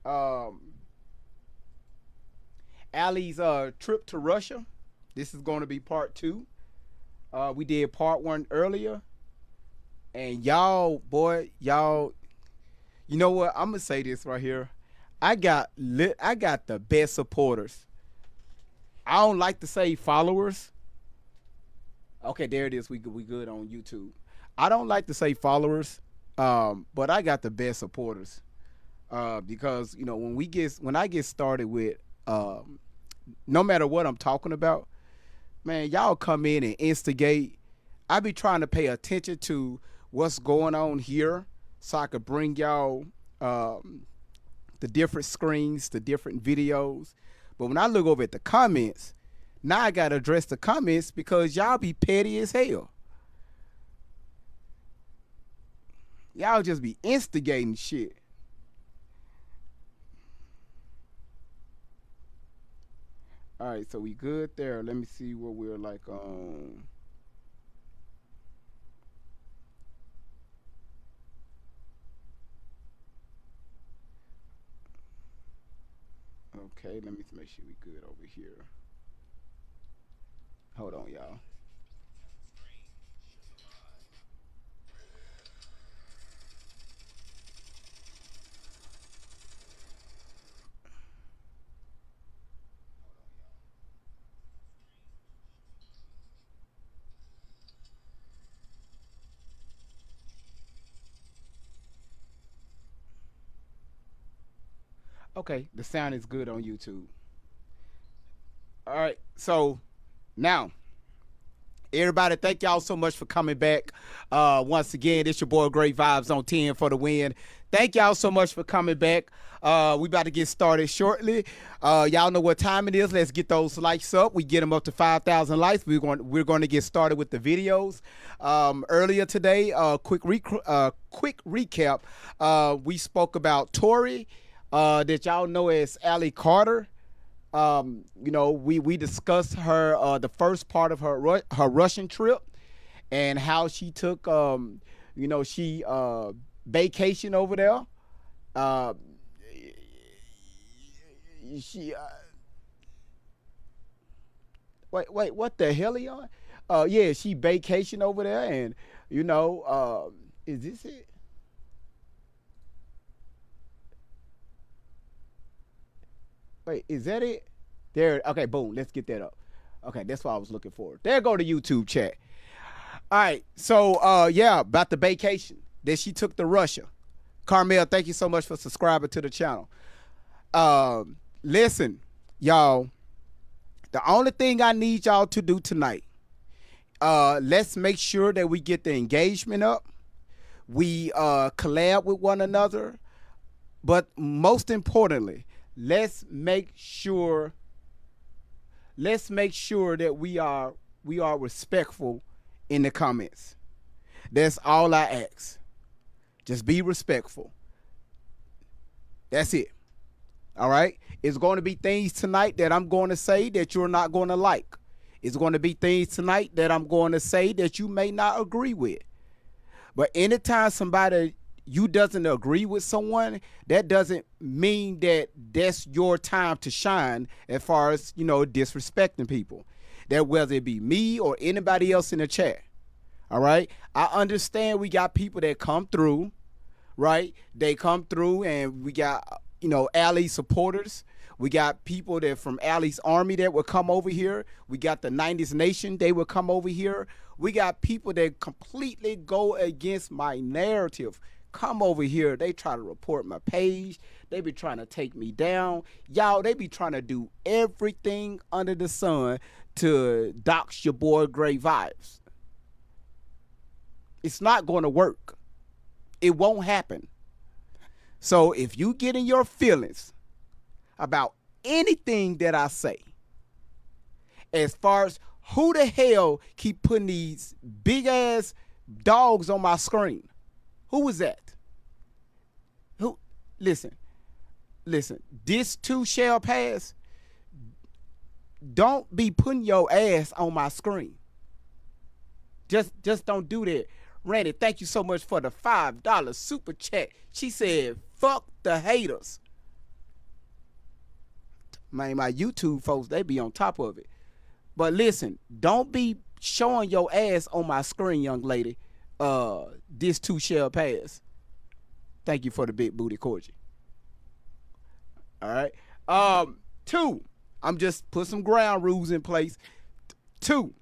um, Allie's trip to Russia. This is going to be part two. We did part one earlier, and y'all, boy, y'all, you know what? I'm gonna say this right here. I got the best supporters. I don't like to say followers. Okay, there it is. We good on YouTube. I don't like to say followers, but I got the best supporters. Because you know when I get started with no matter what I'm talking about, man, y'all come in and instigate. I be trying to pay attention to what's going on here so I could bring y'all the different screens, the different videos. But when I look over at the comments, now I gotta address the comments because y'all be petty as hell. Y'all just be instigating shit. All right, so we good there. Let me see what we're like on. Okay, let me make sure we good over here. Hold on, y'all. Okay, the sound is good on YouTube. All right, so now everybody, thank y'all so much for coming back. Once again, it's your boy Great Vibes on 10 for the win. Thank y'all so much for coming back. We about to get started shortly. Y'all know what time it is. Let's get those likes up. We get them up to 5,000 likes. We're going to get started with the videos. Earlier today, quick recap. We spoke about Tori, that y'all know as Allie Carter. You know, we discussed her the first part of her Russian trip and how she took you know, she vacation over there. Uh, she wait, what the hell are you on? Yeah, she vacation over there, and you know, is this it? Wait, is that it? There. Okay, boom. Let's get that up. Okay, that's what I was looking for. There go the YouTube chat. All right. So, yeah, about the vacation that she took to Russia. Carmel, thank you so much for subscribing to the channel. Listen, y'all. The only thing I need y'all to do tonight, let's make sure that we get the engagement up. We collab with one another. But most importantly, let's make sure that we are respectful in the comments. That's all I ask. Just be respectful. That's it. All right? It's going to be things tonight that I'm going to say that you're not going to like. It's going to be things tonight that I'm going to say that you may not agree with. But anytime somebody you doesn't agree with someone, that doesn't mean that that's your time to shine as far as, you know, disrespecting people. That whether it be me or anybody else in the chat. All right? I understand we got people that come through, right? They come through and we got, you know, Allie supporters. We got people that from Allie's army that would come over here. We got the 90s Nation, they would come over here. We got people that completely go against my narrative. Come over here. They try to report my page. They be trying to take me down. Y'all, they be trying to do everything under the sun to dox your boy Great Vibes. It's not going to work. It won't happen. So if you get in your feelings about anything that I say, as far as who the hell keep putting these big ass dogs on my screen, who was that? Who? Listen. This too shall pass. Don't be putting your ass on my screen. Just don't do that. Randy, thank you so much for the $5 super chat. She said, fuck the haters. Man, my YouTube folks, they be on top of it. But listen, don't be showing your ass on my screen, young lady. This too shall pass. Thank you for the big booty corgi. All right. 2, I'm just put some ground rules in place. 2,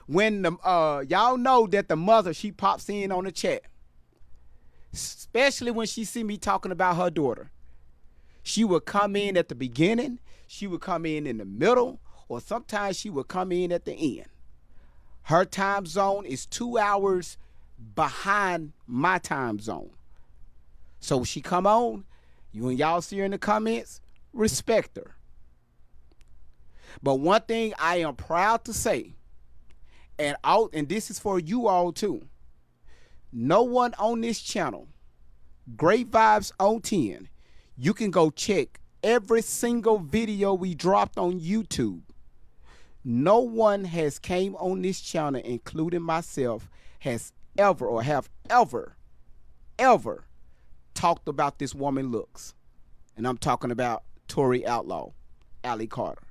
when the y'all know that the mother, she pops in on the chat, especially when she see me talking about her daughter. She would come in at the beginning, she would come in the middle, or sometimes she would come in at the end. Her time zone is 2 hours behind my time zone. So she come on, when y'all see her in the comments, respect her. But one thing I am proud to say, and this is for you all too, no one on this channel, Great Vibes on 10, you can go check every single video we dropped on YouTube. No one has came on this channel, including myself, has ever or have ever talked about this woman looks. And I'm talking about Tori Outlaw, Allie Carter.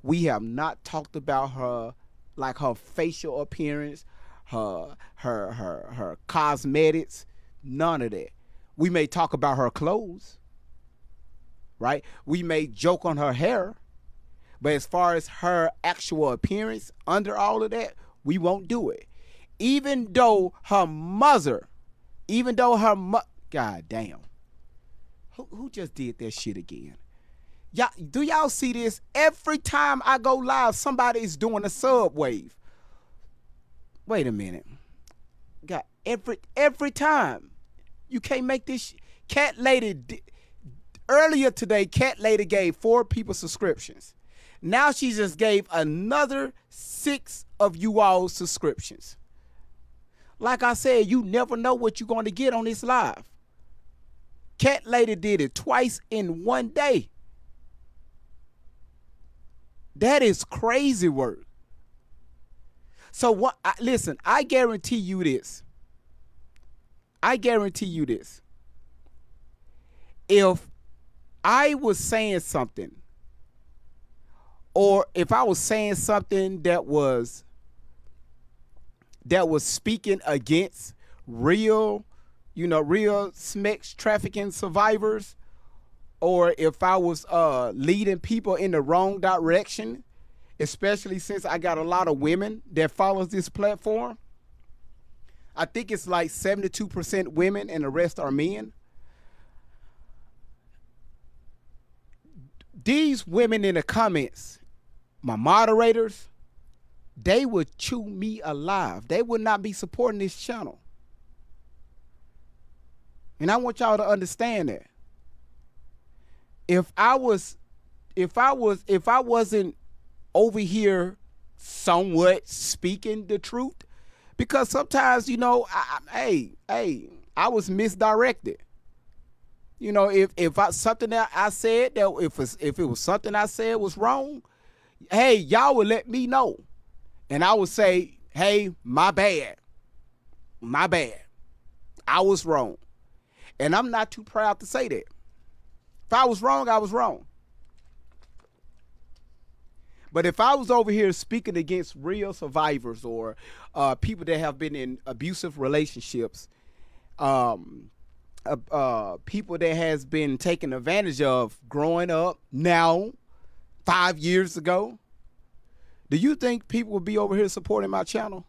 We have not talked about her, like her facial appearance, her cosmetics, none of that. We may talk about her clothes, right? We may joke on her hair, but as far as her actual appearance under all of that, we won't do it. Even though her mother, God damn, who just did that shit again? Y'all, do y'all see this? Every time I go live, somebody is doing a sub wave. Wait a minute. God, every time. You can't make this. Cat Lady, earlier today, Cat Lady gave 4 people subscriptions. Now she just gave another 6 of you all subscriptions. Like I said, you never know what you're going to get on this live. Cat Lady did it twice in one day. That is crazy work. So what? Listen, I guarantee you this. If I was saying something, or if I was saying something that was speaking against real sex trafficking survivors, or if I was leading people in the wrong direction, especially since I got a lot of women that follows this platform. I think it's like 72% women and the rest are men. These women in the comments, my moderators, they would chew me alive. They would not be supporting this channel. And I want y'all to understand that. If I wasn't over here somewhat speaking the truth, because sometimes, I was misdirected. If something that I said, that if it was something I said was wrong, hey, y'all would let me know. And I would say, hey, my bad. I was wrong. And I'm not too proud to say that. If I was wrong, I was wrong. But if I was over here speaking against real survivors or people that have been in abusive relationships, people that has been taken advantage of growing up now, 5 years ago, do you think people would be over here supporting my channel?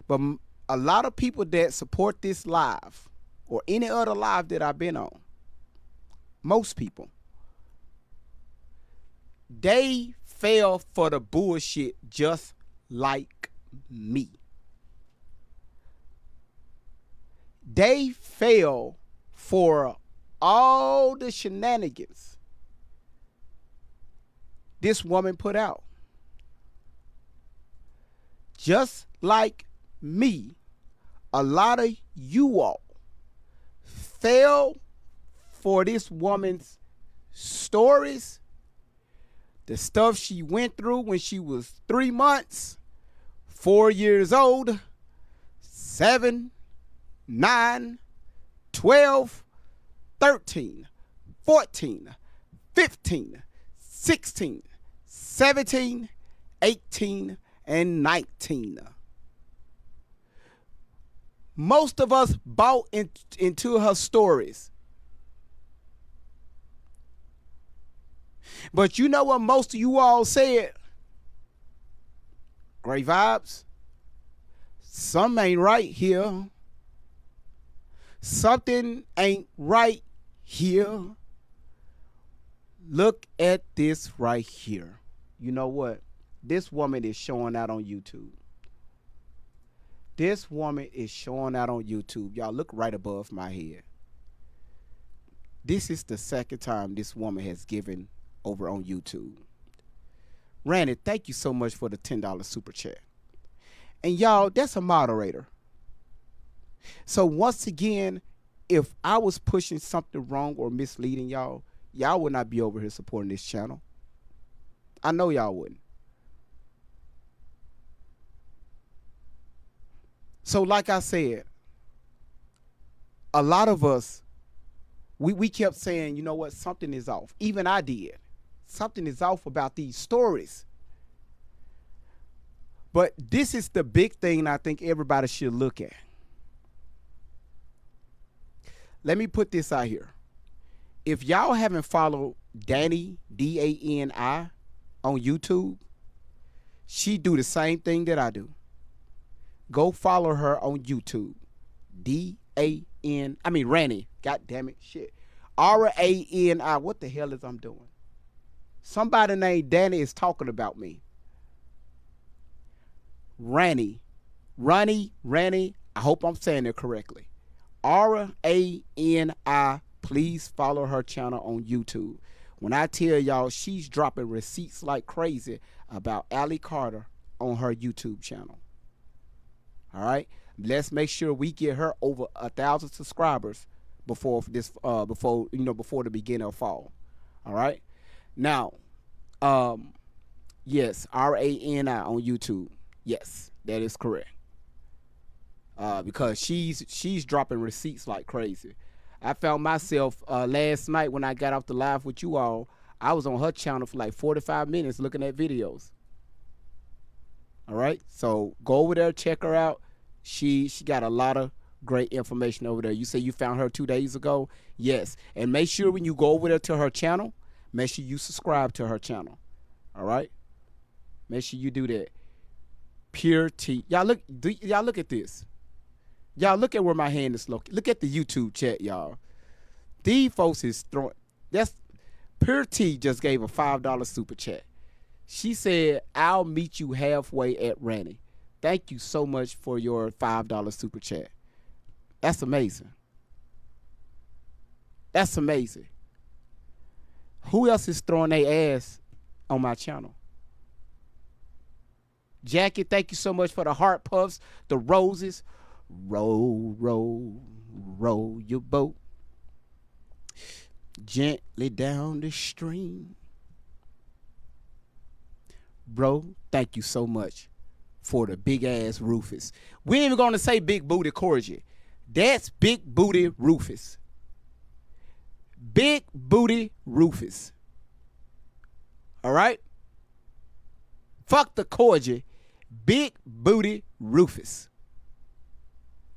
But a lot of people that support this live or any other live that I've been on, most people, they fell for the bullshit just like me. They fell for all the shenanigans this woman put out. Just like me, a lot of you all fell for this woman's stories, The stuff she went through when she was 3 months, 4 years old, 7, 9, 12, 13, 14, 15, 16, 17, 18, and 19. Most of us bought into her stories. But you know what most of you all said? Great vibes. Something ain't right here. Something ain't right here. Look at this right here. You know what? This woman is showing out on YouTube. This woman is showing out on YouTube. Y'all look right above my head. This is the second time this woman has given over on YouTube. Randy, thank you so much for the $10 super chat. And y'all, that's a moderator. So once again, if I was pushing something wrong or misleading y'all, y'all would not be over here supporting this channel. I know y'all wouldn't. So like I said, a lot of us, we kept saying, you know what, something is off. Even I did. Something is off about these stories. But this is the big thing I think everybody should look at. Let me put this out here. If y'all haven't followed Dani, D-A-N-I, on YouTube, she do the same thing that I do. Go follow her on YouTube. Ranny. God damn it. Shit. R-A-N-I. What the hell is I'm doing? Somebody named Danny is talking about me. Ranny. I hope I'm saying it correctly. R-A-N-I. Please follow her channel on YouTube. When I tell y'all, she's dropping receipts like crazy about Allie Carter on her YouTube channel. All right, let's make sure we get her over 1,000 subscribers before the beginning of fall. All right, now, yes, R-A-N-I on YouTube. Yes, that is correct. Because she's dropping receipts like crazy. I found myself last night when I got off the live with you all, I was on her channel for like 45 minutes looking at videos. All right, so go over there, check her out. She got a lot of great information over there. You say you found her 2 days ago? Yes, and make sure when you go over there to her channel, make sure you subscribe to her channel. All right, make sure you do that. Pure Tea. Y'all look at this. Y'all look at where my hand is located. Look at the YouTube chat, y'all. These folks is throwing. That's Pure Tea just gave a $5 super chat. She said, "I'll meet you halfway at Ranny." Thank you so much for your $5 super chat. That's amazing. That's amazing. Who else is throwing their ass on my channel? Jackie, thank you so much for the heart puffs, the roses. Roll, roll, roll your boat gently down the stream. Bro, thank you so much for the big ass Rufus. We ain't even gonna say big booty Corgi. That's big booty Rufus. Big booty Rufus. All right? Fuck the Corgi. Big booty Rufus.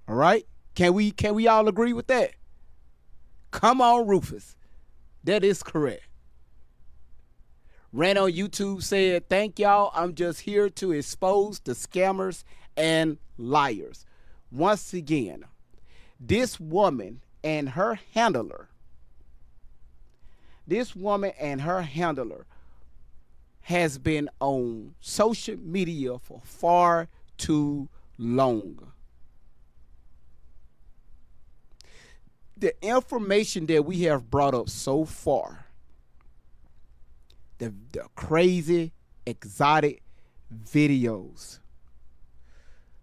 All right? Can we all agree with that? Come on, Rufus. That is correct. Ran on YouTube said, "Thank y'all. I'm just here to expose the scammers and liars." Once again, this woman and her handler has been on social media for far too long. The information that we have brought up so far, the crazy, exotic videos,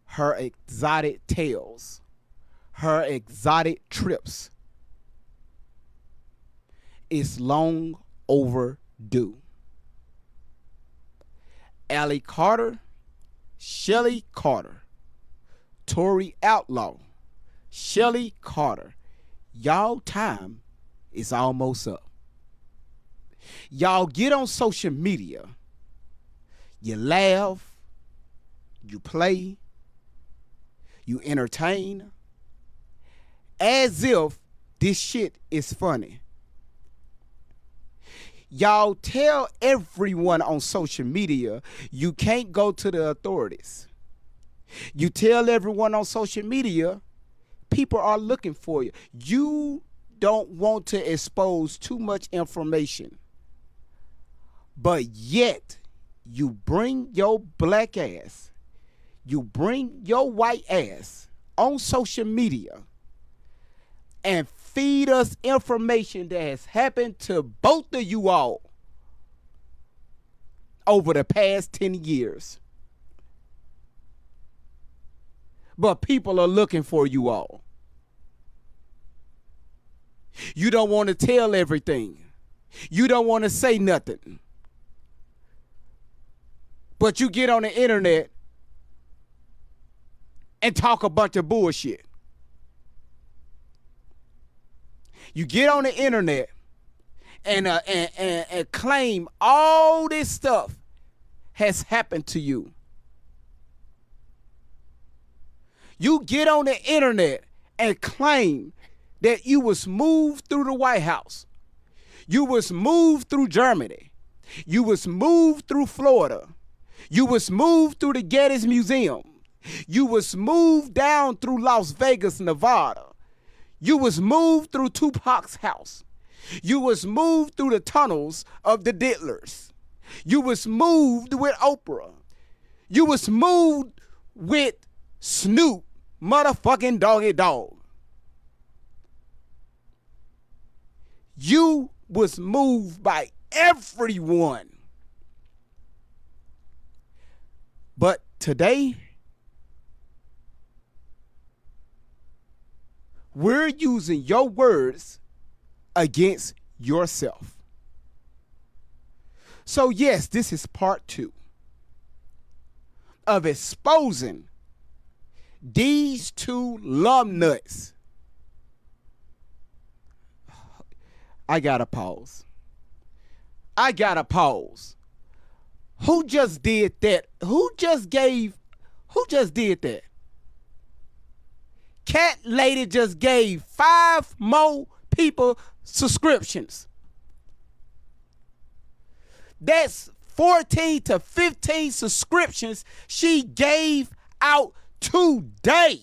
her exotic tales, her exotic trips, is long overdue. Allie Carter, Shelly Carter, Tory Outlaw, Shelly Carter. Y'all time is almost up. Y'all get on social media. You laugh, you play, you entertain, as if this shit is funny. Y'all tell everyone on social media you can't go to the authorities. You tell everyone on social media people are looking for you. You don't want to expose too much information. But yet, you bring your black ass, you bring your white ass on social media and feed us information that has happened to both of you all over the past 10 years. But people are looking for you all. You don't want to tell everything. You don't want to say nothing. But you get on the internet and talk a bunch of bullshit. You get on the internet and claim all this stuff has happened to you. You get on the internet and claim that you was moved through the White House. You was moved through Germany. You was moved through Florida. You was moved through the Getty Museum. You was moved down through Las Vegas, Nevada. You was moved through Tupac's house. You was moved through the tunnels of the Diddlers. You was moved with Oprah. You was moved with Snoop motherfucking Doggy Dogg. You was moved by everyone. But today, we're using your words against yourself. So yes, this is part 2 of exposing these two lum nuts. I gotta pause. Who just did that? Who just did that? Cat Lady just gave 5 more people subscriptions. That's 14 to 15 subscriptions she gave out today.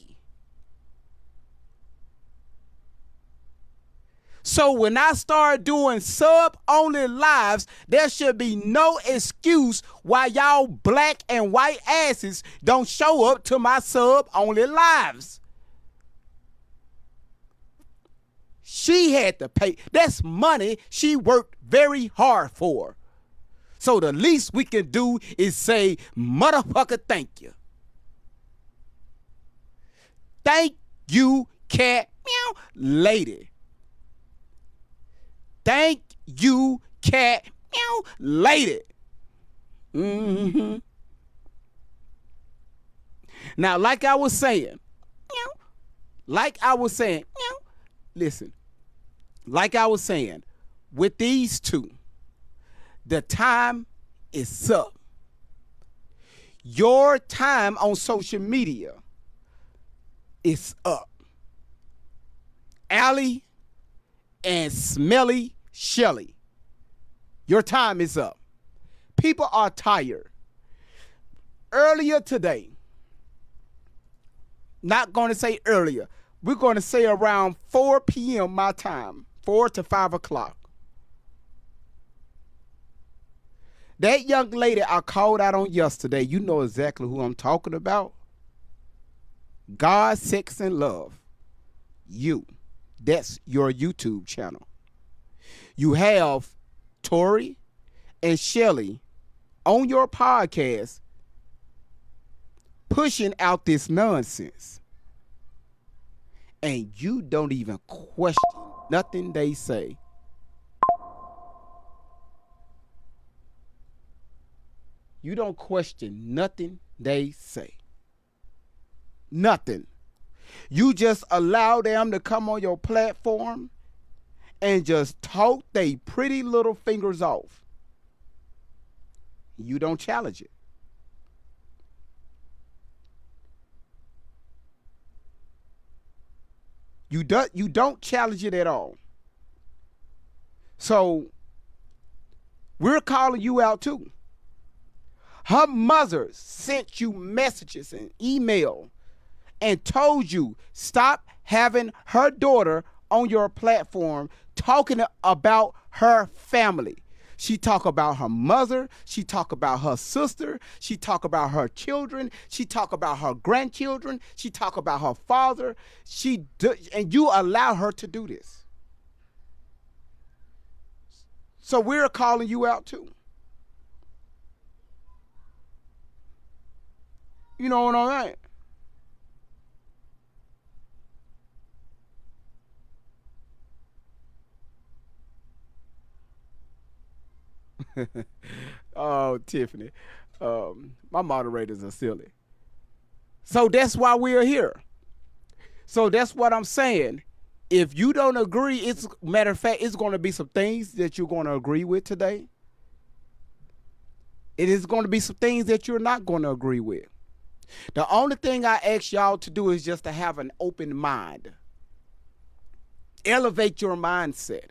So when I start doing sub-only lives, there should be no excuse why y'all black and white asses don't show up to my sub-only lives. She had to pay. That's money she worked very hard for. So the least we can do is say, motherfucker, thank you. Thank you, Cat Lady. Thank you, Cat Lady. Mm-hmm. Now, like I was saying, listen, like I was saying, with these two, the time is up. Your time on social media is up. Allie and Smelly Shelly, your time is up. People are tired. Earlier today, not going to say earlier, we're going to say around 4 p.m. my time, 4 to 5 o'clock. That young lady I called out on yesterday, you know exactly who I'm talking about. God, Sex, and Love. You. That's your YouTube channel. You have Tori and Shelly on your podcast pushing out this nonsense. And you don't even question nothing they say. You don't question nothing they say. Nothing. You just allow them to come on your platform and just talk they pretty little fingers off. You don't challenge it. You don't challenge it at all. So we're calling you out too. Her mother sent you messages and email and told you stop having her daughter on your platform talking about her family. She talk about her mother. She talk about her sister. She talk about her children. She talk about her grandchildren. She talk about her father. And you allow her to do this. So we're calling you out too. You know what I'm saying? Oh, Tiffany. My moderators are silly. So that's why we're here. So that's what I'm saying. If you don't agree, it's matter of fact, it's going to be some things that you're going to agree with today. It is going to be some things that you're not going to agree with. The only thing I ask y'all to do is just to have an open mind. Elevate your mindset.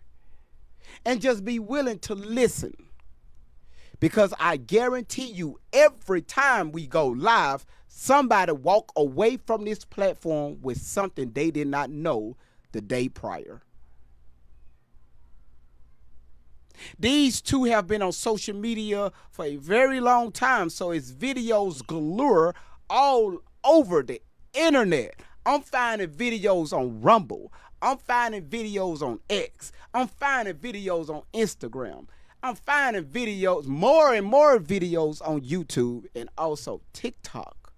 And just be willing to listen. Because I guarantee you, every time we go live, somebody walk away from this platform with something they did not know the day prior. These two have been on social media for a very long time, so it's videos galore all over the internet. I'm finding videos on Rumble. I'm finding videos on X. I'm finding videos on Instagram. I'm finding videos, more and more videos on YouTube and also TikTok.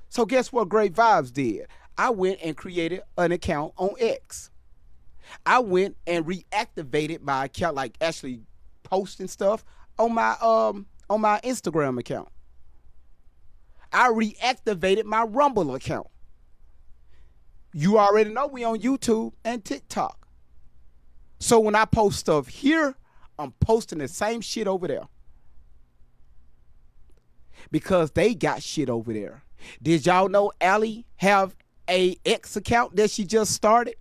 So guess what Great Vibes did? I went and created an account on X. I went and reactivated my account, like actually posting stuff on my Instagram account. I reactivated my Rumble account. You already know we on YouTube and TikTok. So when I post stuff here, I'm posting the same shit over there. Because they got shit over there. Did y'all know Allie have a X account that she just started?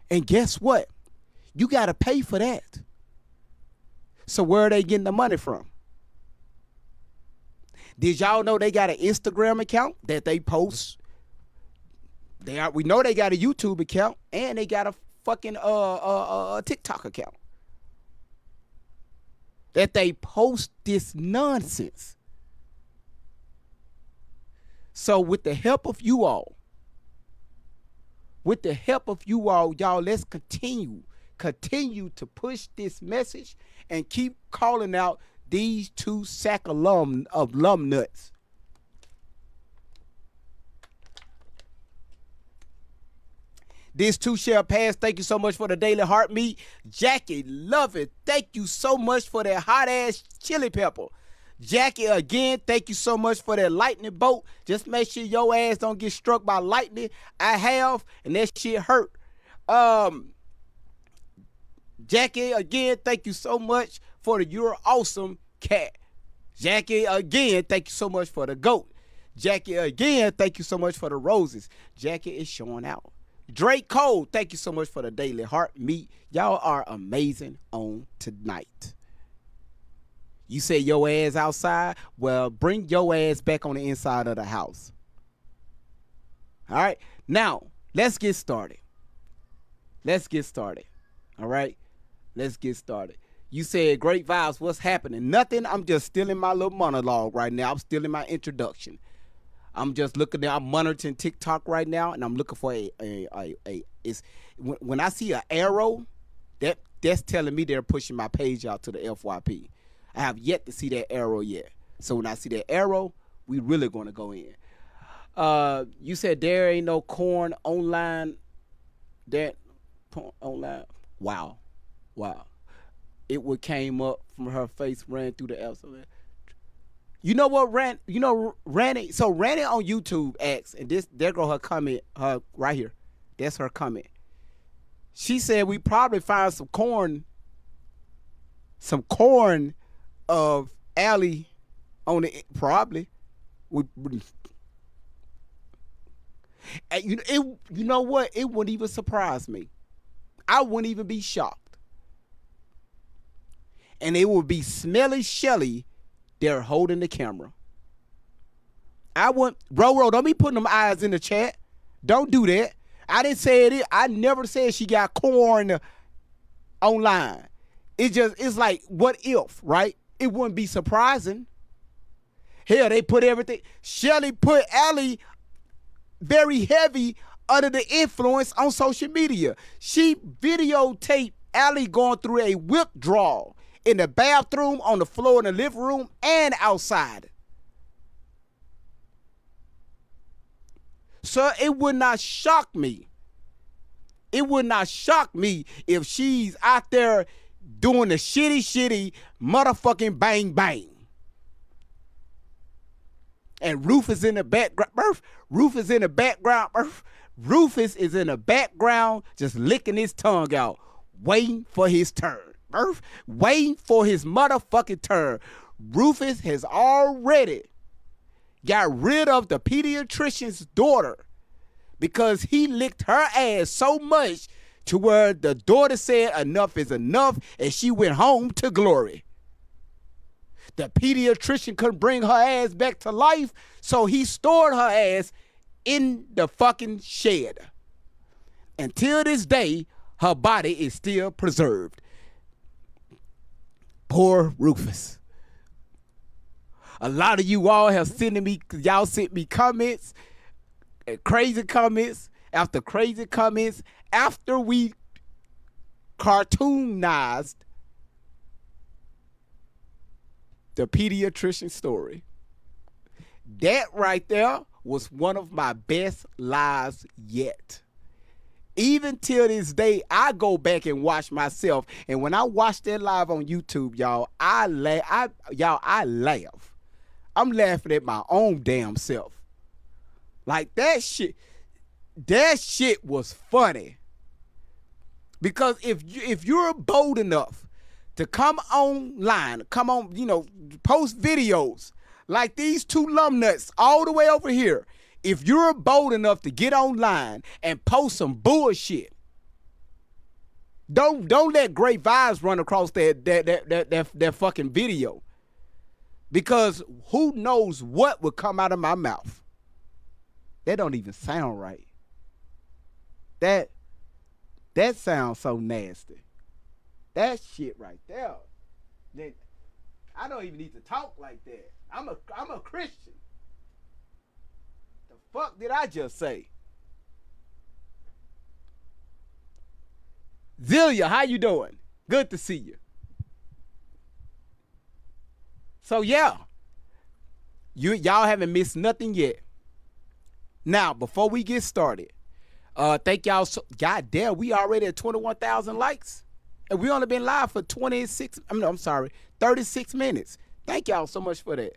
And guess what? You got to pay for that. So where are they getting the money from? Did y'all know they got an Instagram account that they post? We know they got a YouTube account and they got a fucking TikTok account that they post this nonsense. So with the help of you all, y'all, let's continue to push this message and keep calling out these two sack of lum nuts. This too shall pass. Thank you so much for the daily heartbeat. Jackie, love it. Thank you so much for that hot ass chili pepper. Jackie, again, thank you so much for that lightning bolt. Just make sure your ass don't get struck by lightning. I have, and that shit hurt. Jackie, again, thank you so much for the You're Awesome cat. Jackie, again, thank you so much for the goat. Jackie, again, thank you so much for the roses. Jackie is showing out. Drake Cole, thank you so much for the daily heart meet. Y'all are amazing on tonight. You say your ass outside? Well, bring your ass back on the inside of the house. All right. Now, let's get started. All right. Let's get started. You said Great Vibes, what's happening? Nothing. I'm just still in my little monologue right now. I'm still in my introduction. I'm just looking there. I'm monitoring TikTok right now, and I'm looking for when I see an arrow, that's telling me they're pushing my page out to the FYP. I have yet to see that arrow yet. So when I see that arrow, we really going to go in. You said there ain't no corn online. That online. Wow. It would came up from her face, ran through the alphabet. You know what, Randy? So Randy on YouTube asks, and there go her comment, her right here. That's her comment. She said we probably found some corn of Allie on the probably. And you know what? It wouldn't even surprise me. I wouldn't even be shocked. And it would be Smelly Shelly there holding the camera. Ro, don't be putting them eyes in the chat. Don't do that. I didn't say it. I never said she got corn online. It's like, what if, right? It wouldn't be surprising. Hell, they put everything. Shelly put Allie very heavy under the influence on social media. She videotaped Allie going through a withdrawal in the bathroom, on the floor in the living room, and outside. So it would not shock me. It would not shock me if she's out there doing the shitty motherfucking bang bang. And Rufus in the background. Rufus in the background. Rufus is in the background just licking his tongue out, waiting for his turn. Waiting for his motherfucking turn. Rufus has already got rid of the pediatrician's daughter because he licked her ass so much to where the daughter said enough is enough, and she went home to glory. The pediatrician couldn't bring her ass back to life, so he stored her ass in the fucking shed. Until this day, her body is still preserved. Poor Rufus. A lot of you all have sent me comments, crazy comments after crazy comments after we cartoonized the pediatrician story. That right there was one of my best lives yet. Even till this day, I go back and watch myself, and when I watch that live on YouTube, y'all, I laugh. I'm laughing at my own damn self. Like that shit was funny. Because if you're bold enough to come online, post videos like these two lumnuts all the way over here, if you're bold enough to get online and post some bullshit, don't let great vibes run across that fucking video. Because who knows what would come out of my mouth. That don't even sound right. That sounds so nasty. That shit right there. I don't even need to talk like that. I'm a Christian. The fuck did I just say? Zelia, how you doing? Good to see you. So yeah, y'all haven't missed nothing yet. Now, before we get started, thank y'all. God damn, we already at 21,000 likes. And we only been live for 36 minutes. Thank y'all so much for that.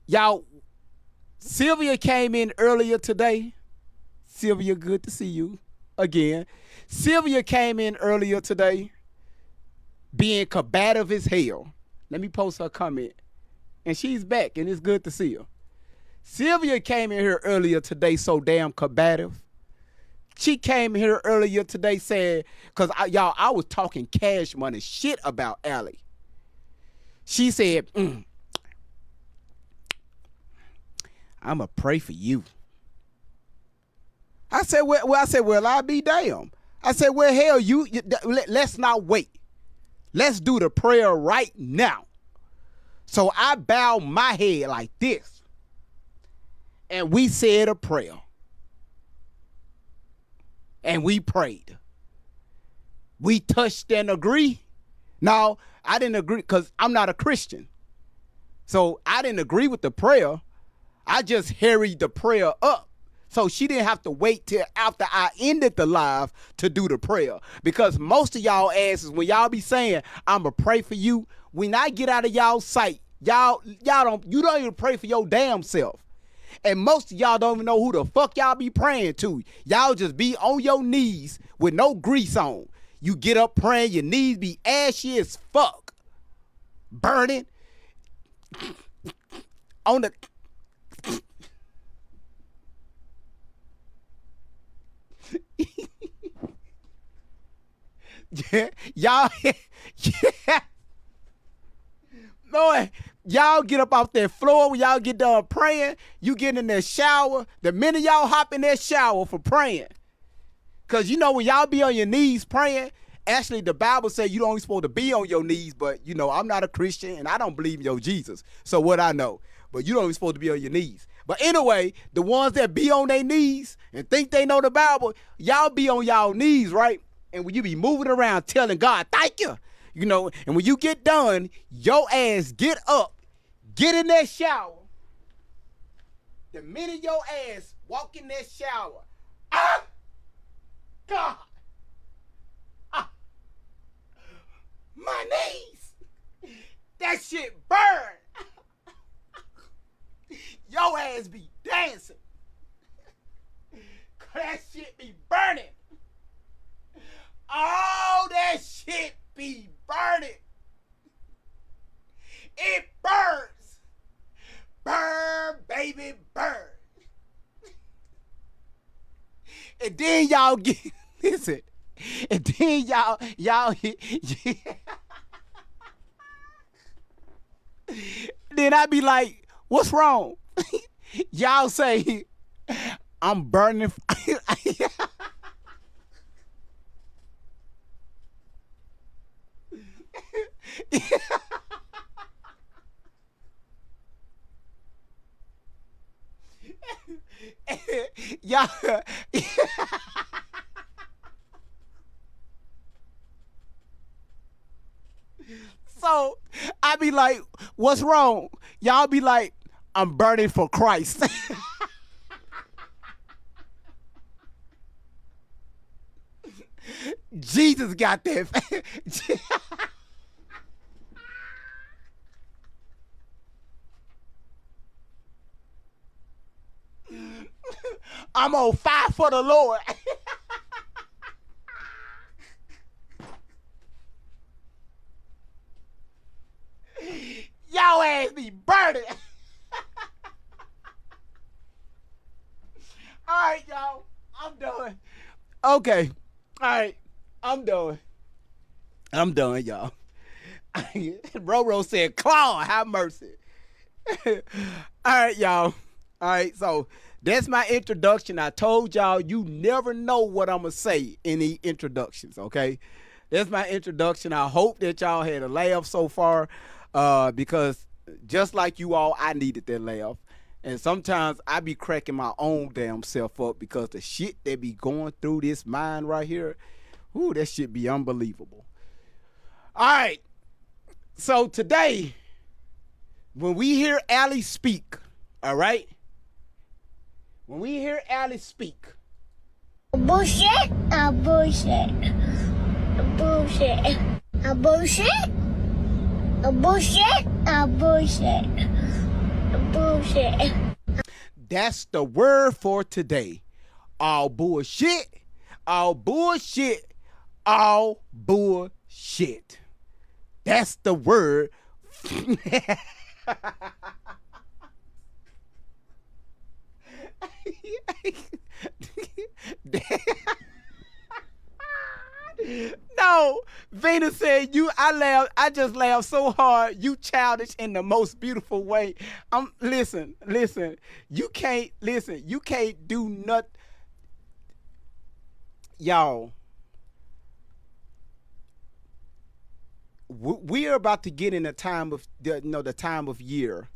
Y'all, Sylvia came in earlier today. Sylvia, good to see you again. Sylvia came in earlier today being combative as hell. Let me post her comment. And she's back, and it's good to see her. Sylvia came in here earlier today so damn combative. She came here earlier today saying, because I was talking cash money shit about Allie. She said, I'ma pray for you. I said, well, I'll be damned. I said, well, hell, let's not wait. Let's do the prayer right now. So I bowed my head like this, and we said a prayer. And we prayed. We touched and agreed. Now, I didn't agree because I'm not a Christian. So I didn't agree with the prayer. I just hurried the prayer up So she didn't have to wait till after I ended the live to do the prayer. Because most of y'all asses, when y'all be saying, I'ma pray for you, when I get out of y'all sight, you don't even pray for your damn self. And most of y'all don't even know who the fuck y'all be praying to. Y'all just be on your knees with no grease on. You get up praying, your knees be ashy as fuck. Burning. On the... Yeah, y'all... Yeah. Lord, y'all get up off that floor when y'all get done praying. You get in that shower. The minute y'all hop in that shower for praying. Because you know when y'all be on your knees praying, actually the Bible says you don't even supposed to be on your knees, but you know, I'm not a Christian and I don't believe in your Jesus. So what I know. But you don't even supposed to be on your knees. But anyway, the ones that be on their knees and think they know the Bible, y'all be on y'all knees, right? And when you be moving around telling God, thank you. You know, and when you get done, your ass get up, get in that shower. The minute your ass walk in that shower, God, my knees, that shit burn. Your ass be dancing. That shit be burning. All that shit be burning. It burns. Burn, baby, burn. And then y'all get, listen, and then y'all, yeah. Then I be like, what's wrong? Y'all say, I'm burning. Y'all. So I be like, what's wrong? Y'all be like, I'm burning for Christ. Jesus got that. I'm on fire for the Lord. Y'all ass be burning. All right, y'all. I'm done. Okay. All right. I'm done. I'm done, y'all. Roro said, Claude, have mercy. All right, y'all. All right, so that's my introduction. I told y'all you never know what I'm going to say in the introductions, okay? That's my introduction. I hope that y'all had a laugh so far because just like you all, I needed that laugh. And sometimes I be cracking my own damn self up because the shit that be going through this mind right here, ooh, that shit be unbelievable. All right, so today, when we hear Allie speak, all right? When we hear Allie speak. Bullshit, bullshit, bullshit, bullshit, bullshit, bullshit, bullshit. That's the word for today. All bullshit, all bullshit, all bullshit. That's the word. No, Venus said I just laughed so hard, you childish in the most beautiful way. Listen, you can't do nothing. Y'all, we are about to get in a time of the time of year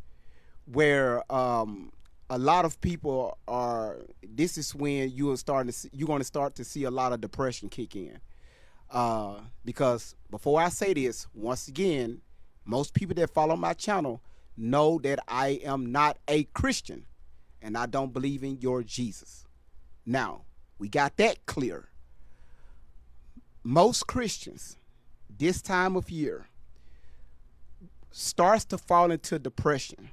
where a lot of people are. This is when you're going to start to see a lot of depression kick in, because before I say this, once again, most people that follow my channel know that I am not a Christian, and I don't believe in your Jesus. Now, we got that clear. Most Christians this time of year starts to fall into depression.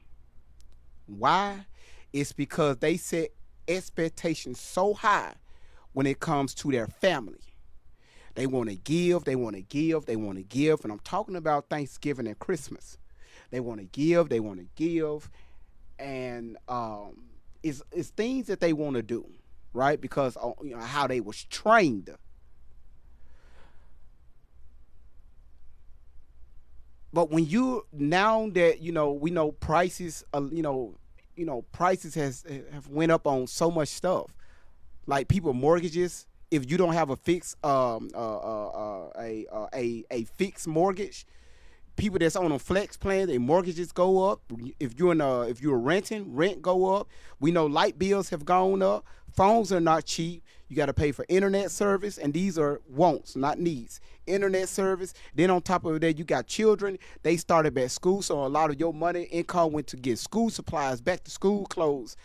Why? It's because they set expectations so high when it comes to their family. They want to give, they want to give, they want to give. And I'm talking about Thanksgiving and Christmas. They want to give, they want to give. And it's things that they want to do, right? Because how they was trained. But when you now that we know prices, prices have went up on so much stuff, like people mortgages. If you don't have a fixed a fixed mortgage, people that's on a flex plan, their mortgages go up. If you're renting, rent go up. We know light bills have gone up. Phones are not cheap. You got to pay for internet service, and these are wants, not needs. Internet service. Then on top of that, you got children. They started back school, so a lot of your money income went to get school supplies, back to school clothes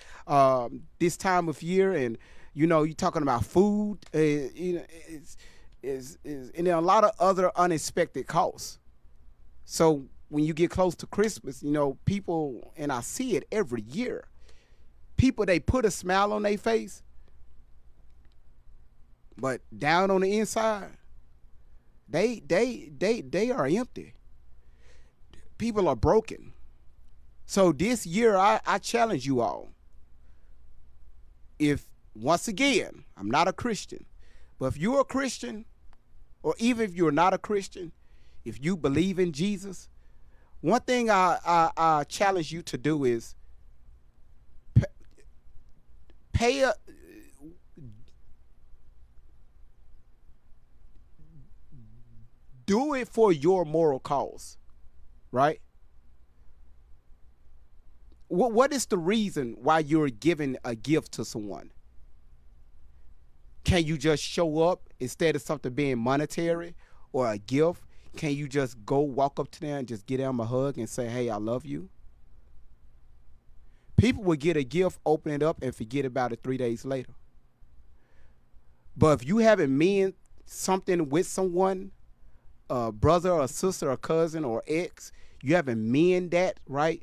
this time of year, and you're talking about food. And then a lot of other unexpected costs. So when you get close to Christmas, people, and I see it every year, people, they put a smile on their face, but down on the inside, they are empty. People are broken. So this year, I challenge you all. If, once again, I'm not a Christian, but if you're a Christian, or even if you're not a Christian, if you believe in Jesus, one thing I challenge you to do is do it for your moral cause, right? What is the reason why you're giving a gift to someone? Can you just show up instead of something being monetary or a gift? Can you just go walk up to them and just give them a hug and say, hey, I love you? People will get a gift, open it up, and forget about it 3 days later. But if you haven't meant something with someone, a brother or sister or cousin or ex, you haven't meant that, right?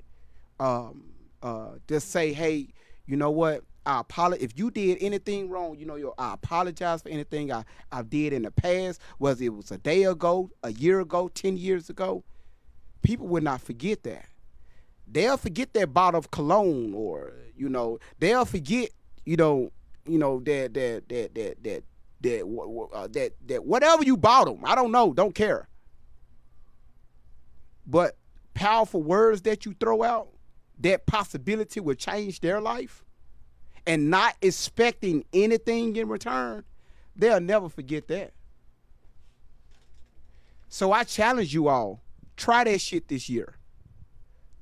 Just say, hey, you know what? I apologize. If you did anything wrong, I apologize for anything I did in the past, whether it was a day ago, a year ago, 10 years ago. People would not forget that. They'll forget that bottle of cologne, or they'll forget that whatever you bought them. I don't know, don't care. But powerful words that you throw out, that possibility will change their life, and not expecting anything in return, they'll never forget that. So I challenge you all, try that shit this year.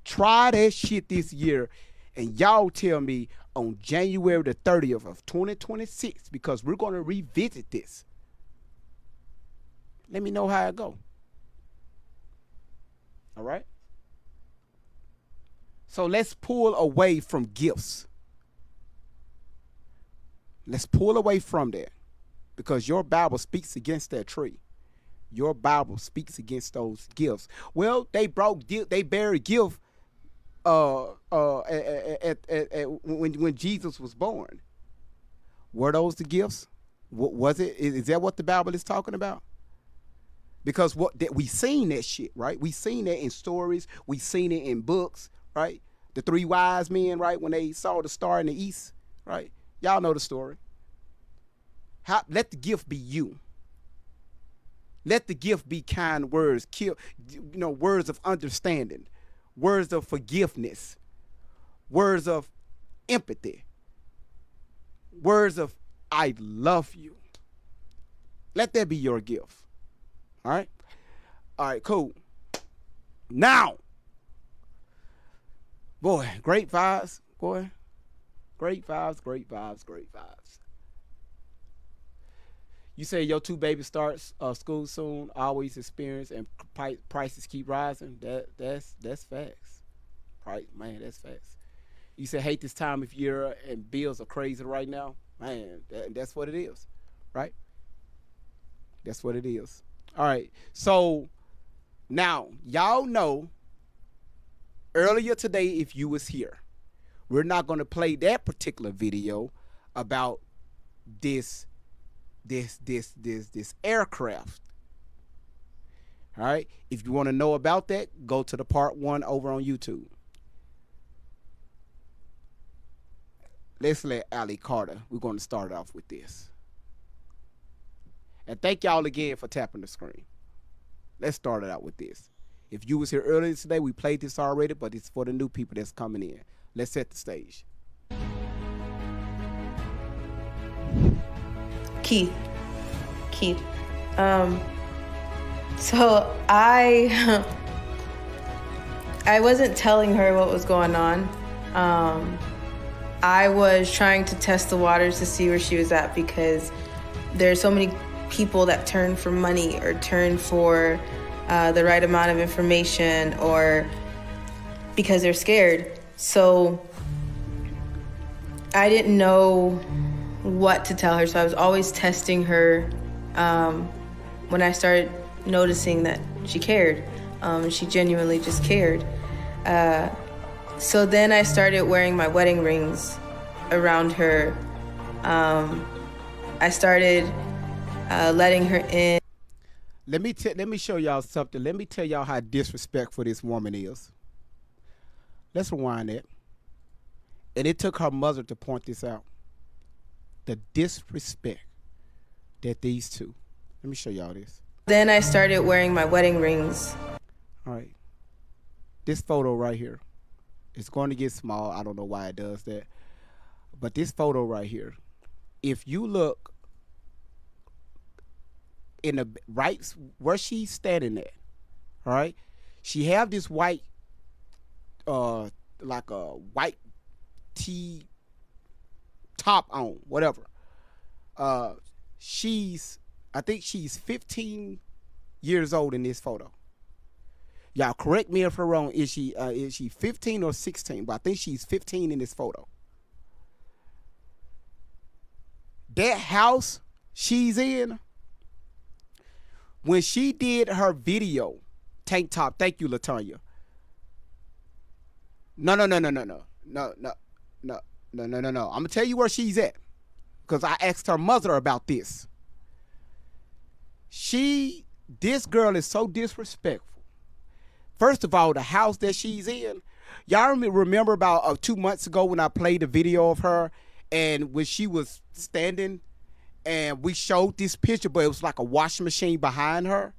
Try that shit this year, and y'all tell me on January the 30th of 2026, because we're going to revisit this. Let me know how it go. All right? So let's pull away from gifts. Let's pull away from that, because your Bible speaks against that tree. Your Bible speaks against those gifts. Well, they buried gift when Jesus was born. Were those the gifts? Was it? Is that what the Bible is talking about? Because we seen that shit, right? We seen that in stories. We seen it in books, right? The three wise men, right? When they saw the star in the east, right? Y'all know the story. Let the gift be you. Let the gift be kind words, words of understanding, words of forgiveness, words of empathy, words of I love you. Let that be your gift. All right? All right, cool. Now, boy, great vibes, boy. Great vibes, great vibes, great vibes. You say your two babies starts school soon, always experience, and prices keep rising. That's facts. Price, man, that's facts. You say hate this time of year and bills are crazy right now. Man, that's what it is, right? That's what it is. All right. So now y'all know earlier today, if you was here, we're not going to play that particular video about this this aircraft. All right. If you want to know about that, go to the part 1 over on YouTube. Let's let Ali Carter. We're going to start off with this. And thank y'all again for tapping the screen. Let's start it out with this. If you was here earlier today, we played this already, but it's for the new people that's coming in. Let's set the stage. Keith. So I wasn't telling her what was going on. I was trying to test the waters to see where she was at, because there's so many people that turn for money or turn for the right amount of information, or because they're scared. So I didn't know what to tell her, so I was always testing her when I started noticing that she cared. She genuinely just cared. So then I started wearing my wedding rings around her. I started letting her in. Let me show y'all something. Let me tell y'all how disrespectful this woman is. Let's rewind it. And it took her mother to point this out. The disrespect that these two. Let me show y'all this. Then I started wearing my wedding rings. All right. This photo right here. It's going to get small. I don't know why it does that. But this photo right here. If you look in the right where she's standing at, all right, she have this white like a white tee top on, whatever. I think she's 15 years old in this photo. Y'all correct me if I'm wrong. Is she 15 or 16? But I think she's 15 in this photo. That house she's in, when she did her video, tank top. Thank you, Latonya. No. I'm gonna tell you where she's at, because I asked her mother about this. This girl is so disrespectful. First of all, the house that she's in, y'all remember about 2 months ago when I played a video of her, and when she was standing and we showed this picture, but it was like a washing machine behind her,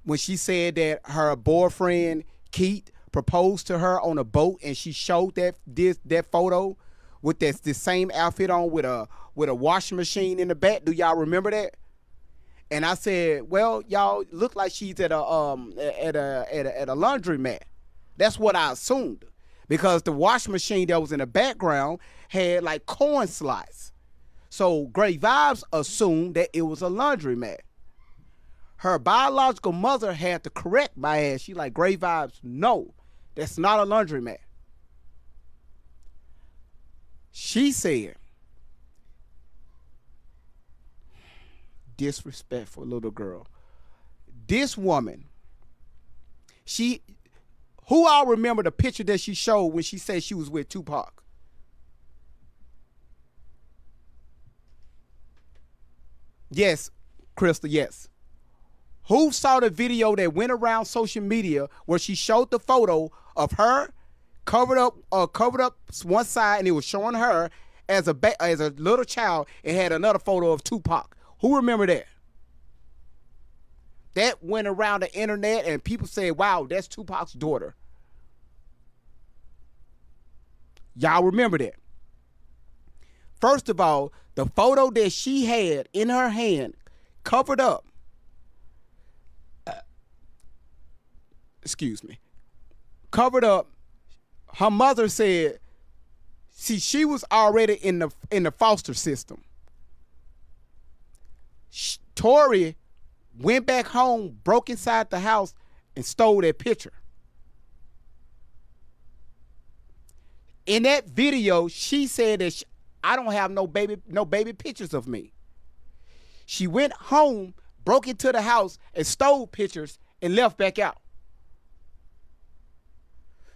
when she said that her boyfriend Keith proposed to her on a boat, and she showed that photo with this same outfit on with a washing machine in the back. Do y'all remember that? And I said, well, y'all look like she's at a laundromat. That's what I assumed, because the washing machine that was in the background had like corn slots. So Great Vibes assumed that it was a laundromat. Her biological mother had to correct my ass. She like, Great Vibes, no, that's not a laundromat. She said, disrespectful little girl. This woman, who all remember the picture that she showed when she said she was with Tupac? Yes, Crystal, yes. Who saw the video that went around social media where she showed the photo of her covered up one side, and it was showing her as a little child, and had another photo of Tupac? Who remember that? That went around the internet, and people said, wow, that's Tupac's daughter. Y'all remember that? First of all, the photo that she had in her hand covered up, covered up, her mother said, see, she was already in the foster system. Tori went back home, broke inside the house, and stole that picture. In that video, she said that I don't have no baby pictures of me. She went home, broke into the house, and stole pictures and left back out.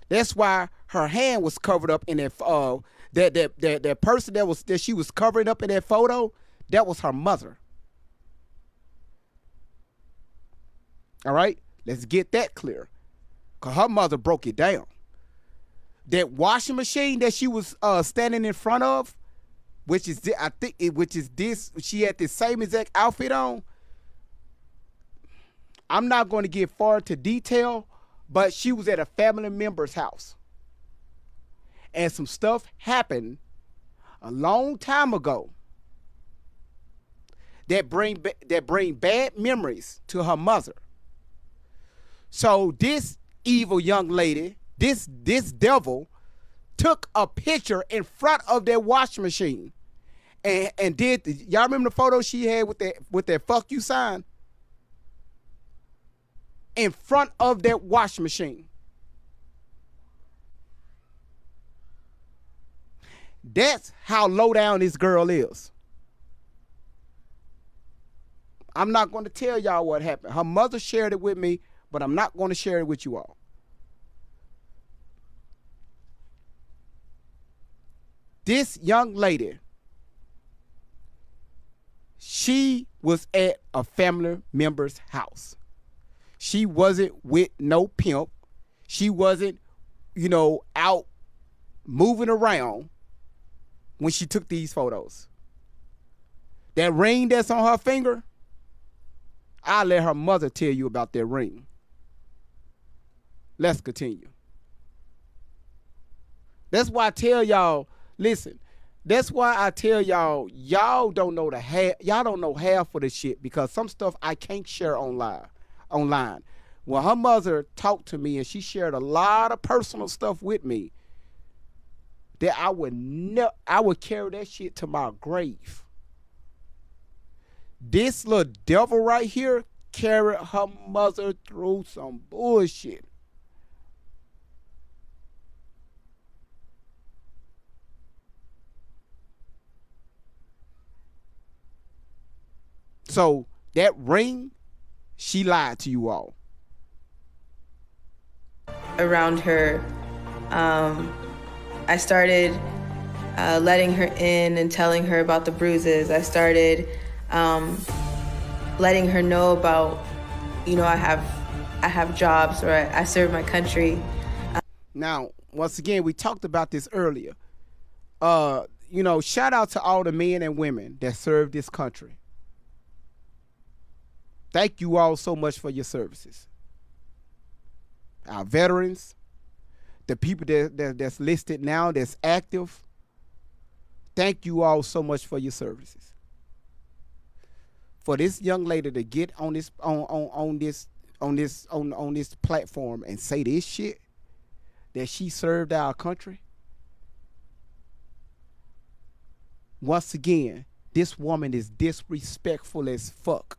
That's why her hand was covered up in that that person that she was covering up in that photo, that was her mother. All right? Let's get that clear. Cause her mother broke it down. That washing machine that she was standing in front of, which is this, she had the same exact outfit on. I'm not going to get far into detail, but she was at a family member's house. And some stuff happened a long time ago that bring bad memories to her mother. So this evil young lady, this devil, took a picture in front of that washing machine and did y'all remember the photo she had with that fuck you sign? In front of that washing machine. That's how low down this girl is. I'm not going to tell y'all what happened. Her mother shared it with me, but I'm not going to share it with you all. This young lady, she was at a family member's house. She wasn't with no pimp. She wasn't, out moving around when she took these photos. That ring that's on her finger, I'll let her mother tell you about that ring. Let's continue. That's why I tell y'all, listen, that's why I tell y'all don't know y'all don't know half of the shit, because some stuff I can't share online. When her mother talked to me and she shared a lot of personal stuff with me, that I would carry that shit to my grave. This little devil right here carried her mother through some bullshit. So that ring, she lied to you all. Around her, I started letting her in and telling her about the bruises. I started letting her know about, I have jobs, or I serve my country. Now, once again, we talked about this earlier. Shout out to all the men and women that serve this country. Thank you all so much for your services. Our veterans, the people that's listed now, that's active. Thank you all so much for your services. For this young lady to get on this platform and say this shit, that she served our country. Once again, this woman is disrespectful as fuck.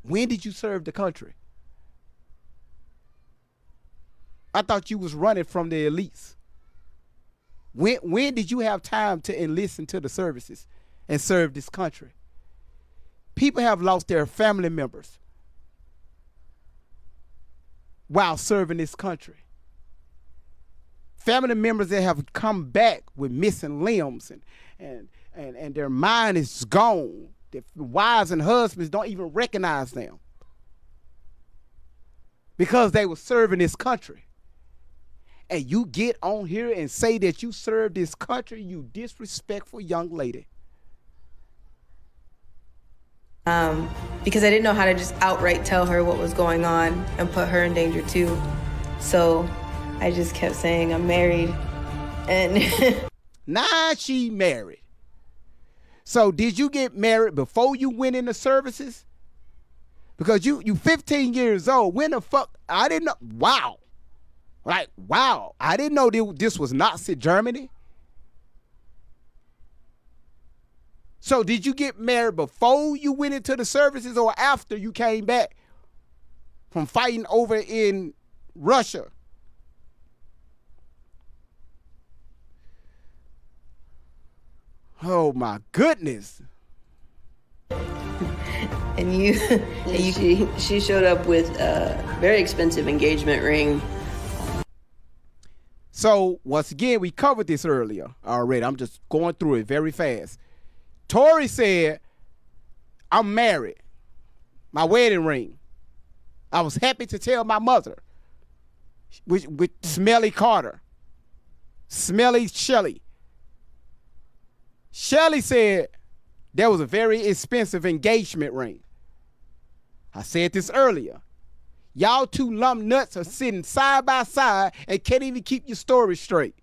When did you serve the country? I thought you was running from the elites. When did you have time to enlist into the services and serve this country? People have lost their family members while serving this country. Family members that have come back with missing limbs and their mind is gone. Their wives and husbands don't even recognize them because they were serving this country. And you get on here and say that you serve this country, you disrespectful young lady. Because I didn't know how to just outright tell her what was going on and put her in danger too. So I just kept saying I'm married. And now she married. So did you get married before you went into services? Because you 15 years old. When the fuck? I didn't know. Wow. Like, wow. I didn't know this was Nazi Germany. So did you get married before you went into the services or after you came back from fighting over in Russia? Oh my goodness. And you, She showed up with a very expensive engagement ring. So once again, we covered this earlier already. I'm just going through it very fast. Tori said, I'm married. My wedding ring. I was happy to tell my mother. With Smelly Carter. Smelly Shelly. Shelly said there was a very expensive engagement ring. I said this earlier. Y'all two lump nuts are sitting side by side and can't even keep your story straight.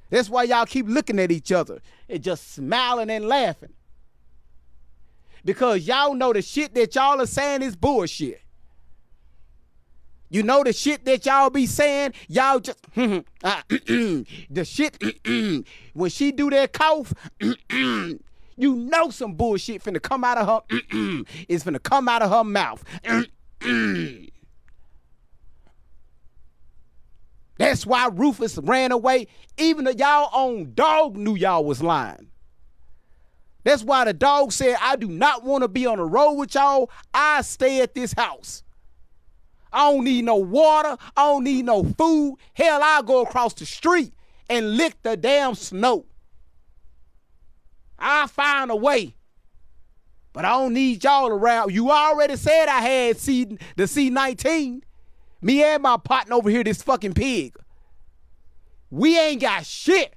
That's why y'all keep looking at each other and just smiling and laughing. Because y'all know the shit that y'all are saying is bullshit. You know the shit that y'all be saying, y'all just, the shit, when she do that cough, you know some bullshit finna come out of her, it's finna come out of her mouth. That's why Rufus ran away. Even though y'all own dog knew y'all was lying. That's why the dog said, I do not want to be on the road with y'all. I stay at this house. I don't need no water. I don't need no food. Hell, I'll go across the street and lick the damn snow. I'll find a way. But I don't need y'all around. You already said I had the C-19. Me and my partner over here, this fucking pig. We ain't got shit.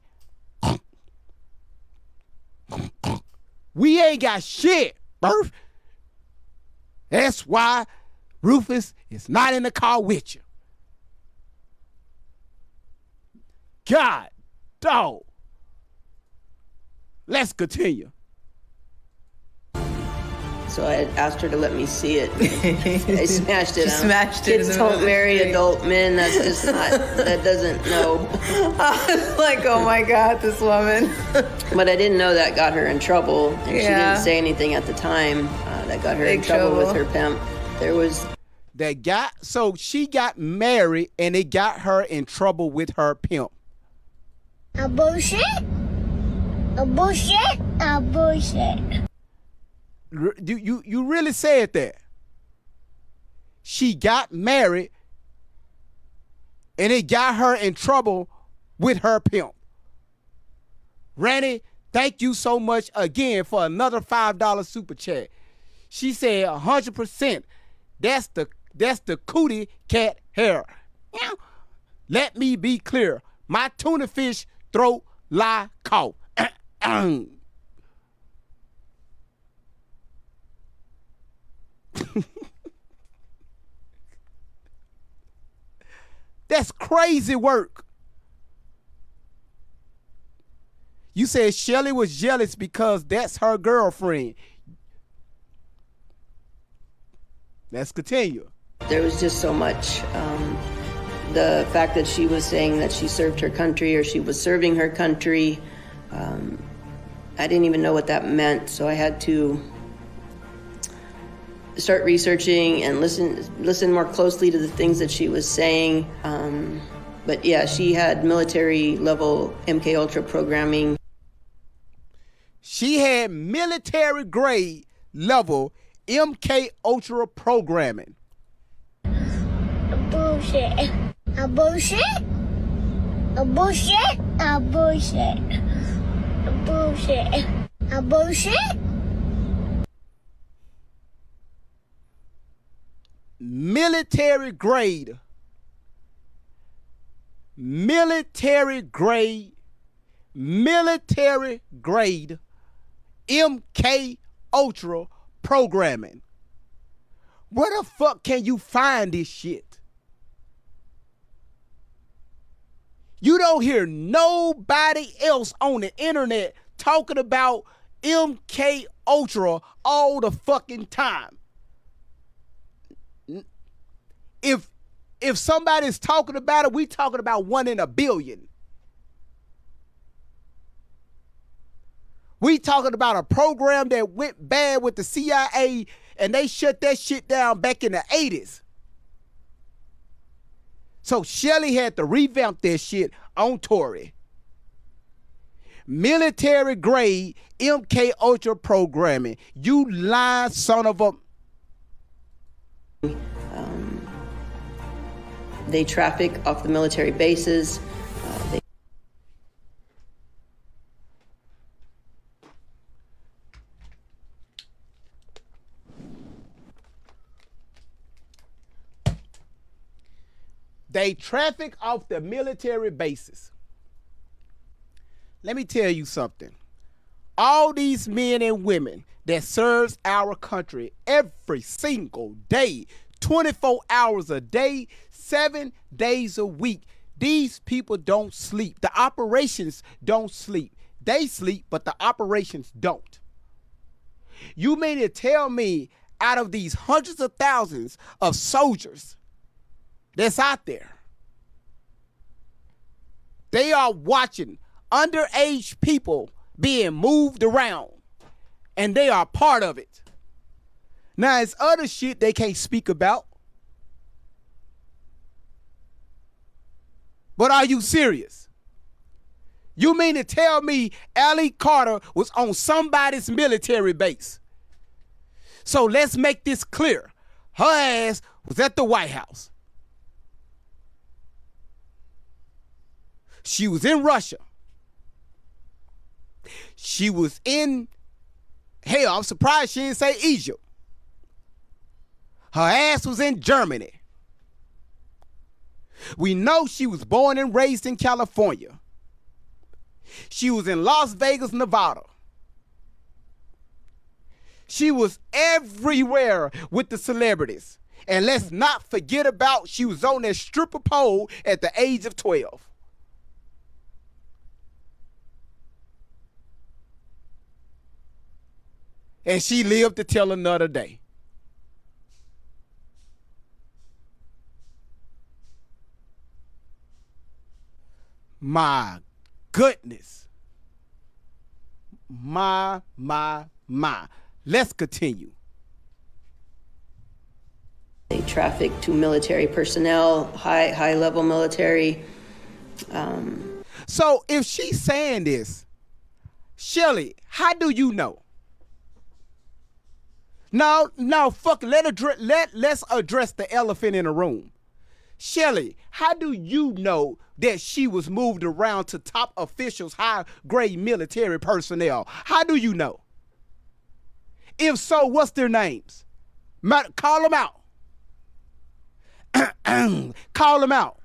We ain't got shit, Murph. That's why Rufus is not in the car with you. God, dog. Let's continue. So I asked her to let me see it. I smashed it. She smashed it. Kids don't marry adult men. That's just not, that doesn't know. I was like, oh my God, this woman. But I didn't know that got her in trouble. And she Yeah. didn't say anything at the time that got her Big in trouble with trouble. her pimp. There was So she got married and it got her in trouble with her pimp. A bullshit. A bullshit. A bullshit. You really said that? She got married and it got her in trouble with her pimp. Randy, thank you so much again for another $5 super chat. She said 100%. That's the cootie cat hair. Now, let me be clear. My tuna fish throat lie caught. That's crazy work. You said Shelly was jealous because that's her girlfriend. Let's continue. There was just so much. The fact that she was saying that she served her country or she was serving her country, I didn't even know what that meant, so I had to start researching and listen more closely to the things that she was saying. But yeah, she had military level MK Ultra programming. She had military grade level MK Ultra programming. A bullshit. A bullshit. A bullshit. A bullshit. A bullshit. A bullshit. Military grade MK Ultra programming. Where the fuck can you find this shit? You don't hear nobody else on the internet talking about MK Ultra all the fucking time. If somebody's talking about it, we talking about 1 in a billion. We talking about a program that went bad with the CIA and they shut that shit down back in the 80s. So Shelly had to revamp that shit on Tory. military grade MK Ultra programming. You lying son of a... They traffic off the military bases. They traffic off the military bases. Let me tell you something. All these men and women that serves our country every single day, 24 hours a day, 7 days a week, these people don't sleep. The operations don't sleep. They sleep, but the operations don't. You mean to tell me out of these hundreds of thousands of soldiers that's out there, they are watching underage people being moved around, and they are part of it. Now, it's other shit they can't speak about. But are you serious? You mean to tell me Allie Carter was on somebody's military base? So let's make this clear. Her ass was at the White House. She was in Russia. She was in, hell, I'm surprised she didn't say Egypt. Her ass was in Germany. We know she was born and raised in California. She was in Las Vegas, Nevada. She was everywhere with the celebrities. And let's not forget about she was on that stripper pole at the age of 12. And she lived to tell another day. My goodness. My. Let's continue. They traffic to military personnel, high level military. So if she's saying this, Shelly, how do you know? No, fuck. Let's address the elephant in the room. Shelly, how do you know that she was moved around to top officials, high-grade military personnel? How do you know? If so, what's their names? Call them out. Call them out.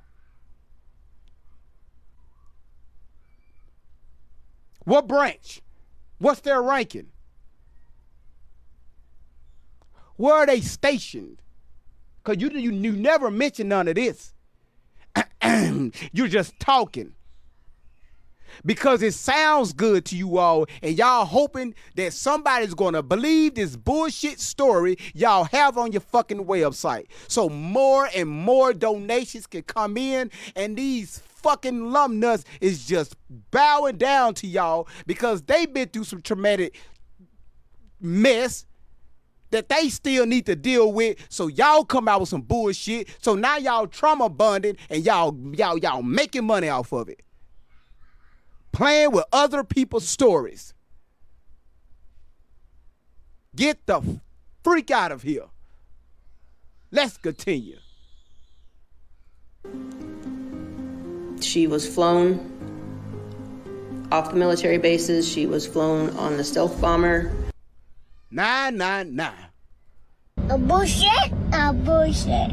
What branch? What's their ranking? Where are they stationed? Because you never mention none of this. You're just talking. Because it sounds good to you all, and y'all hoping that somebody's going to believe this bullshit story y'all have on your fucking website. So more and more donations can come in, and these fucking lump nuts is just bowing down to y'all because they've been through some traumatic mess that they still need to deal with. So y'all come out with some bullshit. So now y'all trauma bonding and y'all making money off of it. Playing with other people's stories. Get the freak out of here. Let's continue. She was flown off the military bases. She was flown on the stealth bomber. Nah. A bullshit. A bullshit.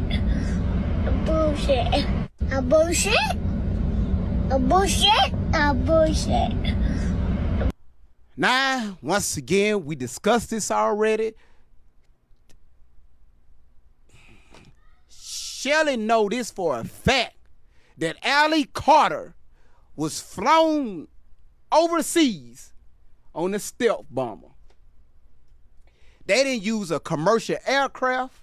A bullshit. A bullshit. A bullshit. A bullshit. Now, once again, we discussed this already. Shelly know this for a fact that Allie Carter was flown overseas on a stealth bomber. They didn't use a commercial aircraft.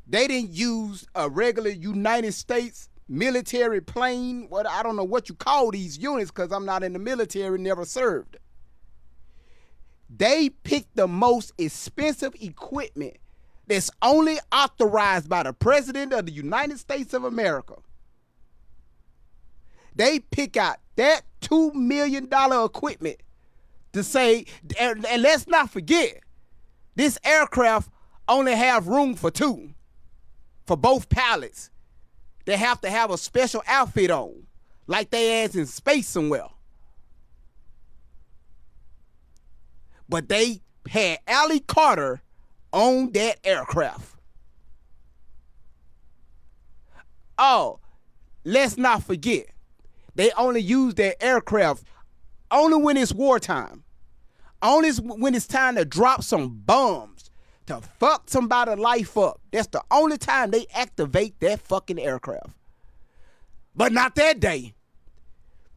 They didn't use a regular United States military plane. What, I don't know what you call these units because I'm not in the military, never served. They picked the most expensive equipment that's only authorized by the President of the United States of America. They pick out that $2 million equipment to say, and let's not forget, this aircraft only have room for two, for both pilots. They have to have a special outfit on, like they ass in space somewhere. But they had Allie Carter on that aircraft. Oh, let's not forget, they only use that aircraft only when it's wartime. Only when it's time to drop some bombs, to fuck somebody's life up. That's the only time they activate that fucking aircraft. But not that day.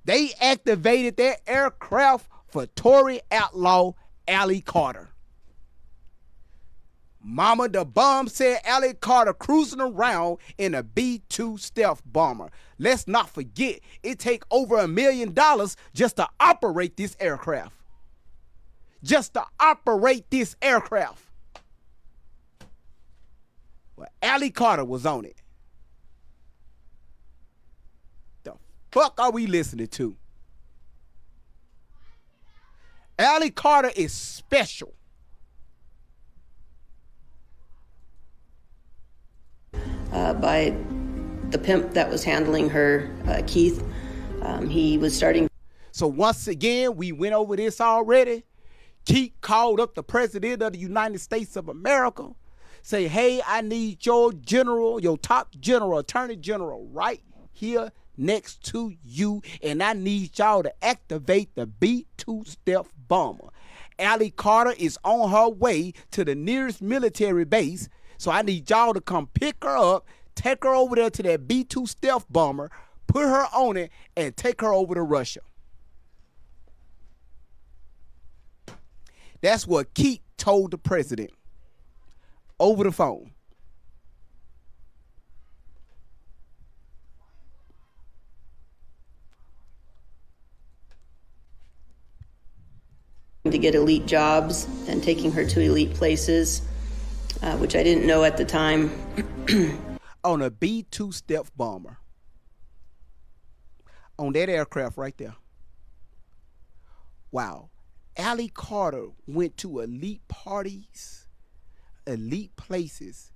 They activated that aircraft for Tory outlaw Allie Carter. Mama, the bomb said Allie Carter cruising around in a B-2 stealth bomber. Let's not forget, it take over $1 million just to operate this aircraft. Just to operate this aircraft. Well, Allie Carter was on it. The fuck are we listening to? Allie Carter is special. By the pimp that was handling her, Keith. He was starting. So once again, we went over this already. Keith called up the president of the United States of America. Say, hey, I need your general, your top general, attorney general right here next to you. And I need y'all to activate the B-2 stealth bomber. Allie Carter is on her way to the nearest military base. So I need y'all to come pick her up, take her over there to that B-2 stealth bomber, put her on it, and take her over to Russia. That's what Keith told the president over the phone. To get elite jobs and taking her to elite places, which I didn't know at the time. On a B-2 stealth bomber. On that aircraft right there. Wow. Allie Carter went to elite parties, elite places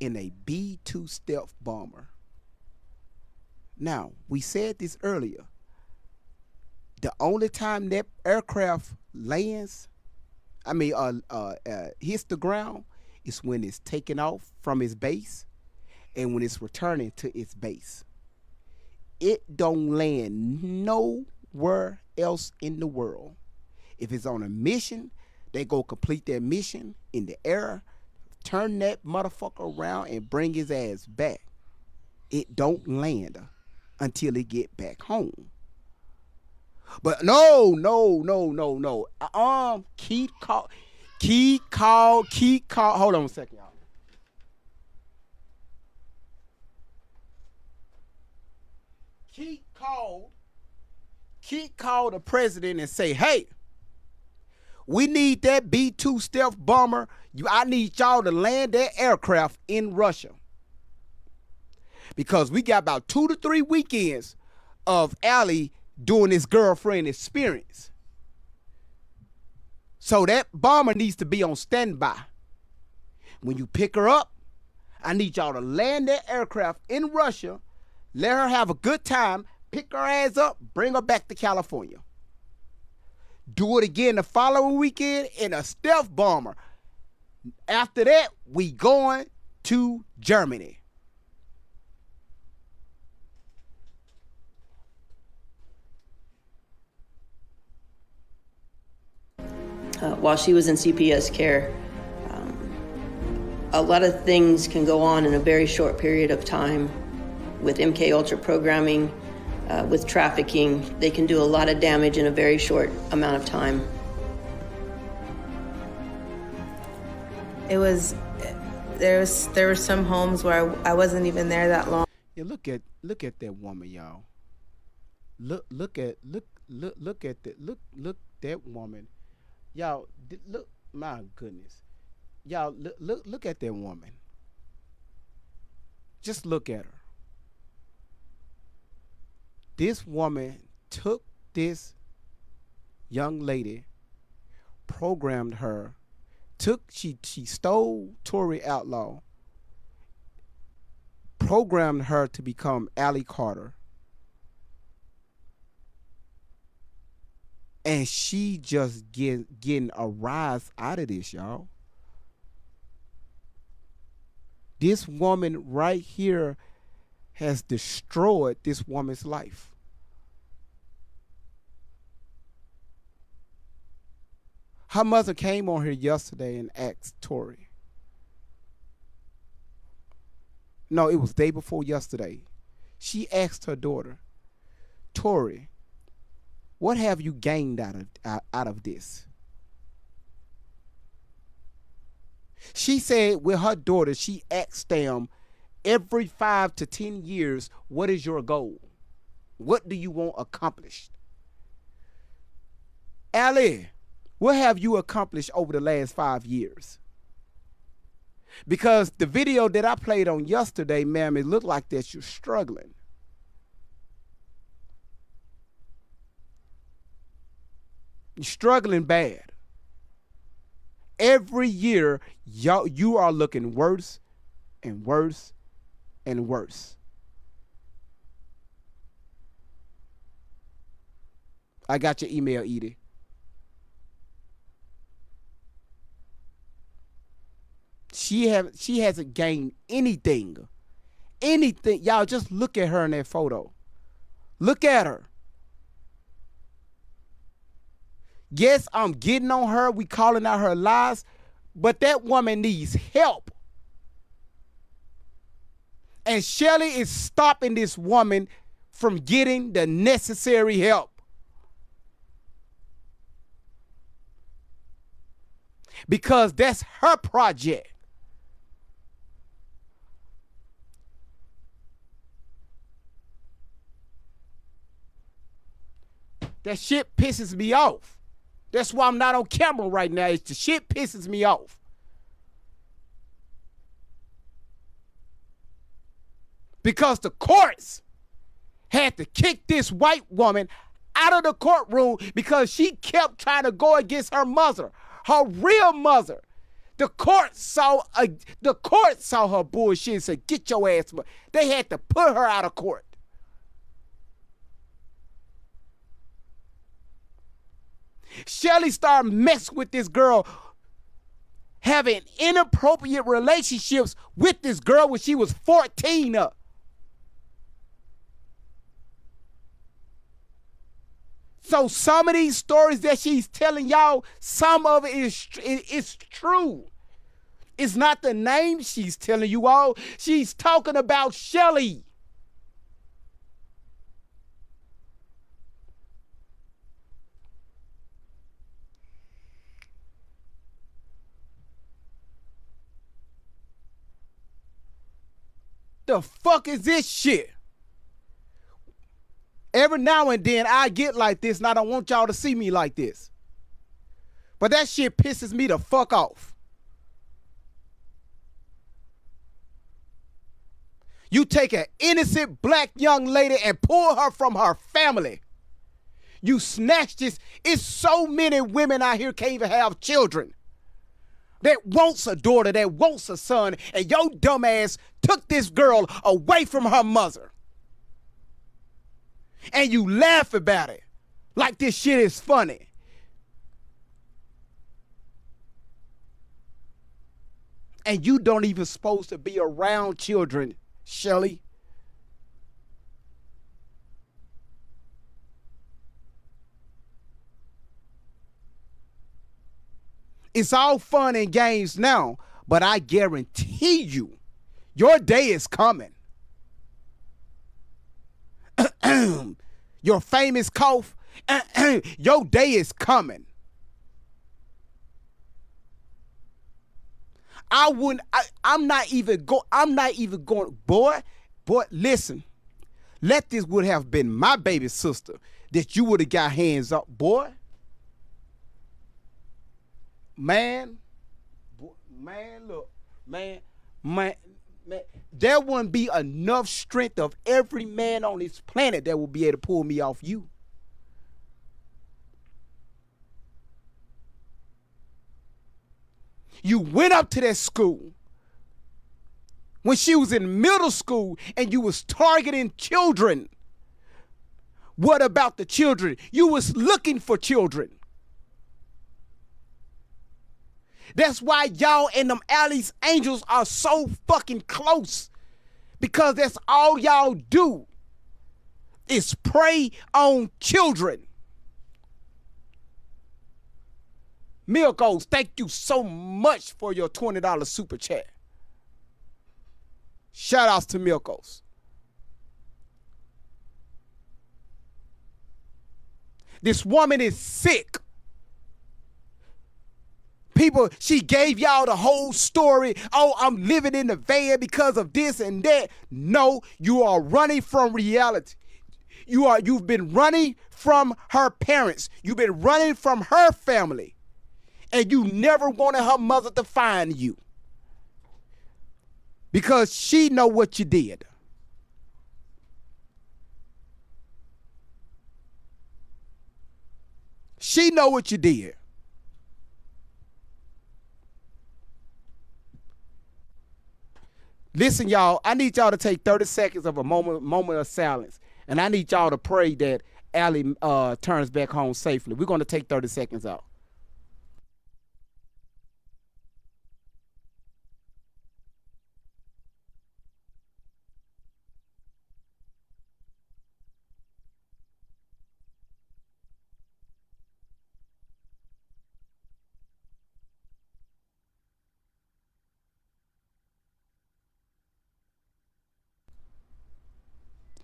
in a B-2 stealth bomber. Now, we said this earlier. The only time that aircraft lands, hits the ground, is when it's taken off from its base and when it's returning to its base. It don't land nowhere else in the world. If it's on a mission, they go complete their mission in the air, turn that motherfucker around and bring his ass back. It don't land until it get back home. But no. Keith called. Hold on a second, y'all. Keith called the president and say, hey, we need that B-2 stealth bomber. I need y'all to land that aircraft in Russia. Because we got about 2 to 3 weekends of Allie doing this girlfriend experience. So that bomber needs to be on standby. When you pick her up, I need y'all to land that aircraft in Russia, let her have a good time, pick her ass up, bring her back to California. Do it again the following weekend in a stealth bomber. After that, we going to Germany. While she was in CPS care, a lot of things can go on in a very short period of time. With MK Ultra programming, with trafficking, they can do a lot of damage in a very short amount of time. It was, there were some homes where I wasn't even there that long. Yeah, look at that woman, y'all. Look at that woman. Y'all, look, my goodness. Y'all, look at that woman. Just look at her. This woman took this young lady, programmed her, she stole Tori Outlaw, programmed her to become Allie Carter, and she just getting a rise out of this, y'all. This woman right here has destroyed this woman's life. Her mother came on here yesterday and asked Tori. No, it was day before yesterday. She asked her daughter, Tori, what have you gained out of this? She said with her daughter, she asked them every 5 to 10 years, what is your goal? What do you want accomplished? Allie, what have you accomplished over the last 5 years? Because the video that I played on yesterday, ma'am, it looked like that you're struggling. You're struggling bad. Every year, you are looking worse and worse and worse. I got your email, Edie. She hasn't gained anything. Anything. Y'all just look at her in that photo. Look at her. Yes, I'm getting on her. We calling out her lies. But that woman needs help. And Shelly is stopping this woman from getting the necessary help. Because that's her project. That shit pisses me off. That's why I'm not on camera right now. It's the shit pisses me off. Because the courts had to kick this white woman out of the courtroom because she kept trying to go against her mother, her real mother. The court saw her bullshit and said, "Get your ass." They had to put her out of court. Shelly started messing with this girl, having inappropriate relationships with this girl when she was 14. So some of these stories that she's telling y'all, some of it is true. It's not the name she's telling you all. She's talking about Shelly. The fuck is this shit? Every now and then I get like this and I don't want y'all to see me like this. But that shit pisses me the fuck off. You take an innocent black young lady and pull her from her family. You snatch this. It's so many women out here can't even have children. That wants a daughter, that wants a son, and your dumb ass took this girl away from her mother. And you laugh about it like this shit is funny. And you don't even supposed to be around children, Shelly. It's all fun and games now, but I guarantee you, your day is coming. Your famous cough, your day is coming. I'm not even going, boy, listen. Let this would have been my baby sister that you would have got hands up, boy. Man, look, man, there wouldn't be enough strength of every man on this planet that would be able to pull me off you. You went up to that school when she was in middle school and you was targeting children. What about the children? You was looking for children. That's why y'all and them Alley's Angels are so fucking close. Because that's all y'all do is prey on children. Milkos, thank you so much for your $20 super chat. Shout outs to Milkos. This woman is sick. People, she gave y'all the whole story. Oh, I'm living in the van because of this and that. No, you are running from reality. You've been running from her parents. You've been running from her family. And you never wanted her mother to find you. Because she know what you did. She know what you did. Listen, y'all, I need y'all to take 30 seconds of a moment of silence. And I need y'all to pray that Allie turns back home safely. We're going to take 30 seconds out.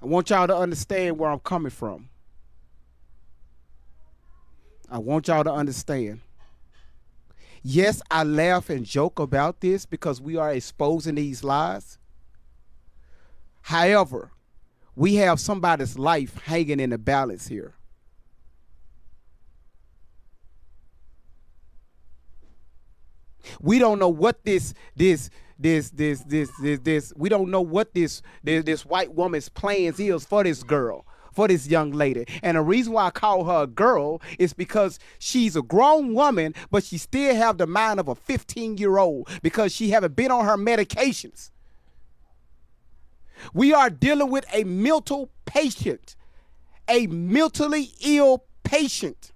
I want y'all to understand where I'm coming from. I want y'all to understand. Yes, I laugh and joke about this because we are exposing these lies. However, we have somebody's life hanging in the balance here. We don't know what this we don't know what this white woman's plans is for this girl, for this young lady. And the reason why I call her a girl is because she's a grown woman, but she still have the mind of a 15-year-old because she haven't been on her medications. We are dealing with a mental patient, a mentally ill patient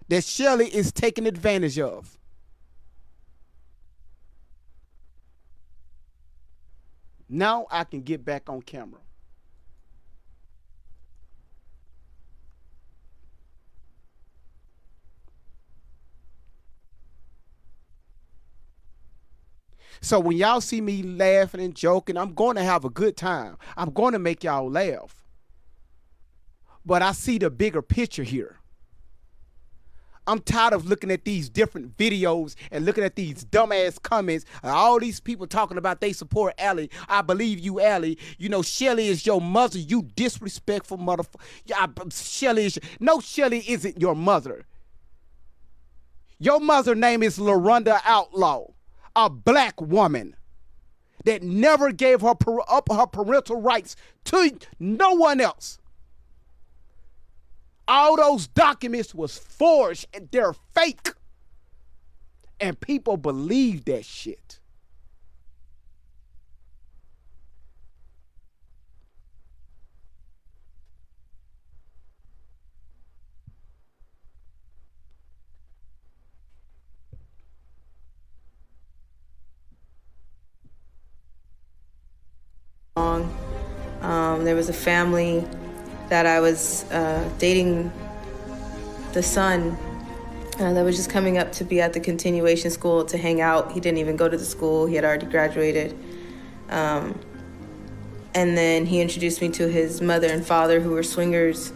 that Shelley is taking advantage of. Now I can get back on camera. So when y'all see me laughing and joking, I'm going to have a good time. I'm going to make y'all laugh. But I see the bigger picture here. I'm tired of looking at these different videos and looking at these dumbass comments. All these people talking about they support Allie. I believe you, Allie. You know, Shelly is your mother. You disrespectful motherfucker. Shelly is... No, Shelly isn't your mother. Your mother's name is LaRonda Outlaw, a black woman that never gave her up her parental rights to no one else. All those documents was forged and they're fake. And people believe that shit. There was a family that I was dating the son that was just coming up to be at the continuation school to hang out. He didn't even go to the school. He had already graduated. And then he introduced me to his mother and father who were swingers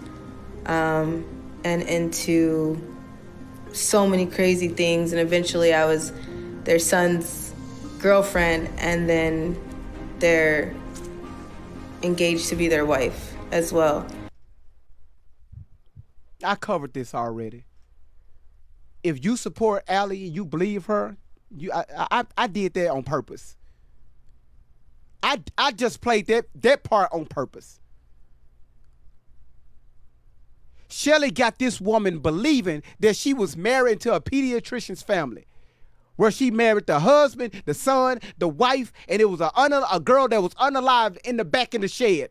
and into so many crazy things. And eventually I was their son's girlfriend, and then they're engaged to be their wife as well. I covered this already. If you support Allie and you believe her, I did that on purpose. I just played that part on purpose. Shelly got this woman believing that she was married to a pediatrician's family, where she married the husband, the son, the wife, and it was a girl that was unalived in the back in the shed.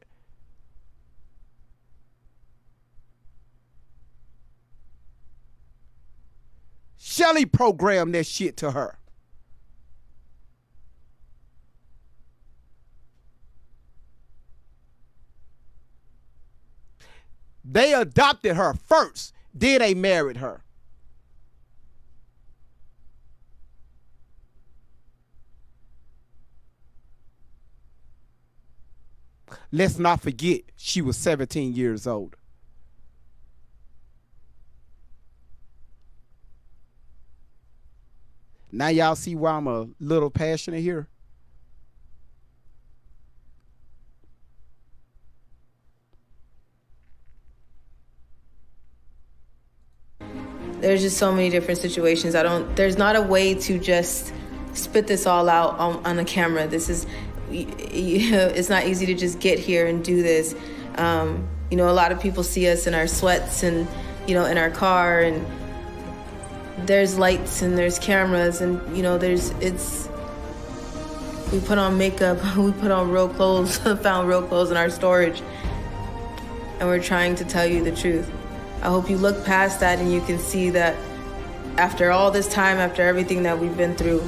Shelly programmed that shit to her. They adopted her first, then they married her. Let's not forget, she was 17 years old. Now y'all see why I'm a little passionate here? There's just so many different situations. There's not a way to just spit this all out on the camera. This is, it's not easy to just get here and do this. A lot of people see us in our sweats and, in our car, and there's lights and there's cameras and, we put on makeup, we put on real clothes, found real clothes in our storage, and we're trying to tell you the truth. I hope you look past that and you can see that after all this time, after everything that we've been through,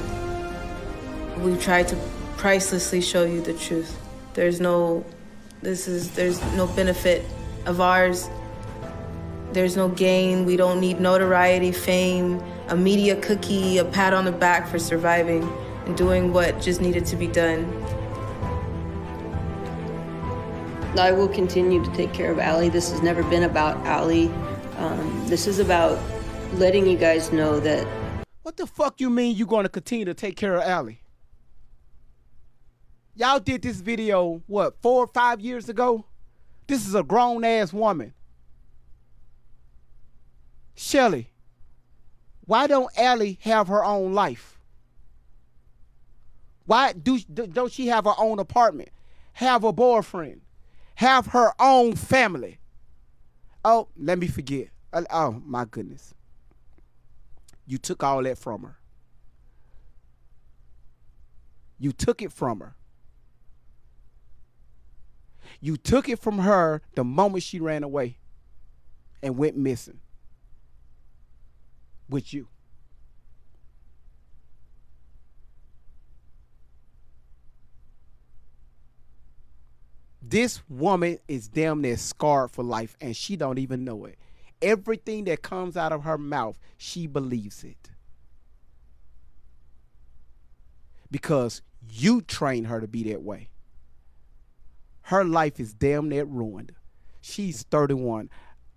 we've tried to pricelessly show you the truth. There's no benefit of ours. There's no gain. We don't need notoriety, fame, a media cookie, a pat on the back for surviving and doing what just needed to be done. I will continue to take care of Allie. This has never been about Allie. This is about letting you guys know that... What the fuck you mean you gonna continue to take care of Allie? Y'all did this video, 4 or 5 years ago? This is a grown-ass woman. Shelly, why don't Allie have her own life? Why don't she have her own apartment? Have a boyfriend? Have her own family? Oh, let me forget. Oh, my goodness. You took all that from her. You took it from her. You took it from her the moment she ran away and went missing with you. This woman is damn near scarred for life, and she don't even know it. Everything that comes out of her mouth, she believes it. Because you trained her to be that way. Her life is damn near ruined. She's 31.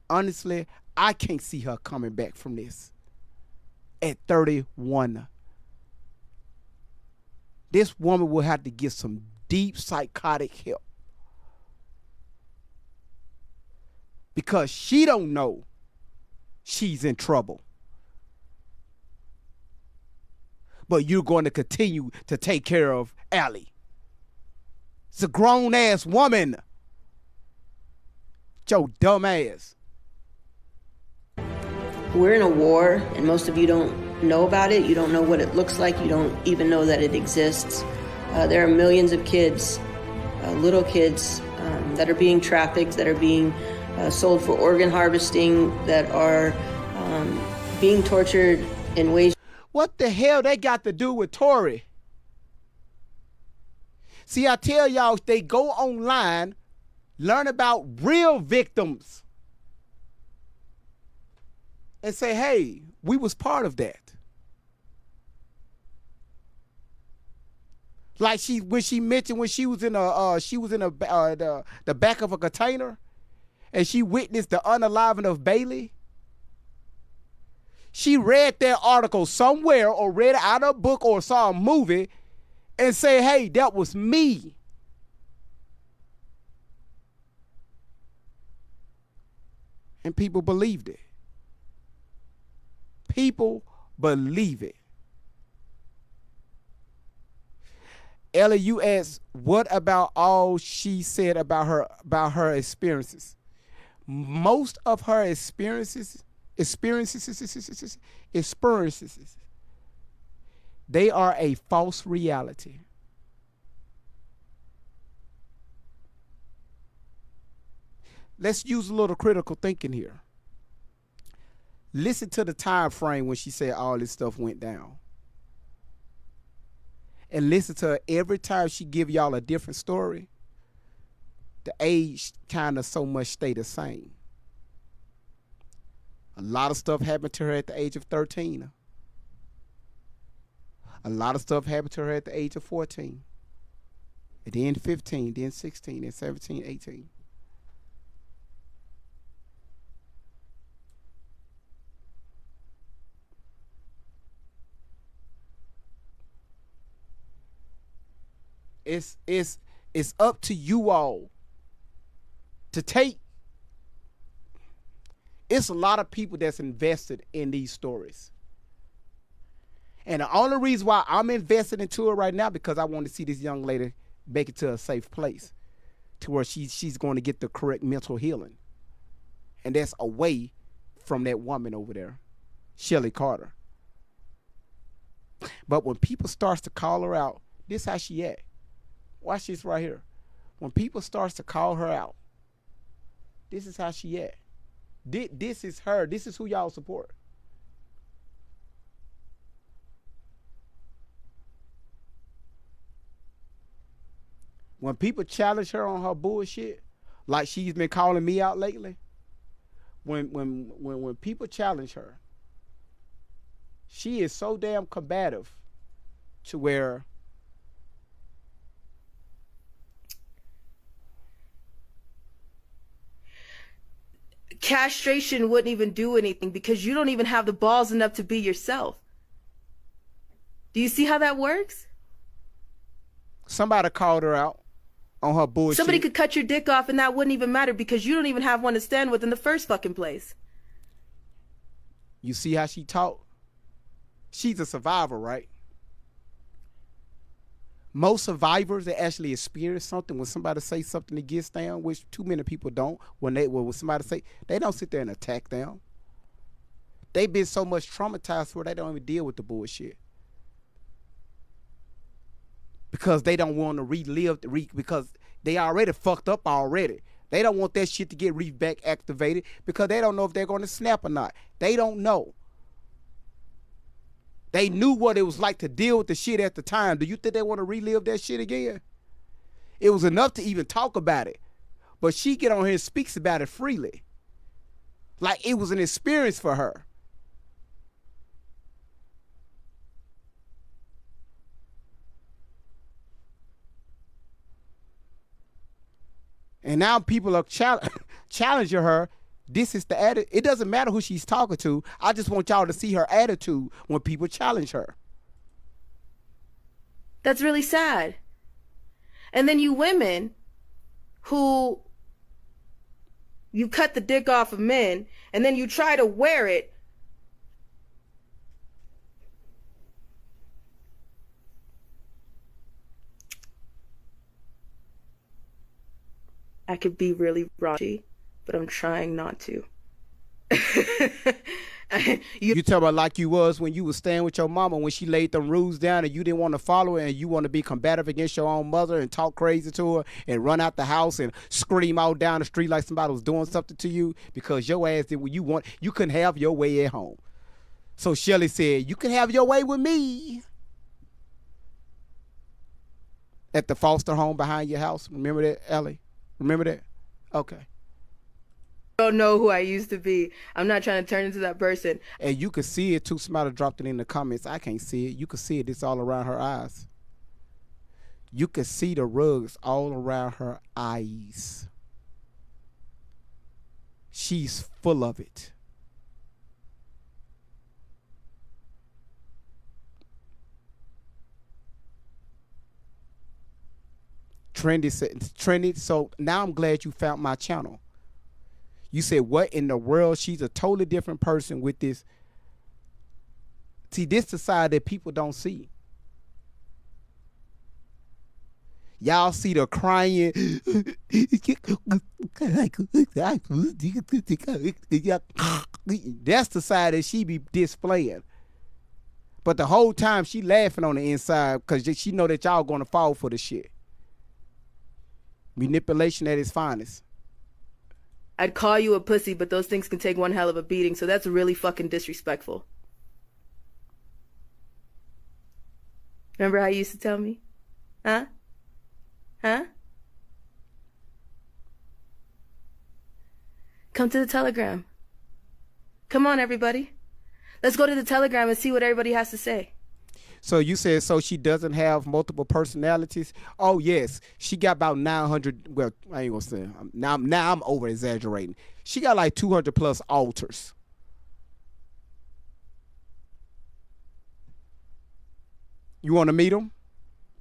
Honestly, I can't see her coming back from this. At 31. This woman will have to get some deep psychotic help. Because she don't know she's in trouble. But you're going to continue to take care of Allie. It's a grown-ass woman. Your dumb ass. We're in a war, and most of you don't know about it. You don't know what it looks like. You don't even know that it exists. There are millions of kids, little kids, that are being trafficked, that are being sold for organ harvesting, that are being tortured in ways. What the hell they got to do with Tory? See, I tell y'all, they go online, learn about real victims, and say, hey, we was part of that. Like when she mentioned when she was in the back of a container, and she witnessed the unaliving of Bailey. She read that article somewhere, or read it out of a book, or saw a movie, and say, hey, that was me. And people believed it. People believe it. Ellie, you asked, what about all she said about her experiences? most of her experiences, they are a false reality. Let's use a little critical thinking here. Listen to the time frame when she said all this stuff went down. And listen to her every time she give y'all a different story. The age kind of so much stay the same. A lot of stuff happened to her at the age of 13. A lot of stuff happened to her at the age of 14. And then 15, then 16, then 17, 18. It's up to you all to take. It's a lot of people that's invested in these stories. And the only reason why I'm invested into it right now because I want to see this young lady make it to a safe place to where she's going to get the correct mental healing. And that's away from that woman over there, Shelly Carter. But when people starts to call her out, this how she at. Watch this right here. When people starts to call her out, this is how she at. This is her. This is who y'all support. When people challenge her on her bullshit, like she's been calling me out lately, when people challenge her, she is so damn combative to where castration wouldn't even do anything because you don't even have the balls enough to be yourself. Do you see how that works? Somebody called her out on her bullshit. Somebody could cut your dick off and that wouldn't even matter because you don't even have one to stand with in the first fucking place. You see how she talk? She's a survivor, right? Most survivors that actually experience something when somebody say something against them, which too many people don't, when somebody say, they don't sit there and attack them. They've been so much traumatized where they don't even deal with the bullshit. Because they don't want to relive, because they already fucked up already. They don't want that shit to get back activated because they don't know if they're going to snap or not. They don't know. They knew what it was like to deal with the shit at the time. Do you think they want to relive that shit again? It was enough to even talk about it. But she get on here and speaks about it freely. Like it was an experience for her. And now people are challenging her. This is the attitude. It doesn't matter who she's talking to. I just want y'all to see her attitude when people challenge her. That's really sad. And then you women who you cut the dick off of men and then you try to wear it. I could be really raunchy, but I'm trying not to. You tell about like you was when you was staying with your mama when she laid them rules down and you didn't want to follow it and you want to be combative against your own mother and talk crazy to her and run out the house and scream out down the street like somebody was doing something to you because your ass did what you want. You couldn't have your way at home. So Shelly said, you can have your way with me. At the foster home behind your house. Remember that, Ellie? Remember that? Okay. Don't know who I used to be. I'm not trying to turn into that person. And you could see it too. Somebody dropped it in the comments. I can't see it. You could see it. It's all around her eyes. You could see the rugs all around her eyes. She's full of it. Trendy. So now I'm glad you found my channel. You said, what in the world? She's a totally different person with this. See, this is the side that people don't see. Y'all see the crying. That's the side that she be displaying. But the whole time she laughing on the inside because she know that y'all gonna fall for the shit. Manipulation at its finest. I'd call you a pussy, but those things can take one hell of a beating, so that's really fucking disrespectful. Remember how you used to tell me? Huh? Huh? Come to the Telegram. Come on, everybody. Let's go to the Telegram and see what everybody has to say. So you said so she doesn't have multiple personalities? Oh yes, she got about 900. Well, I ain't gonna say. Now I'm over exaggerating. She got like 200 plus alters. You want to meet them?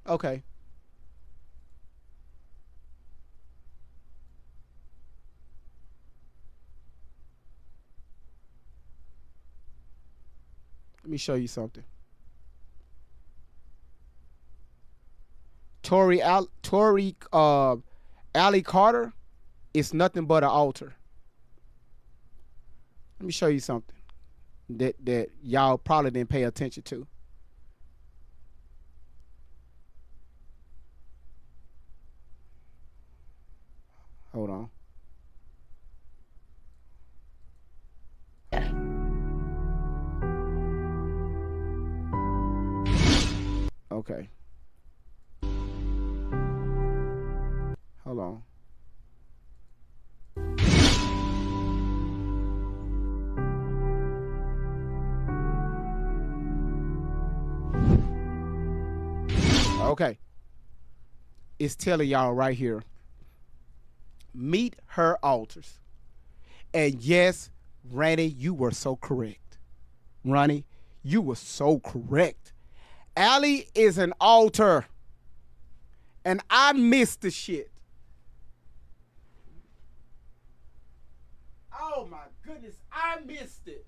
Okay. Let me show you something. Tori Alley Carter is nothing but an altar. Let me show you something that y'all probably didn't pay attention to. Hold on. Okay. Hold on. Okay. It's telling y'all right here. Meet her altars. And yes, Randy, you were so correct. Ronnie, you were so correct. Allie is an altar. And I missed the shit. Oh my goodness, I missed it.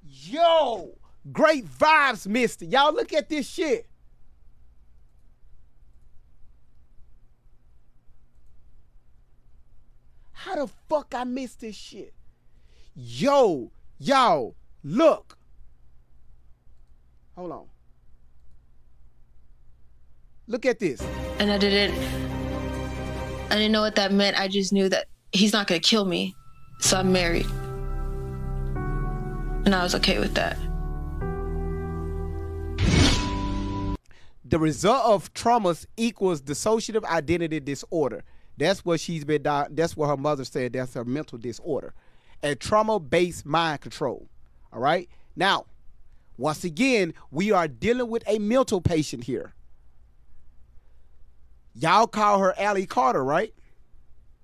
Yo, great vibes missed it. Y'all look at this shit. How the fuck I missed this shit? Yo, y'all, look. Hold on. Look at this. And I didn't know what that meant. I just knew that he's not gonna kill me. So I'm married. And I was okay with that. The result of traumas equals dissociative identity disorder. That's what she's been. That's what her mother said. That's her mental disorder, and trauma-based mind control. All right. Now, once again, we are dealing with a mental patient here. Y'all call her Allie Carter, right?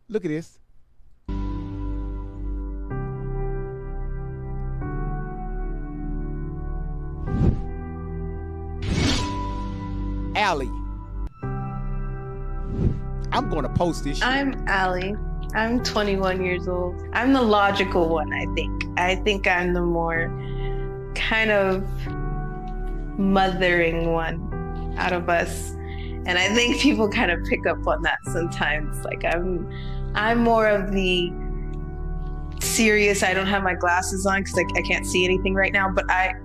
Look at this. Allie. I'm going to post this shit. I'm Allie. I'm 21 years old. I'm the logical one, I think. I think I'm the more kind of mothering one out of us. And I think people kind of pick up on that sometimes. Like I'm more of the serious, I don't have my glasses on because I can't see anything right now, but I'm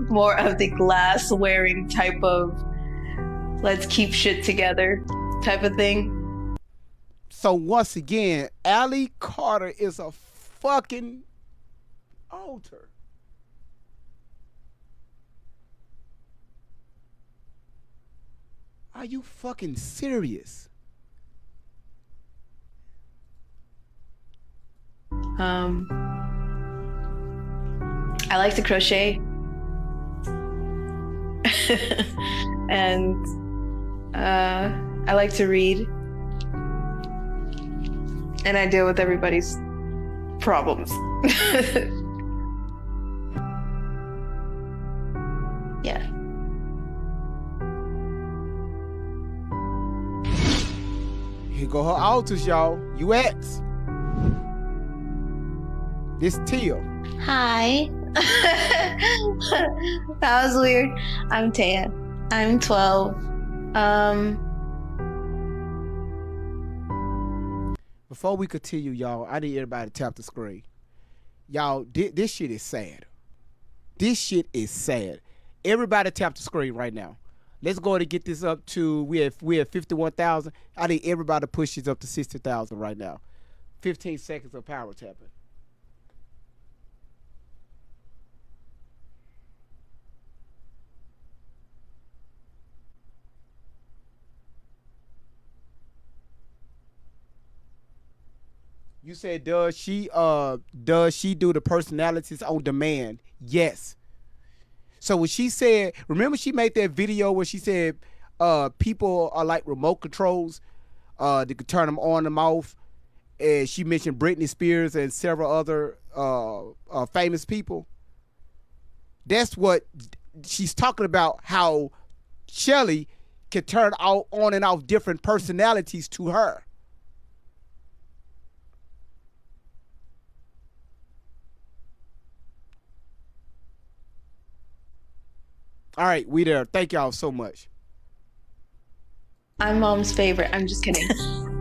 more of the glass wearing type of let's keep shit together type of thing. So once again, Allie Carter is a fucking altar. Are you fucking serious? I like to crochet. And I like to read. And I deal with everybody's problems. Yeah. Here go her altars, y'all. UX. This Teal. Hi. That was weird. I'm Taya. I'm 12. Before we continue, y'all, I need everybody to tap the screen. Y'all, this shit is sad. This shit is sad. Everybody tap the screen right now. Let's go ahead and get this up to, we have 51,000. I need everybody to push this up to 60,000 right now. 15 seconds of power tapping. You said, does she do the personalities on demand? Yes. So when she said, remember she made that video where she said people are like remote controls, they could turn them on and off, and she mentioned Britney Spears and several other famous people. That's what she's talking about, how Shelly can turn on and off different personalities to her. All right, we there. Thank y'all so much. I'm mom's favorite. I'm just kidding.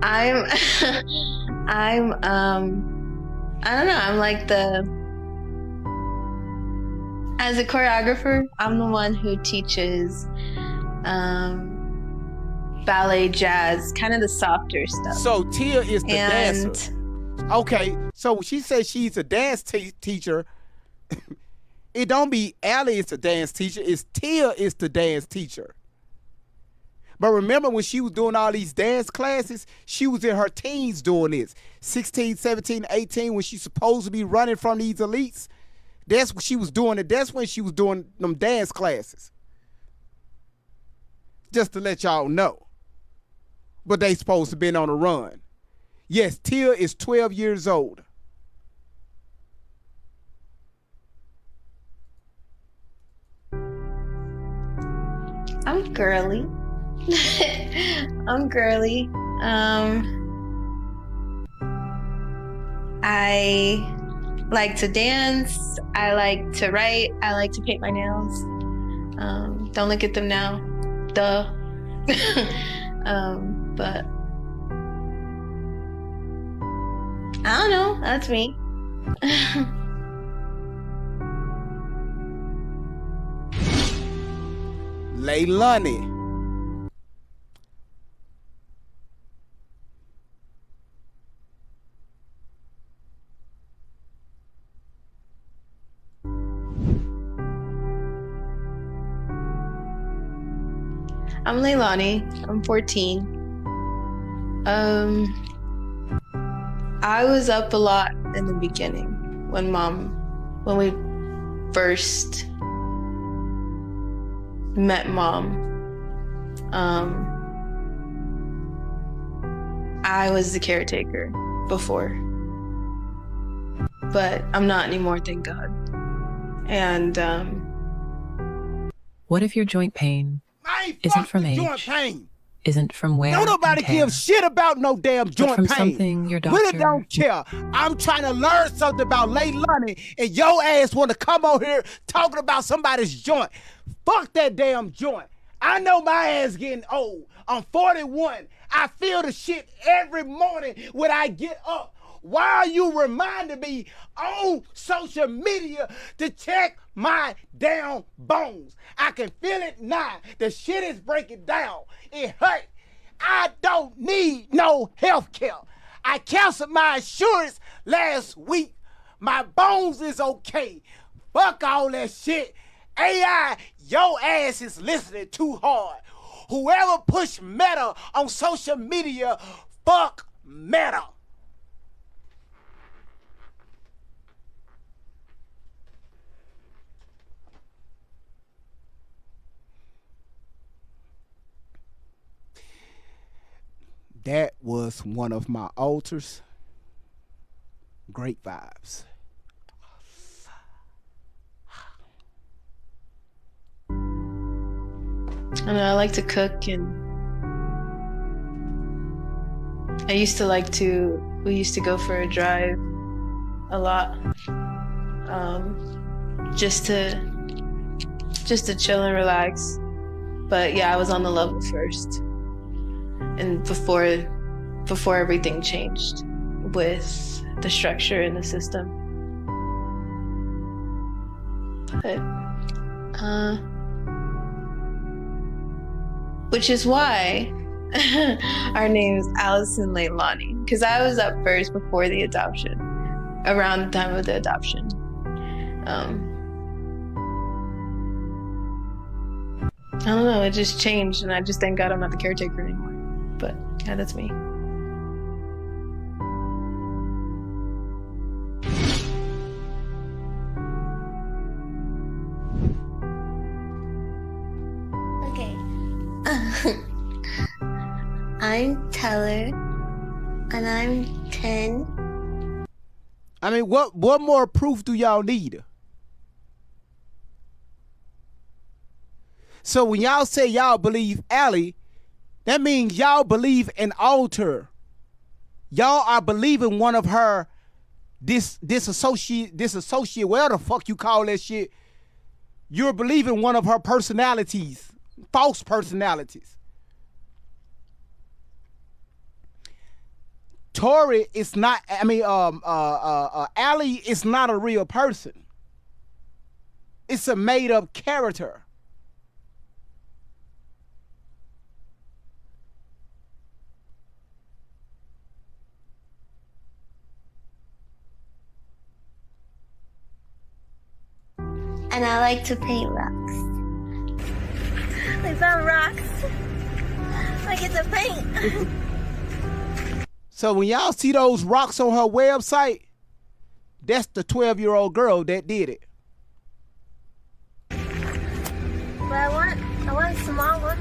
I don't know. I'm like as a choreographer, I'm the one who teaches ballet, jazz, kind of the softer stuff. So Tia is the dancer. Okay, so she says she's a dance teacher. It don't be Allie is the dance teacher. It's Tia is the dance teacher. But remember when she was doing all these dance classes, she was in her teens doing this. 16, 17, 18, when she's supposed to be running from these elites. That's what she was doing. That's when she was doing them dance classes. Just to let y'all know. But they supposed to been on a run. Yes, Tia is 12 years old. I'm girly. I'm girly. I like to dance. I like to write. I like to paint my nails. Don't look at them now. Duh. But I don't know. That's me. Leilani. I'm Leilani. I'm 14. I was up a lot in the beginning when we first met Mom. I was the caretaker before, but I'm not anymore, thank God. And what if your joint pain isn't from age, isn't from wear Don't nobody give shit about no damn joint from pain. Something your doctor really don't care. I'm trying to learn something about Leilani, and your ass want to come on here talking about somebody's joint. Fuck that damn joint. I know my ass getting old. I'm 41. I feel the shit every morning when I get up. Why are you reminding me on social media to check my damn bones? I can feel it now. The shit is breaking down. It hurt. I don't need no health care. I canceled my insurance last week. My bones is okay. Fuck all that shit. AI, your ass is listening too hard. Whoever pushed Meta on social media, fuck Meta. That was one of my altars. Great vibes. I know I like to cook, and we used to go for a drive a lot, just to chill and relax. But yeah, I was on the level first. And before everything changed with the structure and the system. But which is why our name is Allison Leilani, because I was up first before the adoption, around the time of the adoption. I don't know, it just changed, and I just thank God I'm not the caretaker anymore. But yeah, that's me. Okay. I'm Teller, and I'm 10. I mean, what more proof do y'all need? So when y'all say y'all believe Allie, that means y'all believe an alter. Y'all are believing one of her disassociate, whatever the fuck you call that shit. You're believing one of her personalities, false personalities. Tori is not, Allie is not a real person. It's a made up character. And I like to paint rocks. We found rocks. I get to paint. So when y'all see those rocks on her website, that's the 12-year-old girl that did it. But I want a small one.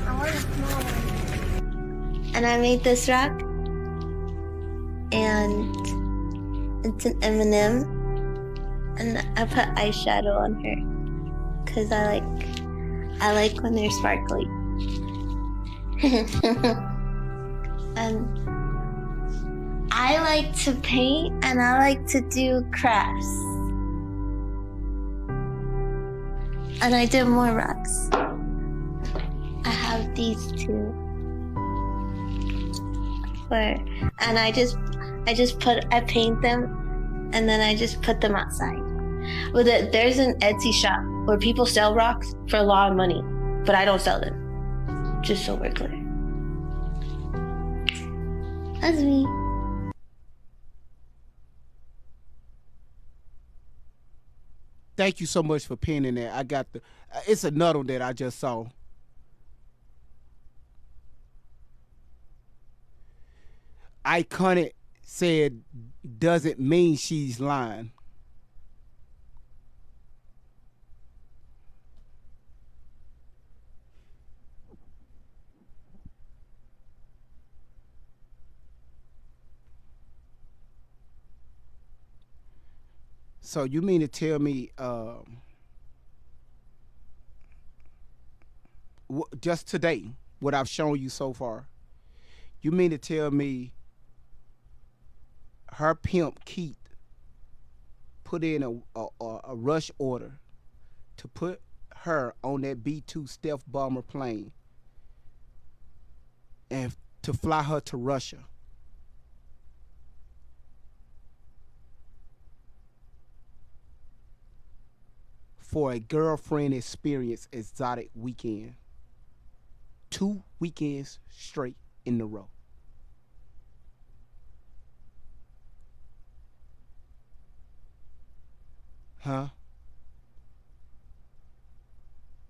I want a small one. And I made this rock. And it's an M&M. And I put eyeshadow on her. Cause I like when they're sparkly. And I like to paint and I like to do crafts. And I did more rocks. I have these two. And I paint them and then I just put them outside. There's an Etsy shop where people sell rocks for a lot of money, but I don't sell them. Just so we're clear. That's me. Thank you so much for pinning that. I got it's another one that I just saw. Iconic said, doesn't mean she's lying. So you mean to tell me, just today, what I've shown you so far, you mean to tell me her pimp Keith put in a rush order to put her on that B-2 stealth bomber plane and to fly her to Russia? For a girlfriend experience exotic weekend. 2 weekends straight in a row. Huh?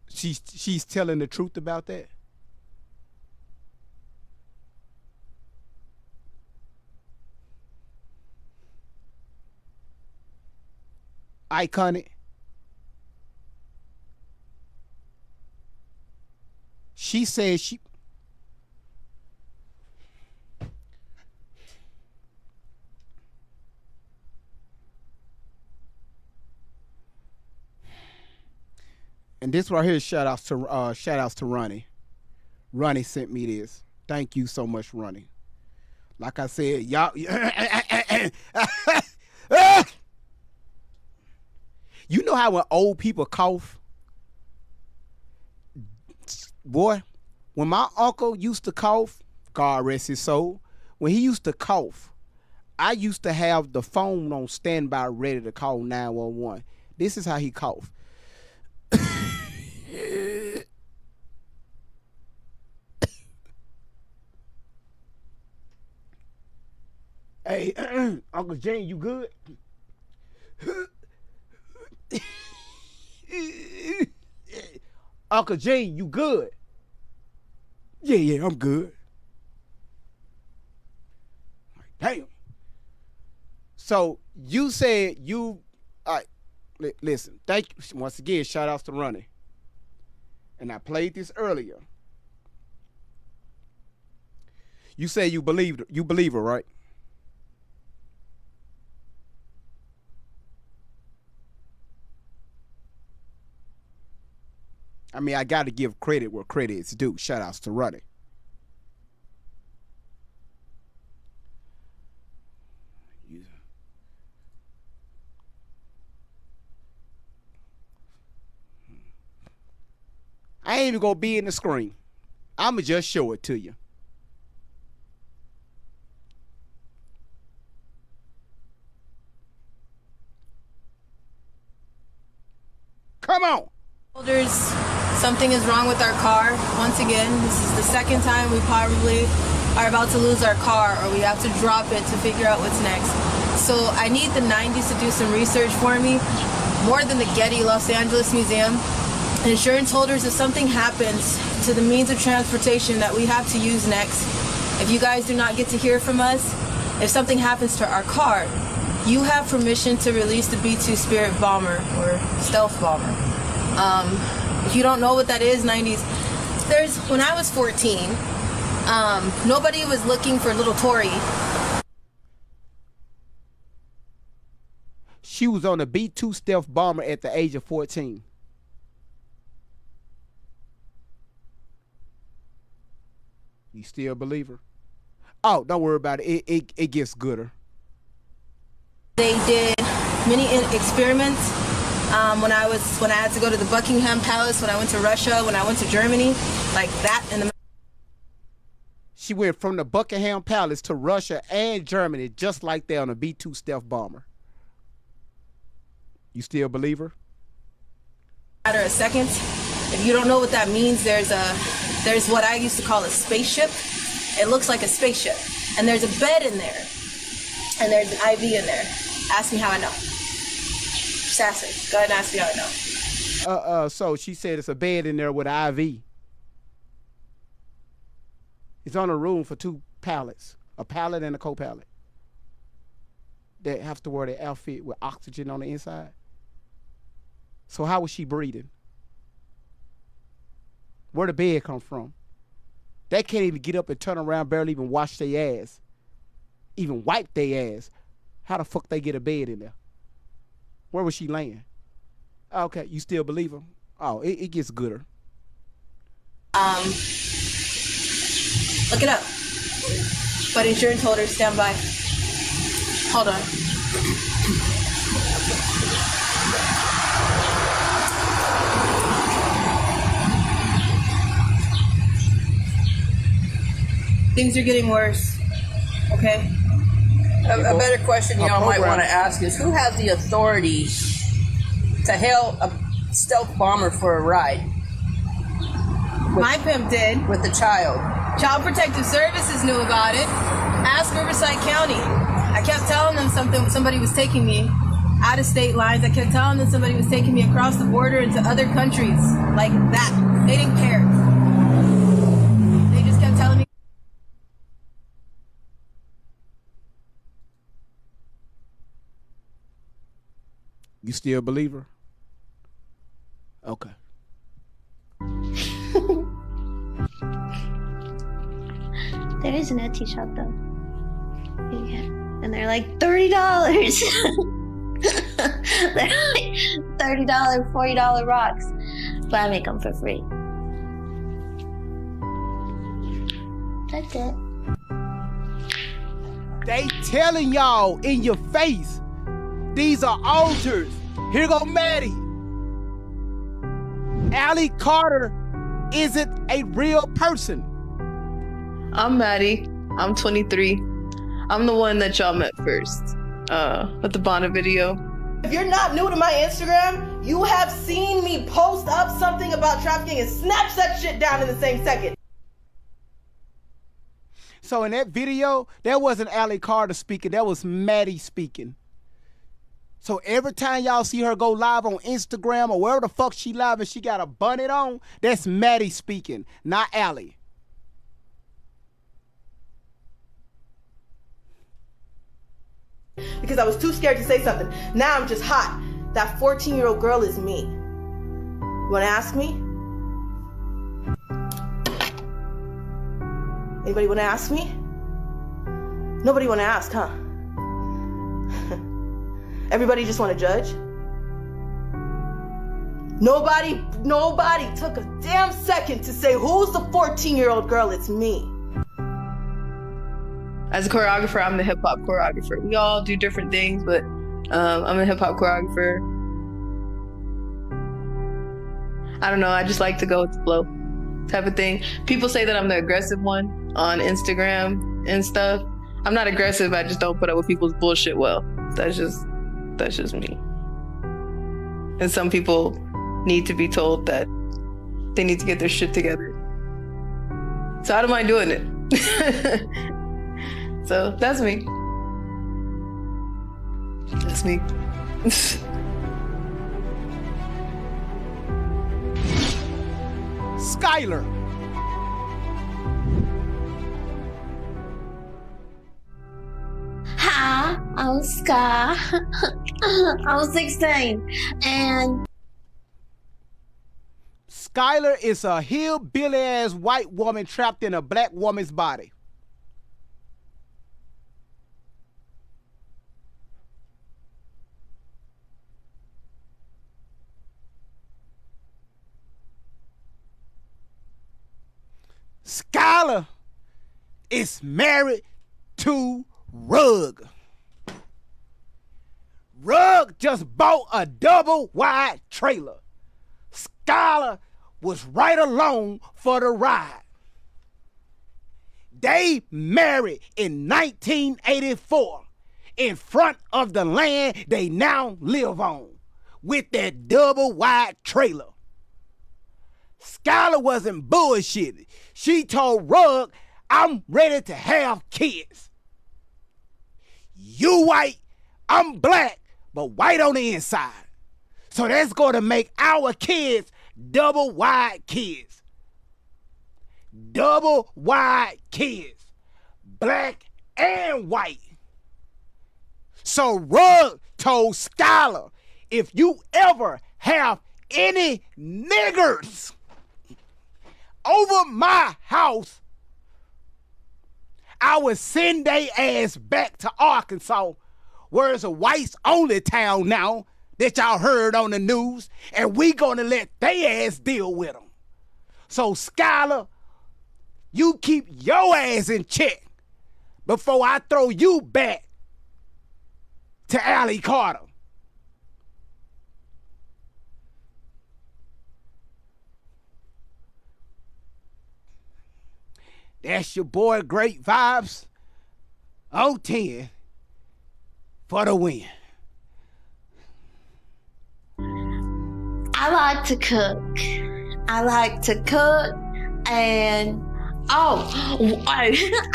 She's telling the truth about that? Iconic. She said she... And this right here, shout outs to Ronnie. Ronnie sent me this. Thank you so much, Ronnie. Like I said, y'all... You know how when old people cough, Boy, when my uncle used to cough, God rest his soul, when he used to cough, I used to have the phone on standby ready to call 911. This is how he coughed. Hey, Uncle Jane, you good? Uncle Jane, you good? Yeah, I'm good. Damn. So you said you, listen, thank you. Once again, shout outs to Ronnie. And I played this earlier. You say you believe her, right? I mean, I got to give credit where credit is due. Shout outs to Ronnie. I ain't even gonna be in the screen. I'ma just show it to you. Come on. Something is wrong with our car. Once again, this is the second time we probably are about to lose our car, or we have to drop it to figure out what's next. So I need the 90s to do some research for me, more than the Getty Los Angeles Museum. Insurance holders, if something happens to the means of transportation that we have to use next, if you guys do not get to hear from us, if something happens to our car, you have permission to release the B-2 Spirit bomber or stealth bomber. If you don't know what that is, 90s, when I was 14, nobody was looking for little Tori. She was on a B-2 stealth bomber at the age of 14. You still believe her? Oh, don't worry about it. It gets gooder. They did many experiments when I had to go to the Buckingham Palace, when I went to Russia, when I went to Germany, like that. And she went from the Buckingham Palace to Russia and Germany just like that on a B-2 stealth bomber. You still believe her? Matter of seconds. If you don't know what that means, there's what I used to call a spaceship. It looks like a spaceship. And there's a bed in there. And there's an IV in there. Ask me how I know. Just ask me. Go ahead and ask me how I know. So she said it's a bed in there with an IV. It's on a room for 2 pallets. A pallet and a co-pallet. That have to wear the outfit with oxygen on the inside. So how was she breathing? Where the bed come from? They can't even get up and turn around, barely even wash their ass. Even wipe their ass. How the fuck they get a bed in there? Where was she laying? Okay, you still believe her? Oh, it gets gooder. Look it up. But insurance holders, stand by. Hold on. Things are getting worse. Okay? A better question y'all might want to ask is, who has the authority to hail a stealth bomber for a ride? My pimp did. With a child. Child Protective Services knew about it. Ask Riverside County. I kept telling them somebody was taking me out of state lines. I kept telling them somebody was taking me across the border into other countries. Like that. They didn't care. They just kept telling me. You still believe her? Okay. There is an Etsy shop though. Yeah. And they're like $30. They're like $30, $40 rocks. But I make them for free. That's it. They telling y'all in your face, these are altars. Here go Maddie. Allie Carter isn't a real person. I'm Maddie. I'm 23. I'm the one that y'all met first with the Bonnet video. If you're not new to my Instagram, you have seen me post up something about trafficking and snatch that shit down in the same second. So in that video, that wasn't Allie Carter speaking, that was Maddie speaking. So every time y'all see her go live on Instagram or wherever the fuck she live and she got a bonnet on, that's Maddie speaking, not Allie. Because I was too scared to say something. Now I'm just hot. That 14-year-old girl is me. You wanna ask me? Anybody wanna ask me? Nobody wanna ask, huh? Everybody just wanna judge? Nobody took a damn second to say, who's the 14-year-old girl? It's me. As a choreographer, I'm the hip hop choreographer. We all do different things, but I'm a hip hop choreographer. I don't know, I just like to go with the flow type of thing. People say that I'm the aggressive one on Instagram and stuff. I'm not aggressive, I just don't put up with people's bullshit well. That's just me. And some people need to be told that they need to get their shit together. So I don't mind doing it. So that's me. That's me. Skylar. Hi, I'm Sky. I'm 16, and Skylar is a hillbilly ass white woman trapped in a black woman's body. Skylar is married to Rug. Rug just bought a double wide trailer. Skylar was right along for the ride. They married in 1984 in front of the land they now live on with that double wide trailer. Skylar wasn't bullshitting. She told Rug, I'm ready to have kids. You white, I'm black, but white on the inside. So that's going to make our kids double wide kids. Double wide kids. Black and white. So Rug told Skylar, if you ever have any niggers over my house, I would send they ass back to Arkansas, where it's a whites only town now that y'all heard on the news, and we gonna let they ass deal with them. So Skylar, you keep your ass in check before I throw you back to Allie Carter. That's your boy Great Vibes on 10 for the win. I like to cook. And I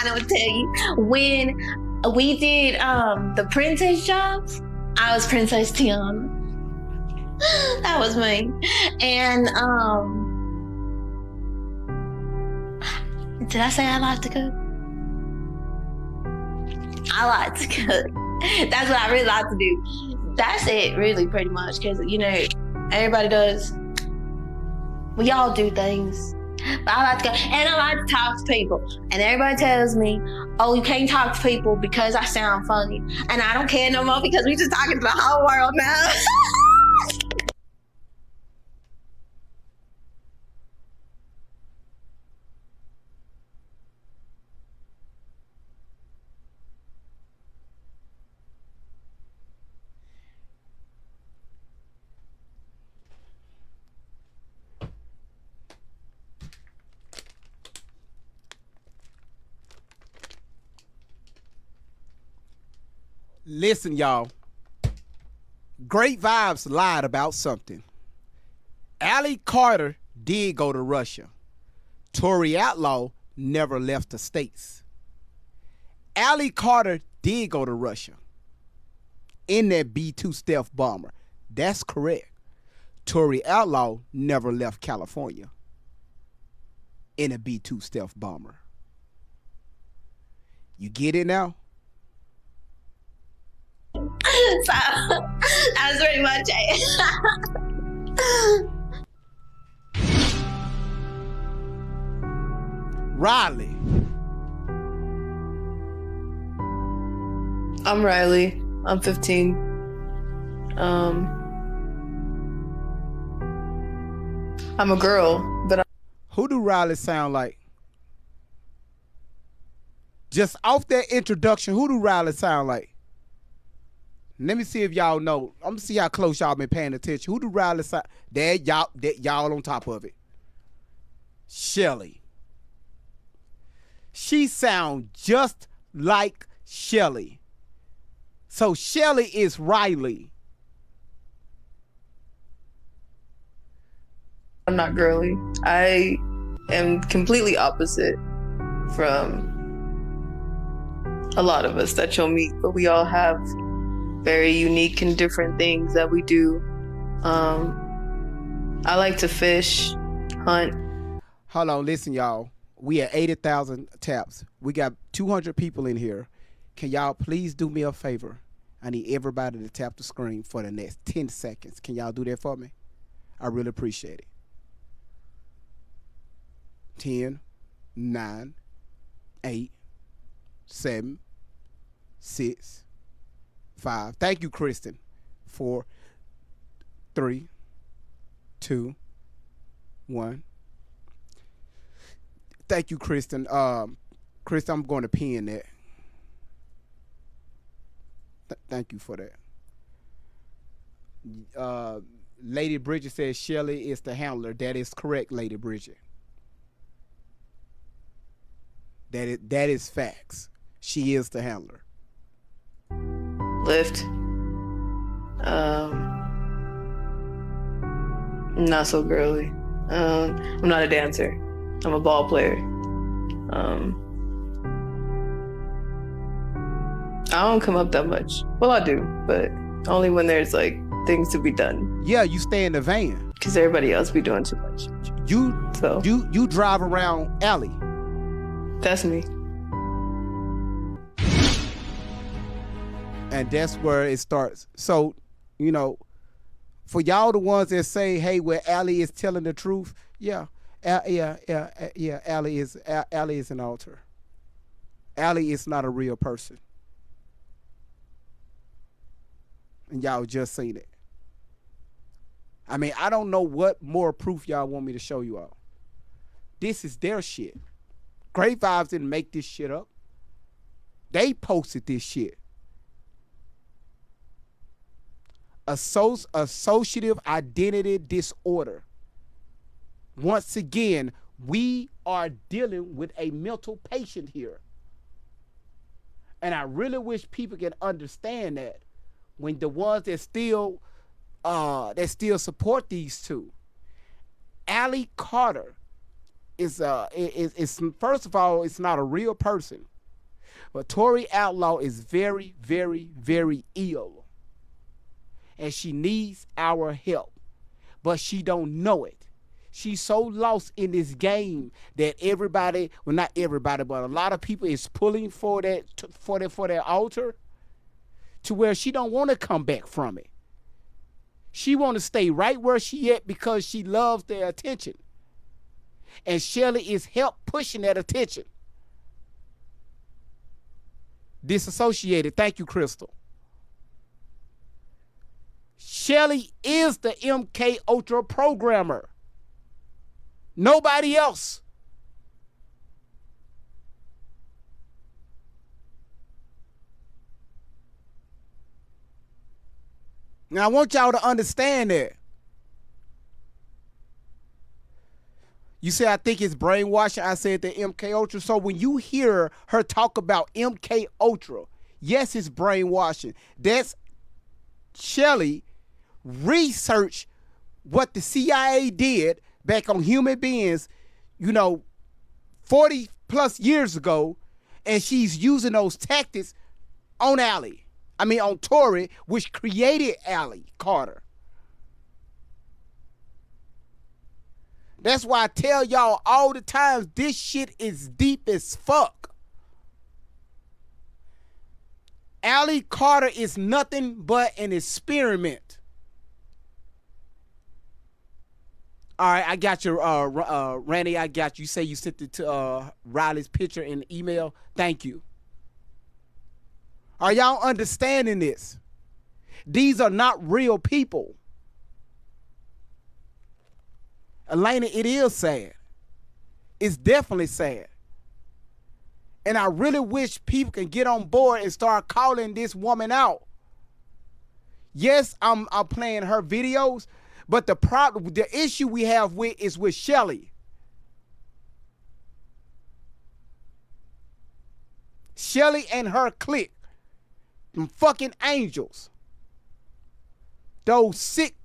know what to tell you. When we did the princess jobs, I was Princess Tiana. That was me. And did I say I like to cook? I like to cook. That's what I really like to do. That's it, really, pretty much, because, you know, everybody does. We all do things. But I like to go, and I like to talk to people. And everybody tells me, oh, you can't talk to people because I sound funny. And I don't care no more because we just talking to the whole world now. Listen, y'all. Great Vibes lied about something. Allie Carter did go to Russia. Tori Outlaw never left the States. Allie Carter did go to Russia in that B-2 stealth bomber. That's correct. Tori Outlaw never left California in a B-2 stealth bomber. You get it now? So that's pretty much it. Riley. I'm Riley. I'm 15. I'm a girl, but Who do Riley sound like? Just off that introduction, who do Riley sound like? Let me see if y'all know. I'm gonna see how close y'all been paying attention. Who do Riley sound? That y'all on top of it. Shelly. She sound just like Shelly. So Shelly is Riley. I'm not girly. I am completely opposite from a lot of us that you'll meet, but we all have very unique and different things that we do. I like to fish, hunt. Hold on, listen, y'all. We at 80,000 taps. We got 200 people in here. Can y'all please do me a favor? I need everybody to tap the screen for the next 10 seconds. Can y'all do that for me? I really appreciate it. 10, 9, 8, 7, 6, 5. Thank you, Kristen. 4, 3, 2, 1. Thank you, Kristen. Kristen, I'm going to pin that. Thank you for that. Lady Bridget says Shelly is the handler. That is correct, Lady Bridget. That is facts. She is the handler. Lift. Not so girly. I'm not a dancer. I'm a ball player. I don't come up that much. Well, I do, but only when there's like things to be done. Yeah, you stay in the van. Because everybody else be doing too much. You drive around alley. That's me. And that's where it starts. So, you know, for y'all the ones that say, hey, well, Allie is telling the truth. Yeah, Allie is an alter. Allie is not a real person. And y'all just seen it. I mean, I don't know what more proof y'all want me to show you all. This is their shit. Great Vibes didn't make this shit up. They posted this shit. Associative identity disorder. Once again, we are dealing with a mental patient here. And I really wish people can understand that when the ones that still support these two. Allie Carter is first of all, it's not a real person. But Tori Outlaw is very, very, very ill. And she needs our help. But she don't know it. She's so lost in this game that everybody, well, not everybody, but a lot of people is pulling for that altar to where she don't want to come back from it. She want to stay right where she at because she loves their attention. And Shelly is help pushing that attention. Disassociated. Thank you, Crystal. Shelly is the MK Ultra programmer. Nobody else. Now I want y'all to understand that. You say I think it's brainwashing. I said the MK Ultra. So when you hear her talk about MK Ultra, Yes, it's brainwashing. That's Shelley researched what the CIA did back on human beings, 40 plus years ago, and she's using those tactics on Tory, which created Allie Carter. That's why I tell y'all all the time, this shit is deep as fuck. Allie Carter is nothing but an experiment. All right, I got your Randy. I got you. You say you sent it to Riley's picture in the email. Thank you. Are y'all understanding this? These are not real people. Elena, it is sad. It's definitely sad. And I really wish people can get on board and start calling this woman out. Yes, I'm playing her videos, but the issue we have is with Shelley. Shelley and her clique, them fucking angels. Those sick,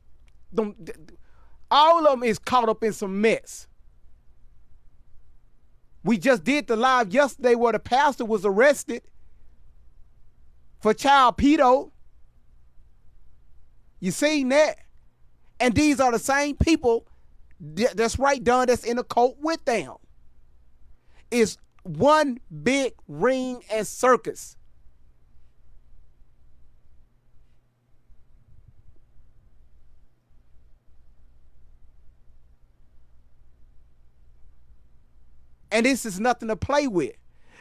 all of them is caught up in some mess. We just did the live yesterday where the pastor was arrested for child pedo. You seen that? And these are the same people that's right, Don, that's in a cult with them. It's one big ring and circus. And this is nothing to play with.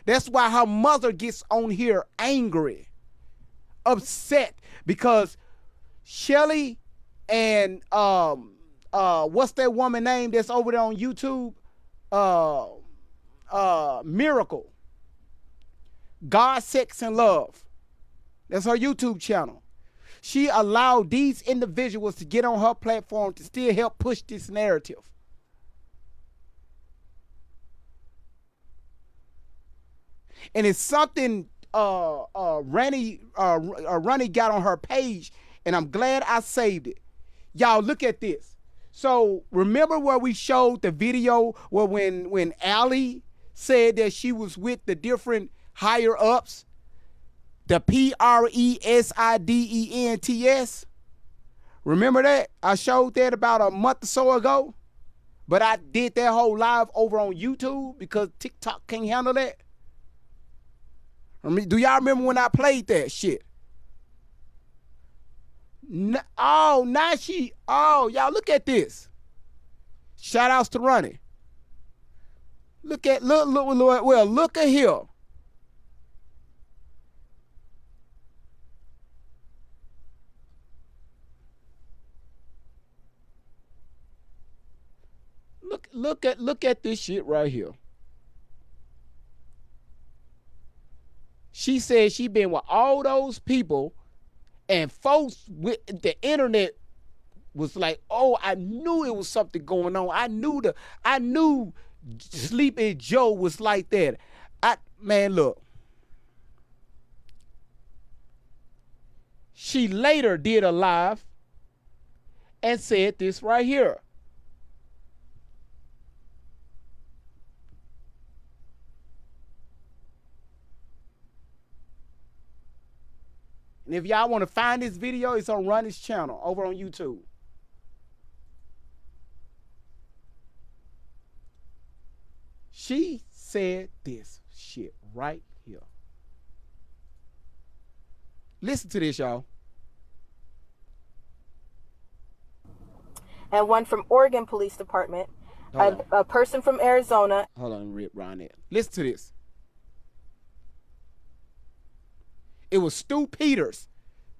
That's why her mother gets on here angry, upset, because Shelley and what's that woman name that's over there on YouTube? Miracle. God, Sex, and Love. That's her YouTube channel. She allowed these individuals to get on her platform to still help push this narrative. And it's something Ronnie got on her page, and I'm glad I saved it. Y'all, look at this. So remember where we showed the video where when Allie said that she was with the different higher ups, the PRESIDENTS? Remember that? I showed that about a month or so ago, but I did that whole live over on YouTube because TikTok can't handle that. Do y'all remember when I played that shit? Y'all look at this. Shout outs to Ronnie. Look at here. Look at this shit right here. She said she been with all those people, and folks with the internet was like, "Oh, I knew it was something going on. I knew Sleepy Joe was like that." Man, look. She later did a live and said this right here. And if y'all want to find this video, it's on Ronnie's channel over on YouTube. She said this shit right here. Listen to this, y'all. And one from Oregon Police Department. A person from Arizona. Hold on, Rip Ronette. Listen to this. It was Stu Peters.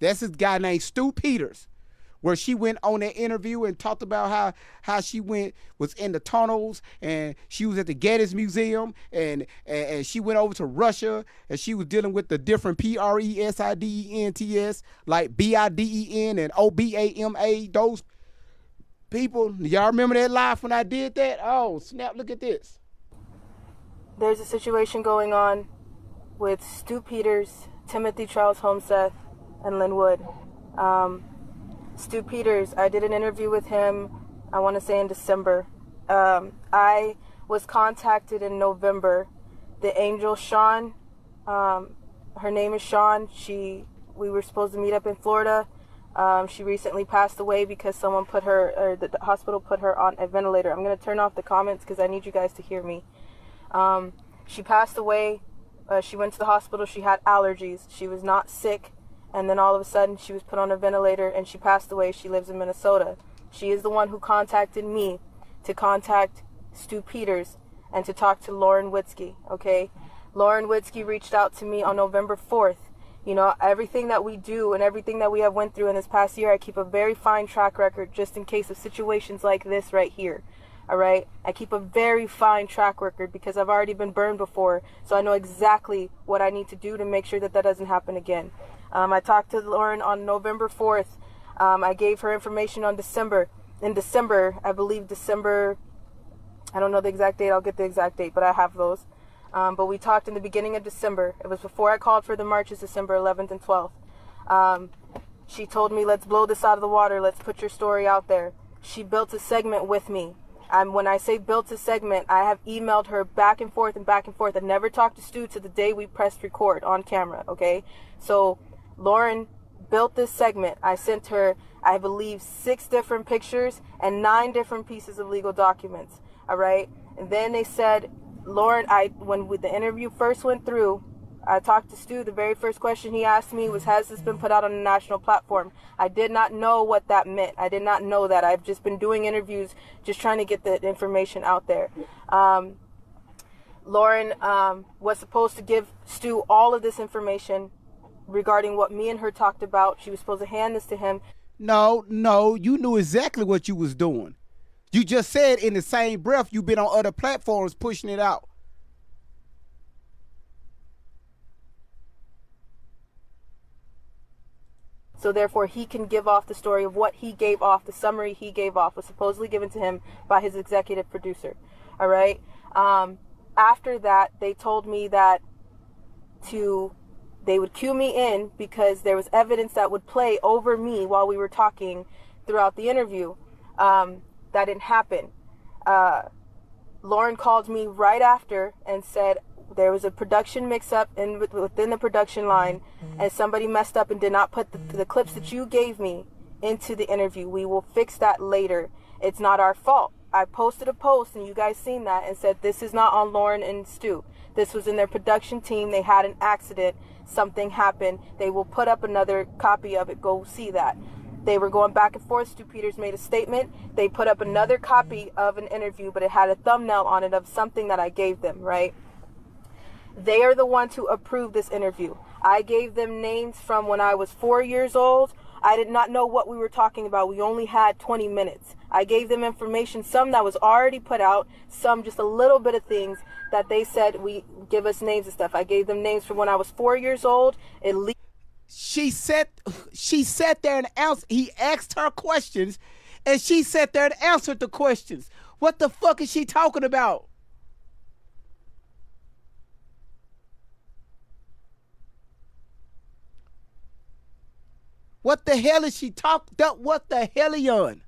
That's this guy named Stu Peters, where she went on that interview and talked about how she was in the tunnels, and she was at the Geddes Museum, and she went over to Russia, and she was dealing with the different PRESIDENTS, like BIDEN and OBAMA, those people. Y'all remember that live when I did that? Oh, snap, look at this. There's a situation going on with Stu Peters Timothy Charles Homeseth, and Linwood. Stu Peters, I did an interview with him, I want to say in December. I was contacted in November. The angel Sean, her name is Sean. We were supposed to meet up in Florida. She recently passed away because someone put her, or the hospital put her on a ventilator. I'm going to turn off the comments because I need you guys to hear me. She passed away. She went to the hospital. She had allergies. She was not sick. And then all of a sudden she was put on a ventilator and she passed away. She lives in Minnesota. She is the one who contacted me to contact Stu Peters and to talk to Lauren Witzke, okay? Lauren Witzke reached out to me on November 4th. You know, everything that we do and everything that we have went through in this past year, I keep a very fine track record just in case of situations like this right here. All right? I keep a very fine track record because I've already been burned before, so I know exactly what I need to do to make sure that that doesn't happen again. I talked to Lauren on November 4th. I gave her information on December. In December, I believe December, I don't know the exact date, I'll get the exact date, but I have those. But we talked in the beginning of December. It was before I called for the marches, December 11th and 12th. She told me, let's blow this out of the water. Let's put your story out there. She built a segment with me. When I say built a segment, I have emailed her back and forth and back and forth. I never talked to Stu to the day we pressed record on camera, okay? So Lauren built this segment. I sent her, I believe, 6 different pictures and 9 different pieces of legal documents, all right? And then they said, Lauren, when the interview first went through, I talked to Stu. The very first question he asked me was, has this been put out on a national platform? I did not know what that meant. I did not know that. I've just been doing interviews, just trying to get the information out there. Lauren was supposed to give Stu all of this information regarding what me and her talked about. She was supposed to hand this to him. No, you knew exactly what you was doing. You just said in the same breath you've been on other platforms pushing it out. So therefore he can give off the story of what he gave off. The summary he gave off was supposedly given to him by his executive producer. All right. After that, they told me that they would cue me in because there was evidence that would play over me while we were talking throughout the interview. That didn't happen. Lauren called me right after and said there was a production mix-up within the production line, and somebody messed up and did not put the clips that you gave me into the interview. We will fix that later. It's not our fault. I posted a post, and you guys seen that, and said this is not on Lauren and Stu. This was in their production team. They had an accident. Something happened. They will put up another copy of it. Go see that. They were going back and forth. Stu Peters made a statement. They put up another copy of an interview, but it had a thumbnail on it of something that I gave them, right? They are the ones who approved this interview. I gave them names from when I was 4 years old. I did not know what we were talking about. We only had 20 minutes. I gave them information, some that was already put out, some just a little bit of things that they said give us names and stuff. I gave them names from when I was 4 years old. She sat there and answered. He asked her questions, and she sat there and answered the questions. What the fuck is she talking about? What the hell is she talking? What the hell are you on?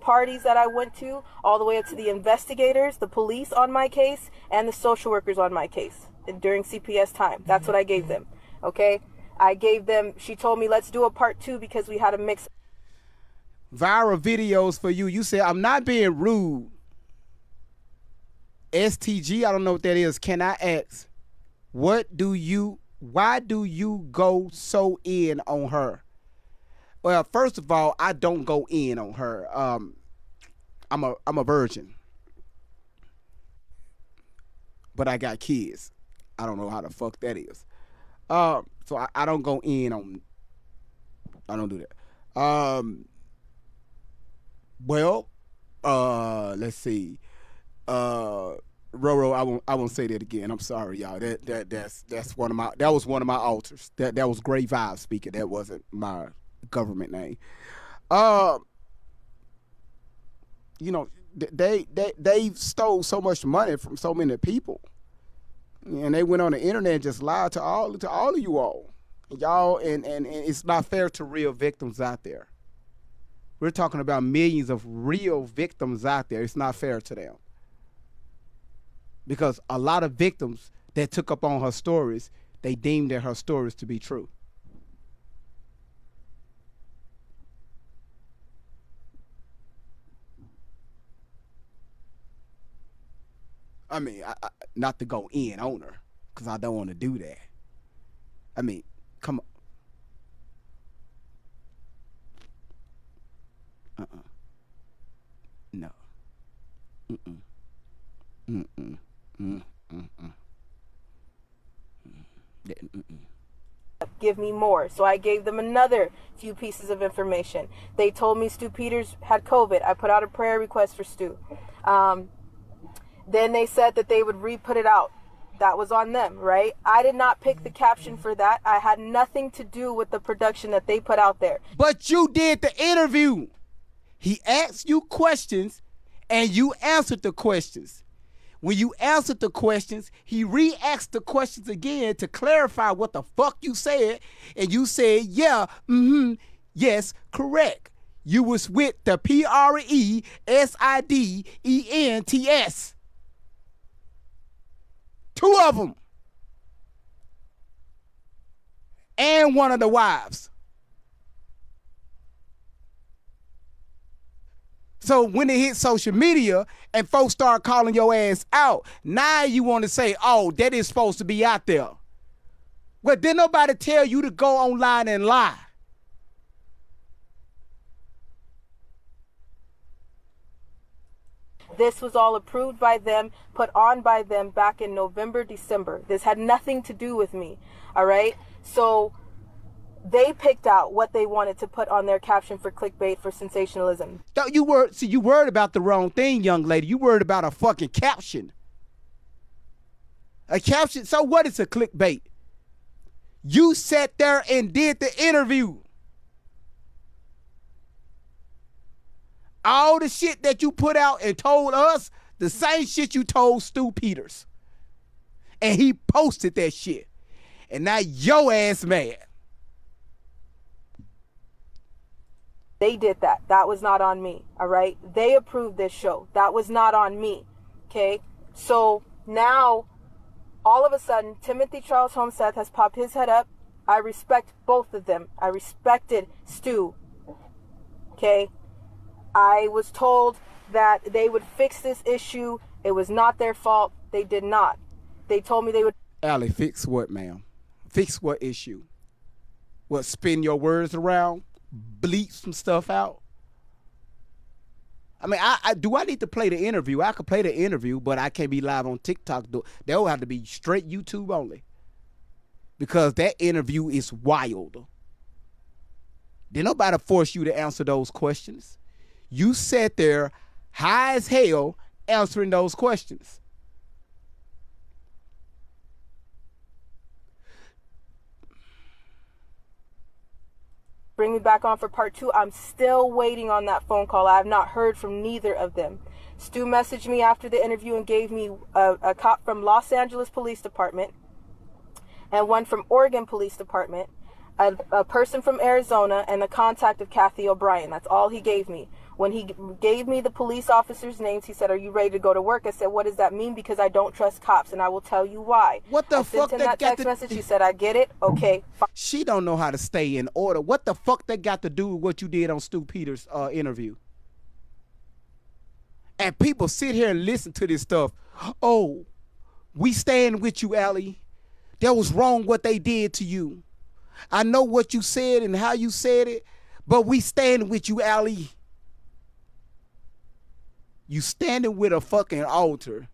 Parties that I went to, all the way up to the investigators, the police on my case, and the social workers on my case during CPS time. That's what I gave them. Okay? I gave them, she told me, let's do a part 2 because we had a mix. Viral videos for you. You said, I'm not being rude. STG, I don't know what that is. Can I ask, why do you go so in on her? Well, first of all, I don't go in on her. I'm a virgin, but I got kids. I don't know how the fuck that is. So I don't go in on. I don't do that. Well, let's see. Roro, I won't say that again. I'm sorry, y'all. That was one of my alters. That was Great Vibe speaking. That wasn't my government name. You know, they stole so much money from so many people. And they went on the internet and just lied to all of you all. Y'all, and it's not fair to real victims out there. We're talking about millions of real victims out there. It's not fair to them. Because a lot of victims that took up on her stories, they deemed her stories to be true. I mean, not to go in on her, because I don't want to do that. I mean, come on. No. Give me more. So I gave them another few pieces of information. They told me Stu Peters had COVID. I put out a prayer request for Stu. Then they said that they would re-put it out. That was on them, right? I did not pick the caption for that. I had nothing to do with the production that they put out there. But you did the interview. He asked you questions and you answered the questions. When you answered the questions, he re-asked the questions again to clarify what the fuck you said. And you said, yeah, yes, correct. You was with the PRESIDENTS. 2 of them. And one of the wives. So when it hit social media and folks start calling your ass out, now you want to say, oh, that is supposed to be out there. Well, did nobody tell you to go online and lie? This was all approved by them, put on by them back in November, December. This had nothing to do with me, all right? So they picked out what they wanted to put on their caption for clickbait, for sensationalism. You worried about the wrong thing, young lady. You worried about a fucking caption. A caption, so what is a clickbait? You sat there and did the interview. All the shit that you put out and told us, the same shit you told Stu Peters. And he posted that shit. And now your ass mad. They did that. That was not on me, all right? They approved this show. That was not on me, okay? So now, all of a sudden, Timothy Charles Homeseth has popped his head up. I respect both of them. I respected Stu, okay? I was told that they would fix this issue. It was not their fault. They did not. They told me they would. Allie, fix what, ma'am? Fix what issue? What, spin your words around? Bleep some stuff out? I mean, do I need to play the interview? I could play the interview, but I can't be live on TikTok. That will have to be straight YouTube only. Because that interview is wild. Did nobody force you to answer those questions? You sat there high as hell answering those questions. Bring me back on for part 2. I'm still waiting on that phone call. I have not heard from neither of them. Stu messaged me after the interview and gave me a cop from Los Angeles Police Department and one from Oregon Police Department, a person from Arizona, and the contact of Kathy O'Brien. That's all he gave me. When he gave me the police officers' names, he said, "Are you ready to go to work?" I said, "What does that mean? Because I don't trust cops, and I will tell you why." What the fuck sent him that text message. He said, "I get it. Okay." She don't know how to stay in order. What the fuck that got to do with what you did on Stu Peters' interview? And people sit here and listen to this stuff. Oh, we stand with you, Allie. That was wrong what they did to you. I know what you said and how you said it, but we stand with you, Allie. You standing with a fucking altar.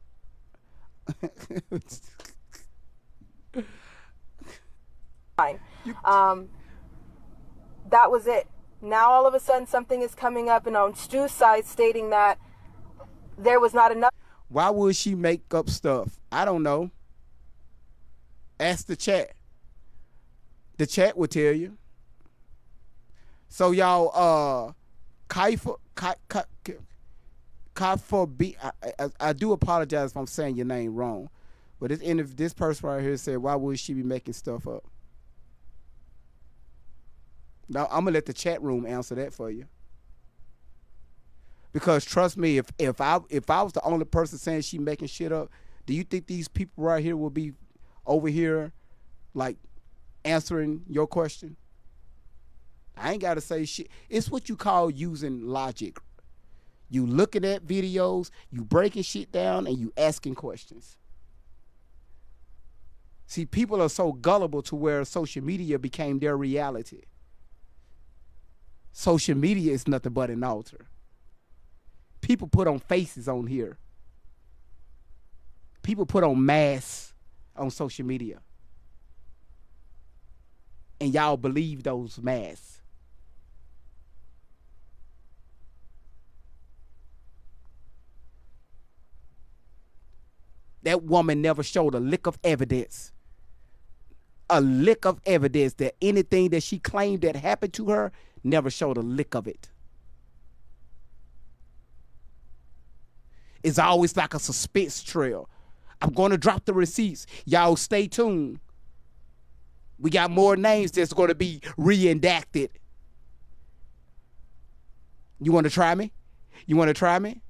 Fine. That was it. Now all of a sudden something is coming up and on Stu's side stating that there was not enough. Why would she make up stuff? I don't know. Ask the chat. The chat will tell you. So y'all, I do apologize if I'm saying your name wrong, But this person right here said, why would she be making stuff up? Now I'm gonna let the chat room answer that for you. Because trust me, if I was the only person saying she making shit up, do you think these people right here will be over here like answering your question? I ain't gotta say shit. It's what you call using logic. You looking at videos, you breaking shit down, and you asking questions. See, people are so gullible to where social media became their reality. Social media is nothing but an altar. People put on faces on here. People put on masks on social media. And y'all believe those masks. That woman never showed a lick of evidence. A lick of evidence that anything that she claimed that happened to her, never showed a lick of it. It's always like a suspense trail. I'm going to drop the receipts. Y'all stay tuned. We got more names that's going to be re-indacted. You want to try me? You want to try me?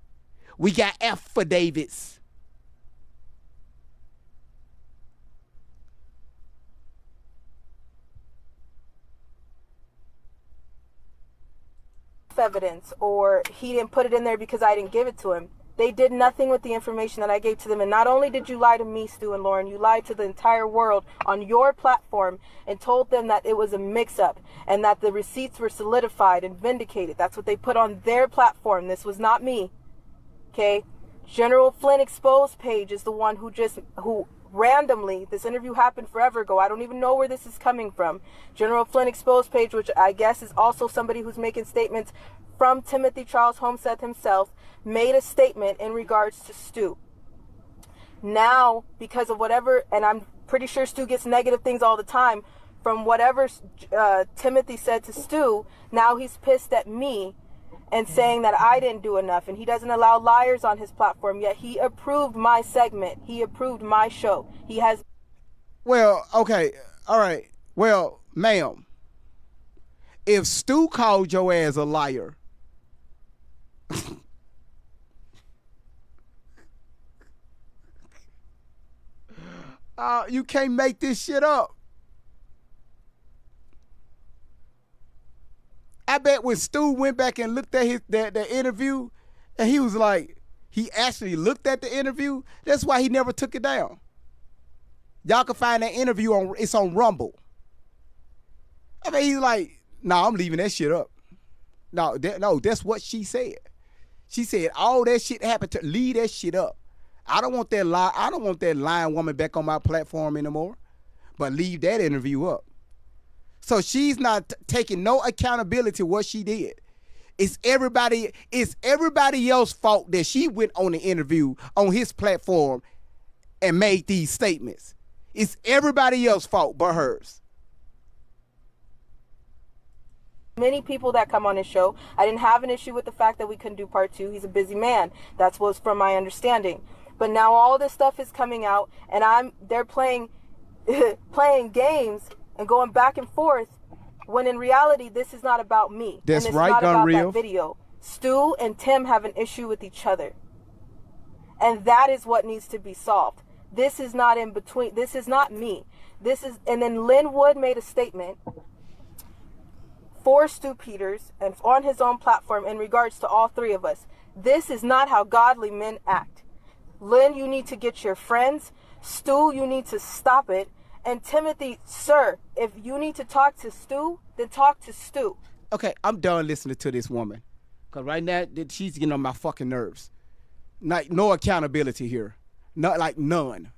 We got affidavits. Evidence, or he didn't put it in there because I didn't give it to him. They did nothing with the information that I gave to them. And not only did you lie to me, Stu and Lauren, you lied to the entire world on your platform and told them that it was a mix-up and that the receipts were solidified and vindicated. That's what they put on their platform. This was not me. Okay? General Flynn Exposed page is the one who randomly, this interview happened forever ago. I don't even know where this is coming from. General Flynn Exposed page, which I guess is also somebody who's making statements from Timothy Charles Homestead himself, made a statement in regards to Stu. Now, because of whatever, and I'm pretty sure Stu gets negative things all the time, from whatever Timothy said to Stu, now he's pissed at me and saying that I didn't do enough, and he doesn't allow liars on his platform, yet he approved my segment. He approved my show. He has... Well, okay, all right. Well, ma'am, if Stu called your ass a liar, you can't make this shit up. I bet when Stu went back and looked at the interview, and he was like, he actually looked at the interview. That's why he never took it down. Y'all can find that interview it's on Rumble. I mean, he's like, nah, I'm leaving that shit up. No, that's what she said. She said all that shit happened to leave that shit up. I don't want that lying woman back on my platform anymore. But leave that interview up. So she's not taking no accountability what she did. It's everybody else's fault that she went on the interview on his platform and made these statements. It's everybody else's fault but hers. Many people that come on his show. I didn't have an issue with the fact that we couldn't do part 2. He's a busy man. That's what's from my understanding. But now all this stuff is coming out, and they're playing games and going back and forth, when in reality this is not about me. That's and right, not about Gunreal. that video. Stu and Tim have an issue with each other, and that is what needs to be solved. This is not in between. This is not me. This is, and then Lynn Wood made a statement for Stu Peters and on his own platform in regards to all three of us. This is not how godly men act. Lynn, you need to get your friends. Stu, you need to stop it. And Timothy, sir, if you need to talk to Stu, then talk to Stu. Okay, I'm done listening to this woman. Because right now, she's getting on my fucking nerves. No accountability here. Not like none.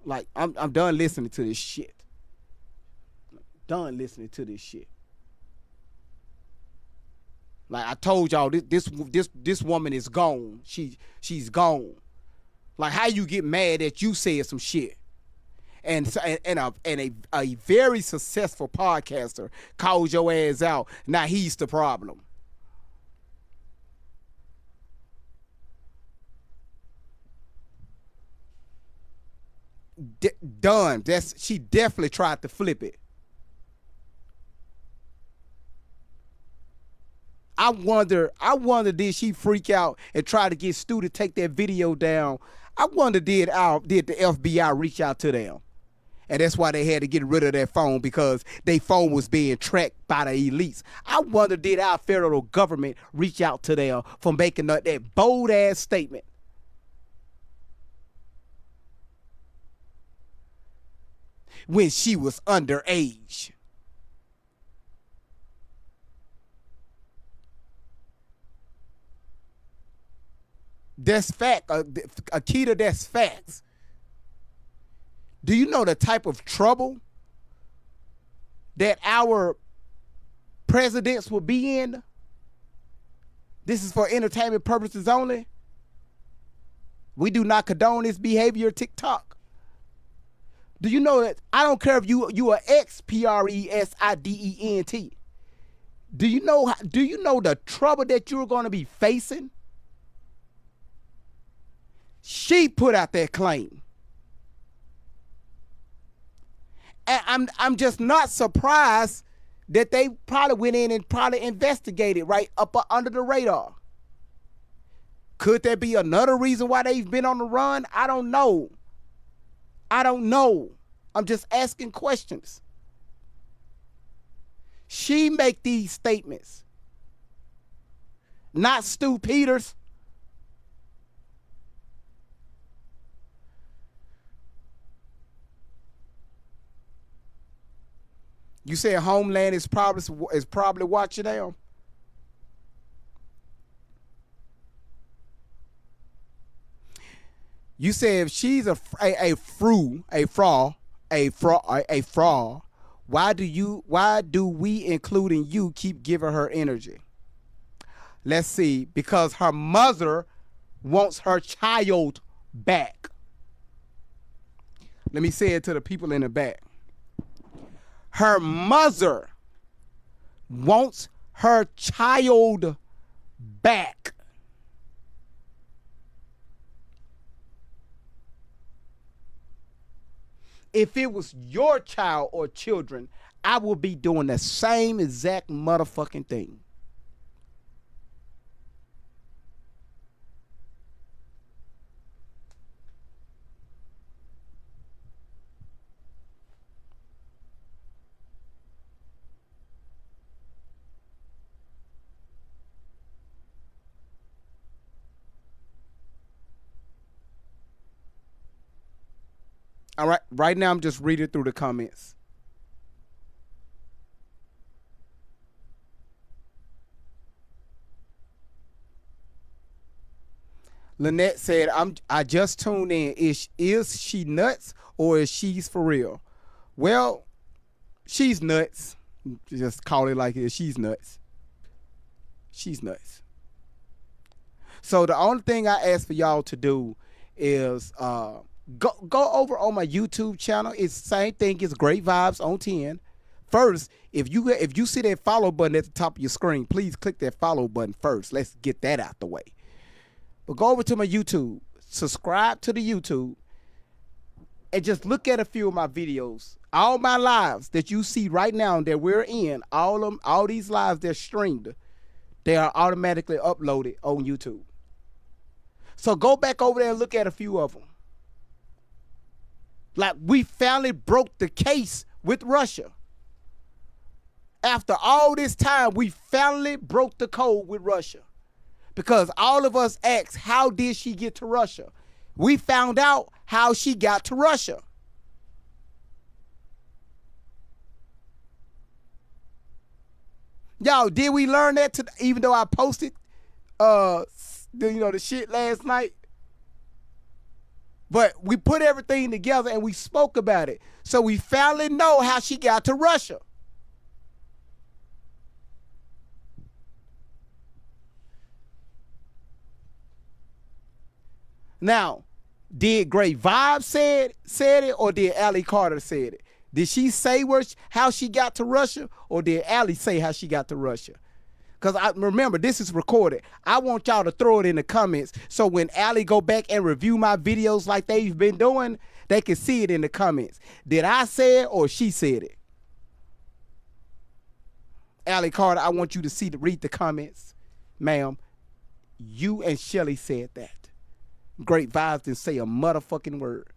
Like, I'm done listening to this shit. Done listening to this shit. Like I told y'all, this woman is gone. She's gone. Like how you get mad that you said some shit. And a very successful podcaster called your ass out. Now he's the problem. done. She definitely tried to flip it. I wonder, did she freak out and try to get Stu to take that video down? I wonder, did the FBI reach out to them? And that's why they had to get rid of their phone, because their phone was being tracked by the elites. I wonder, did our federal government reach out to them for making that bold-ass statement? When she was underage. That's fact. Akita, that's facts. Do you know the type of trouble that our presidents will be in? This is for entertainment purposes only. We do not condone this behavior, TikTok. Do you know that? I don't care if you are ex-president. Do you know the trouble that you're going to be facing? She put out that claim. And I'm just not surprised that they probably went in and probably investigated right up under the radar. Could there be another reason why they've been on the run? I don't know. I'm just asking questions. She make these statements. Not Stu Peters. You said Homeland is probably watching them. You said if she's a fraud, why do we, including you, keep giving her energy? Let's see, because her mother wants her child back. Let me say it to the people in the back. Her mother wants her child back. If it was your child or children, I would be doing the same exact motherfucking thing. All right, right now I'm just reading through the comments. Lynette said, I just tuned in. Is she nuts or is she's for real? Well, she's nuts. Just call it like it is. She's nuts. She's nuts. So the only thing I ask for y'all to do is go over on my YouTube channel. It's the same thing. It's Great Vibes on 10. First, if you see that follow button at the top of your screen, please click that follow button first. Let's get that out the way. But go over to my YouTube, subscribe to the YouTube, and just look at a few of my videos. All my lives that you see right now that we're in, all these lives they're streamed, they are automatically uploaded on YouTube. So go back over there and look at a few of them. Like, we finally broke the case with Russia. After all this time, we finally broke the code with Russia. Because all of us asked, how did she get to Russia? We found out how she got to Russia. Y'all, did we learn that even though I posted the shit last night? But we put everything together and we spoke about it. So we finally know how she got to Russia. Now, did Great Vibes said it, or did Allie Carter said it? Did she say how she got to Russia, or did Allie say how she got to Russia? Because I remember, this is recorded. I want y'all to throw it in the comments, so when Allie go back and review my videos like they've been doing, they can see it in the comments. Did I say it or she said it? Allie Carter, I want you to read the comments. Ma'am, you and Shelly said that. Great Vibes didn't say a motherfucking word.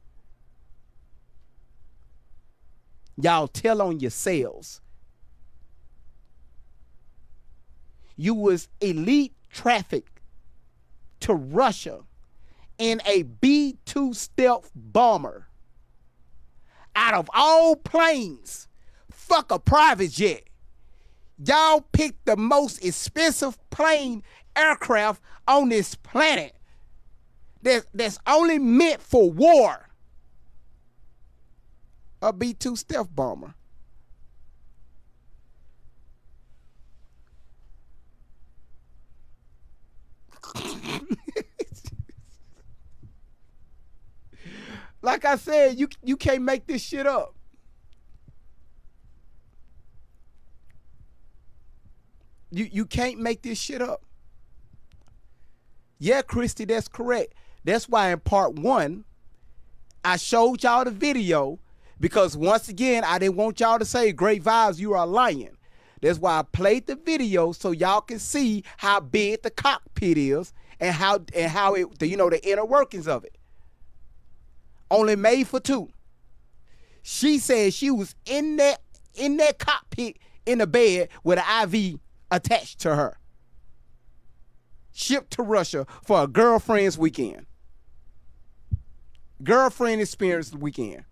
Y'all tell on yourselves. You was elite trafficked to Russia in a B-2 stealth bomber. Out of all planes, fuck a private jet. Y'all picked the most expensive plane aircraft on this planet that's only meant for war. A B-2 stealth bomber. Like I said, you can't make this shit up. You can't make this shit up. Yeah, Christy, that's correct. That's why in part 1, I showed y'all the video, because once again, I didn't want y'all to say, Great Vibes, you are lying. That's why I played the video so y'all can see how big the cockpit is and how it, the inner workings of it. Only made for 2. She said she was in that cockpit in the bed with an IV attached to her. Shipped to Russia for a girlfriend's weekend. Girlfriend experience weekend.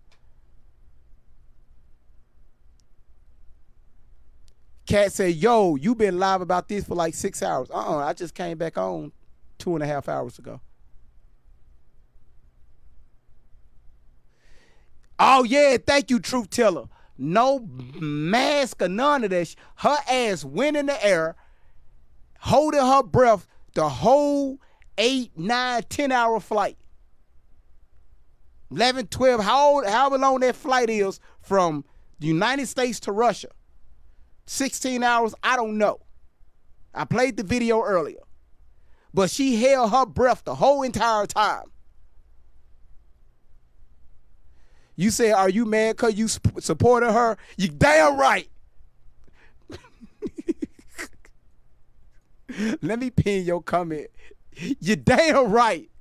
Kat said, yo, you been live about this for like 6 hours. I just came back on 2.5 hours ago. Oh, yeah, thank you, Truth Teller. No mask or none of that. Her ass went in the air, holding her breath the whole 8, 9, 10-hour flight. 11, 12, however long that flight is from the United States to Russia. 16 hours, I don't know. I played the video earlier. But she held her breath the whole entire time. You say, are you mad because you supported her? You damn right. Let me pin your comment. You damn right.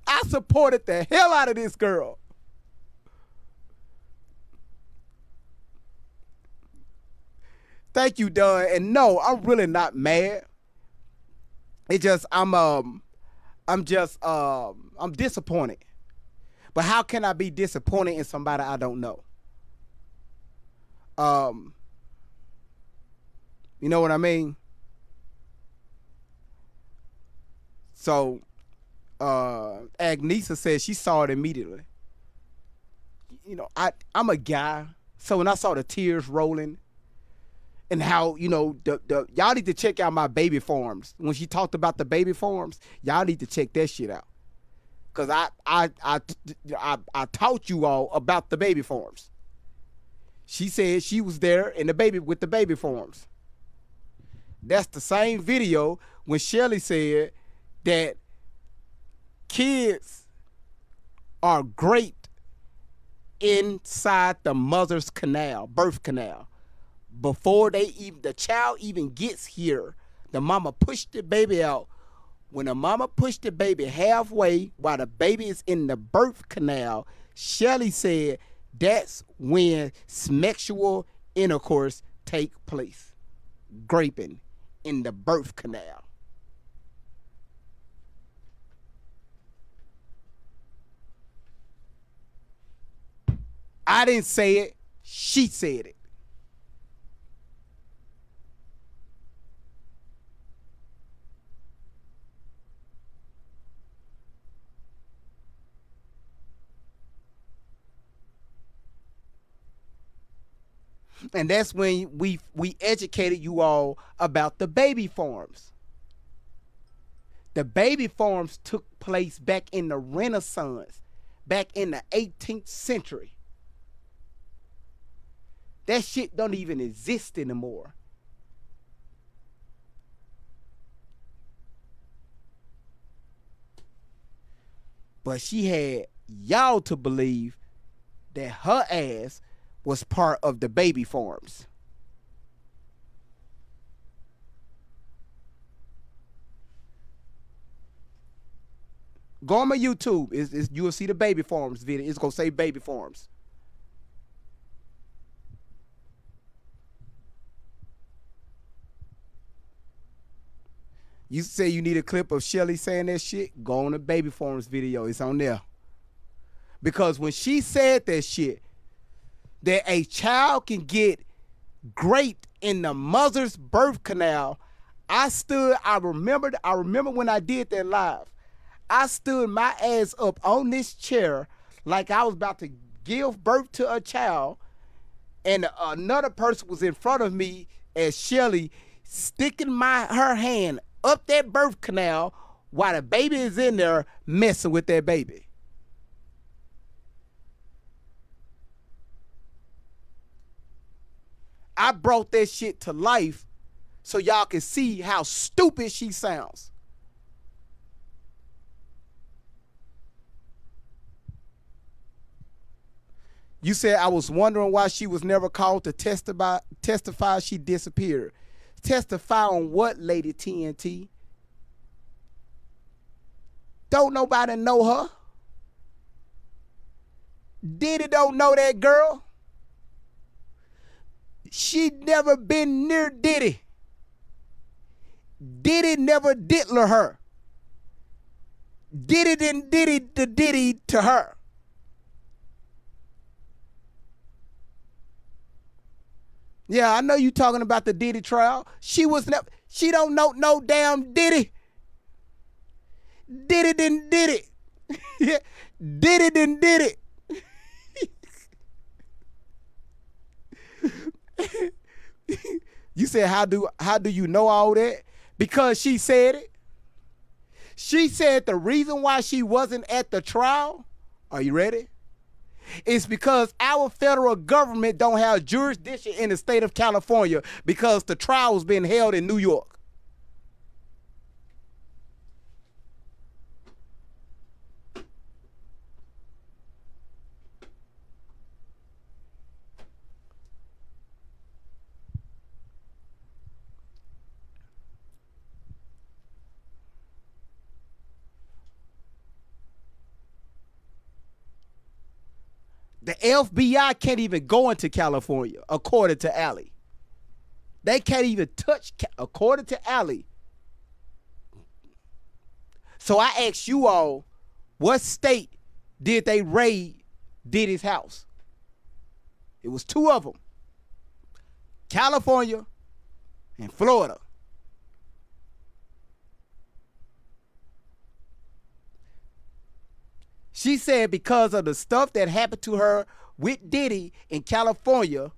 I supported the hell out of this girl. Thank you, Don. And no, I'm really not mad. It just I'm disappointed. But how can I be disappointed in somebody I don't know? You know what I mean? So Agnesa says she saw it immediately. You know, I'm a guy, so when I saw the tears rolling and how, y'all need to check out my baby forms. When she talked about the baby forms, y'all need to check that shit out. Cause I taught you all about the baby forms. She said she was there with the baby forms. That's the same video when Shelly said that kids are great inside the mother's canal, birth canal. Before the child even gets here, the mama pushed the baby out. When the mama pushed the baby halfway while the baby is in the birth canal, Shelly said that's when sexual intercourse take place. Graping in the birth canal. I didn't say it. She said it. And that's when we educated you all about the baby farms. The baby farms took place back in the Renaissance, back in the 18th century. That shit don't even exist anymore. But she had y'all to believe that her ass was part of the baby farms. Go on my YouTube. You will see the baby farms video. It's going to say baby farms. You say you need a clip of Shelly saying that shit? Go on the baby farms video. It's on there. Because when she said that shit, that a child can get raped in the mother's birth canal, I remember when I did that live. I stood my ass up on this chair like I was about to give birth to a child, and another person was in front of me as Shelly sticking her hand up that birth canal while the baby is in there messing with that baby. I brought that shit to life so y'all can see how stupid she sounds. You said I was wondering why she was never called to testify she disappeared. Testify on what, Lady TNT? Don't nobody know her. Diddy don't know that girl. She never been near Diddy. Diddy never diddler her. Diddy didn't Diddy to her. Yeah, I know you talking about the Diddy trial. She don't know no damn Diddy. Diddy didn't did it. Diddy didn't did it. You said how do you know all that? Because she said it. She said the reason why she wasn't at the trial, are you ready? It's because our federal government don't have jurisdiction in the state of California because the trial was being held in New York. The FBI can't even go into California, according to Allie. They can't even touch, according to Allie. So I ask you all, what state did they raid Diddy's house? It was two of them. California and Florida. She said because of the stuff that happened to her with Diddy in California,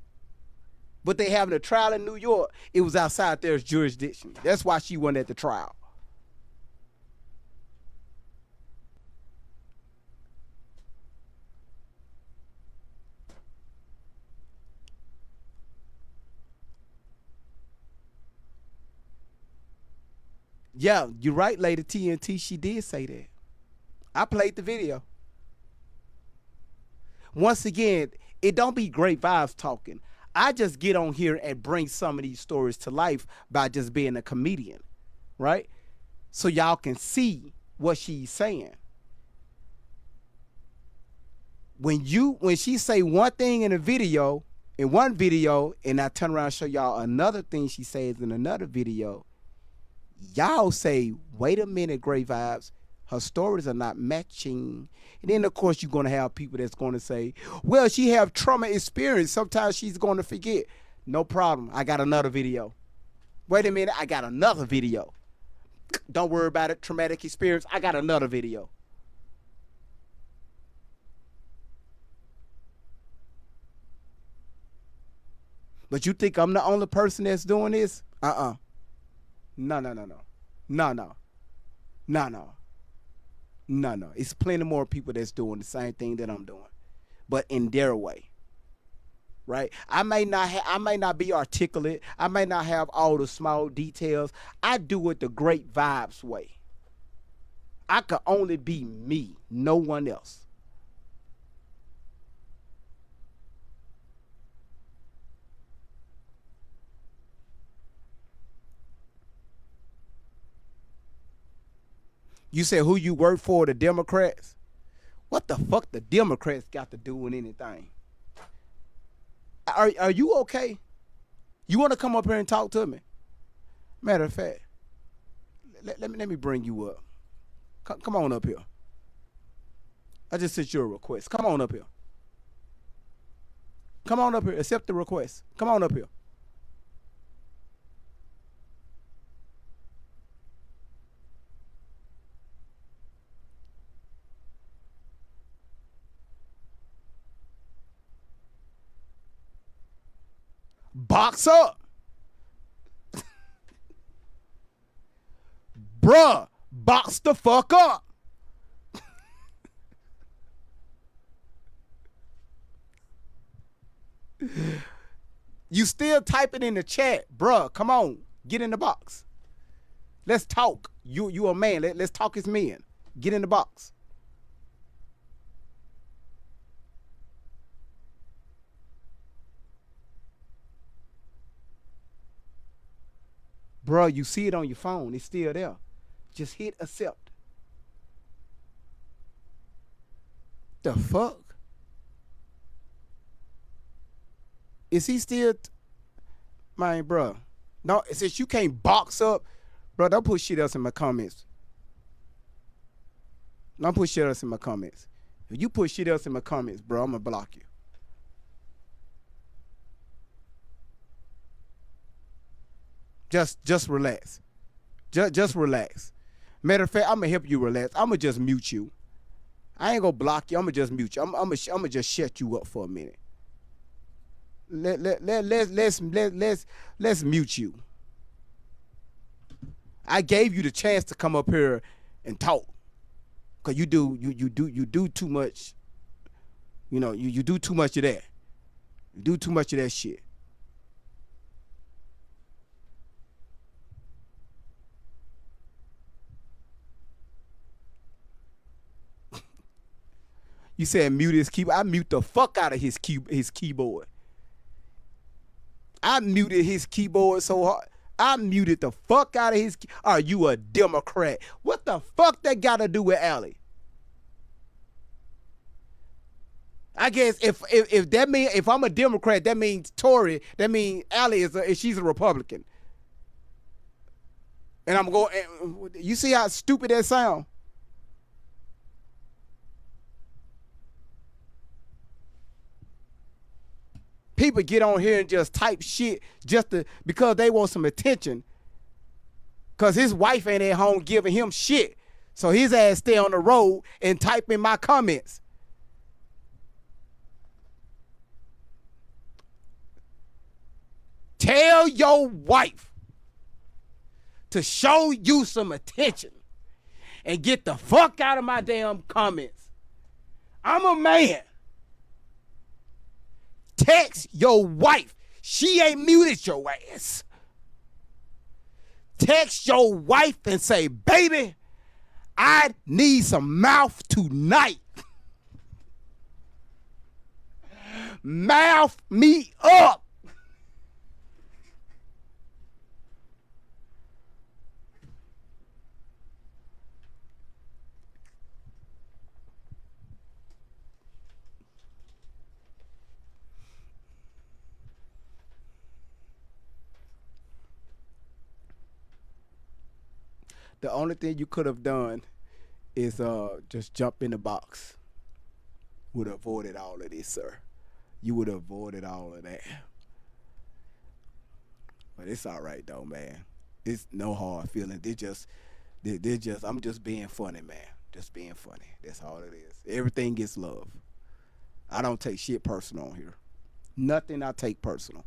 but they having a trial in New York, it was outside their jurisdiction. That's why she went at the trial. Yeah, you're right, Lady TNT. She did say that. I played the video. Once again, it don't be great vibes talking. I just get on here and bring some of these stories to life by just being a comedian, right? So y'all can see what she's saying. When she say one thing in one video, and I turn around and show y'all another thing she says in another video, y'all say, wait a minute, great vibes. Her stories are not matching. And then, of course, you're going to have people that's going to say, well, she have trauma experience. Sometimes she's going to forget. No problem. I got another video. Wait a minute. I got another video. Don't worry about it. Traumatic experience. I got another video. But you think I'm the only person that's doing this? No. No. It's plenty more people that's doing the same thing that I'm doing, but in their way, right? I may not be articulate. I may not have all the small details. I do it the great vibes way. I could only be me, no one else. You said who you work for, the Democrats? What the fuck the Democrats got to do with anything? Are you okay? You want to come up here and talk to me? Matter of fact, let me bring you up. Come on up here. I just sent you a request. Come on up here. Come on up here. Accept the request. Come on up here. Box up. Bruh, box the fuck up. You still typing in the chat. Bruh, come on. Get in the box. Let's talk. You a man. Let's talk as men. Get in the box. Bruh, you see it on your phone. It's still there. Just hit accept. The fuck? Is he still... Man, bruh. No, since you can't box up, bruh, don't put shit else in my comments. Don't put shit else in my comments. If you put shit else in my comments, bruh, I'm gonna block you. Just relax. Just relax. Matter of fact, I'm gonna help you relax. I'm gonna just mute you. I ain't gonna block you. I'm gonna just mute you. I'm gonna just shut you up for a minute. Let's mute you. I gave you the chance to come up here and talk, cause you do too much. You know, you do too much of that. You do too much of that shit. You said mute his keyboard. I mute the fuck out of his keyboard. I muted his keyboard so hard. I muted the fuck out of his. Are you a Democrat? What the fuck that got to do with Allie? I guess if that mean if I'm a Democrat, that means Tory. That means Allie she's a Republican. And I'm going. You see how stupid that sound? People get on here and just type shit because they want some attention. Because his wife ain't at home giving him shit. So his ass stay on the road and type in my comments. Tell your wife to show you some attention and get the fuck out of my damn comments. I'm a man. Text your wife. She ain't muted your ass. Text your wife and say, baby, I need some mouth tonight. Mouth me up. The only thing you could have done is just jump in the box. Would have avoided all of this, sir. You would have avoided all of that. But it's all right though, man. It's no hard feelings. They're just I'm just being funny, man. Just being funny. That's all it is. Everything gets love. I don't take shit personal on here. Nothing I take personal.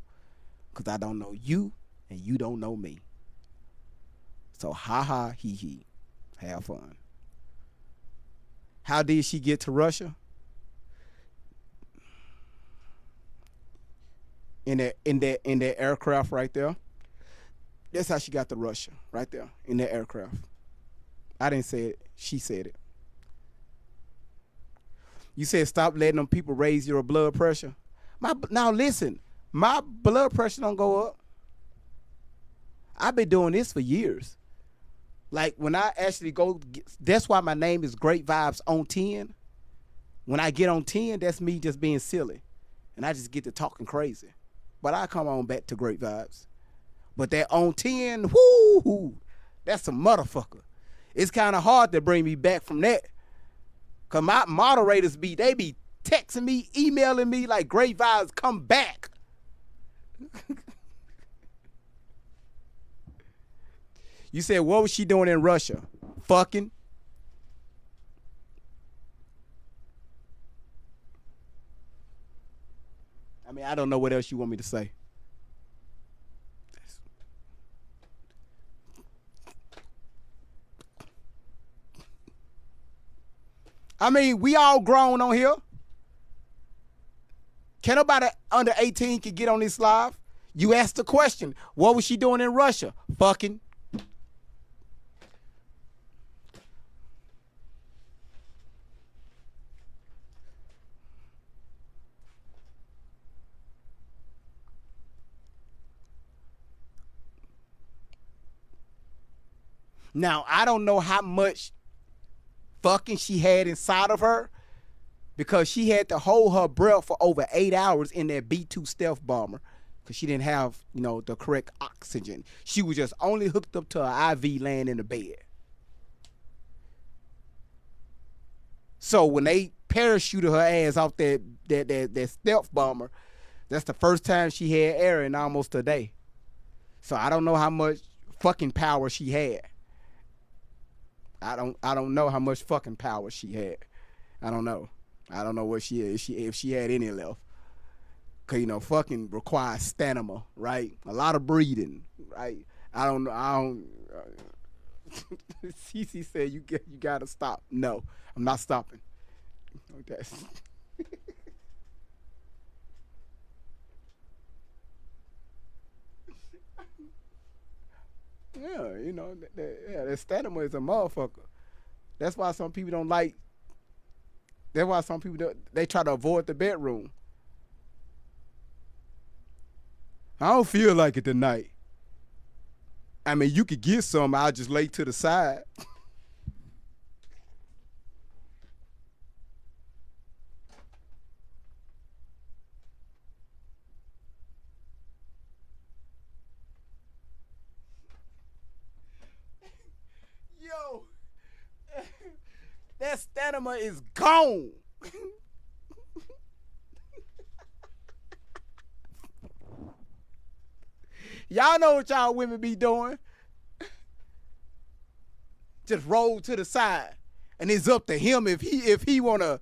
Cause I don't know you and you don't know me. So ha ha he he. Have fun. How did she get to Russia? In that aircraft right there. That's how she got to Russia, right there, in that aircraft. I didn't say it. She said it. You said stop letting them people raise your blood pressure. Now listen, my blood pressure don't go up. I've been doing this for years. Like when I actually that's why my name is Great Vibes on 10. When I get on 10, that's me just being silly. And I just get to talking crazy. But I come on back to Great Vibes. But that on 10, whoo, that's a motherfucker. It's kind of hard to bring me back from that. Cause my moderators be texting me, emailing me like Great Vibes, come back. You said, what was she doing in Russia? Fucking. I mean, I don't know what else you want me to say. I mean, we all grown on here. Can nobody under 18 can get on this live? You asked the question, what was she doing in Russia? Fucking. Now, I don't know how much fucking she had inside of her because she had to hold her breath for over 8 hours in that B-2 stealth bomber because she didn't have, the correct oxygen. She was just only hooked up to an IV laying in the bed. So when they parachuted her ass off that stealth bomber, that's the first time she had air in almost a day. So I don't know how much fucking power she had. I don't know how much fucking power she had. I don't know what she is. If she had any left. Cause fucking requires stamina, right? A lot of breathing, right? I don't. Cece said you gotta stop. No, I'm not stopping. Okay. Yeah, that stamina is a motherfucker. That's why some people don't like. That's why some people they try to avoid the bedroom. I don't feel like it tonight. I mean, you could get some. I'll just lay to the side. Yo, that stamina is gone. Y'all know what y'all women be doing. Just roll to the side, and it's up to him if he wanna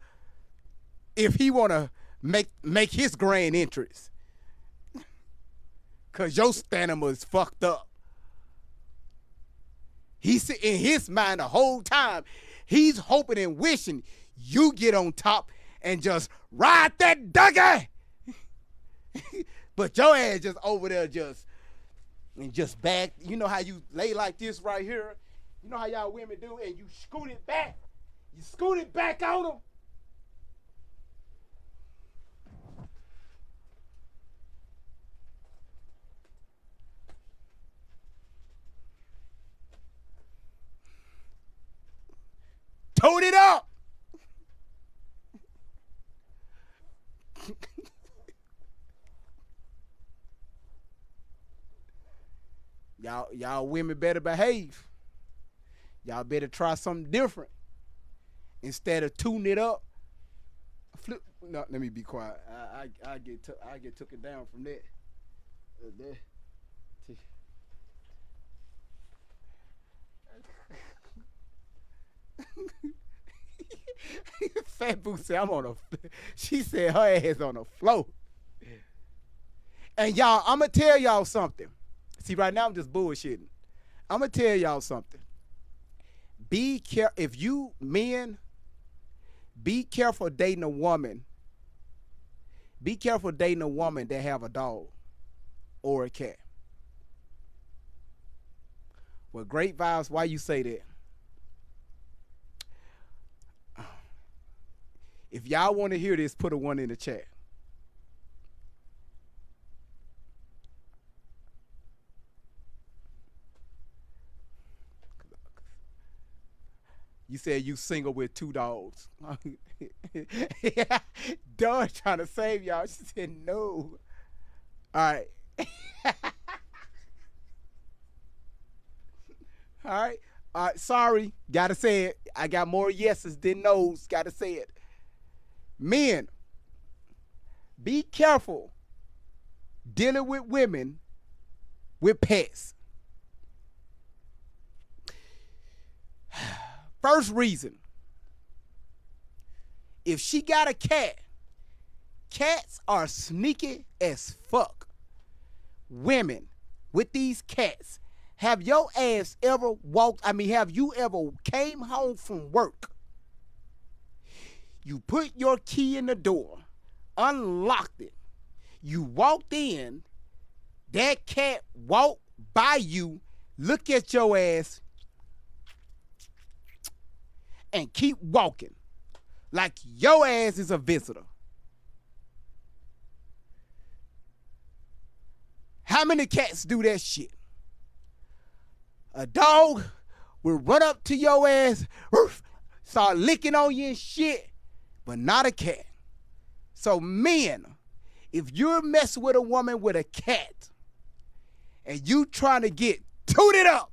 make his grand entrance. Cause your stamina is fucked up. He's in his mind the whole time. He's hoping and wishing you get on top and just ride that donkey. But your ass just over there just back. You know how you lay like this right here? You know how y'all women do? And you scoot it back. You scoot it back on them. Tote it up. Y'all women better behave. Y'all better try something different. Instead of tuning it up. No, let me be quiet. I get taken down from that. Fat Boo said she said her ass on the floor. And y'all, I'ma tell y'all something. See, right now I'm just bullshitting. I'ma tell y'all something. Be careful if you men be careful dating a woman. Be careful dating a woman that have a dog or a cat. Well, Great Vibes, why you say that? If y'all want to hear this, put a 1 in the chat. You said you single with 2 dogs. Dawn trying to save y'all. She said no. All right. All right. Sorry. Gotta say it. I got more yeses than no's. Gotta say it. Men, be careful dealing with women with pets. First reason, if she got a cat, cats are sneaky as fuck. Women with these cats, have your ass ever have you ever came home from work? You put your key in the door, unlocked it, you walked in, that cat walked by you, look at your ass, and keep walking like your ass is a visitor. How many cats do that shit? A dog will run up to your ass, start licking on you and shit, but not a cat. So men, if you're messing with a woman with a cat and you trying to get tooted up,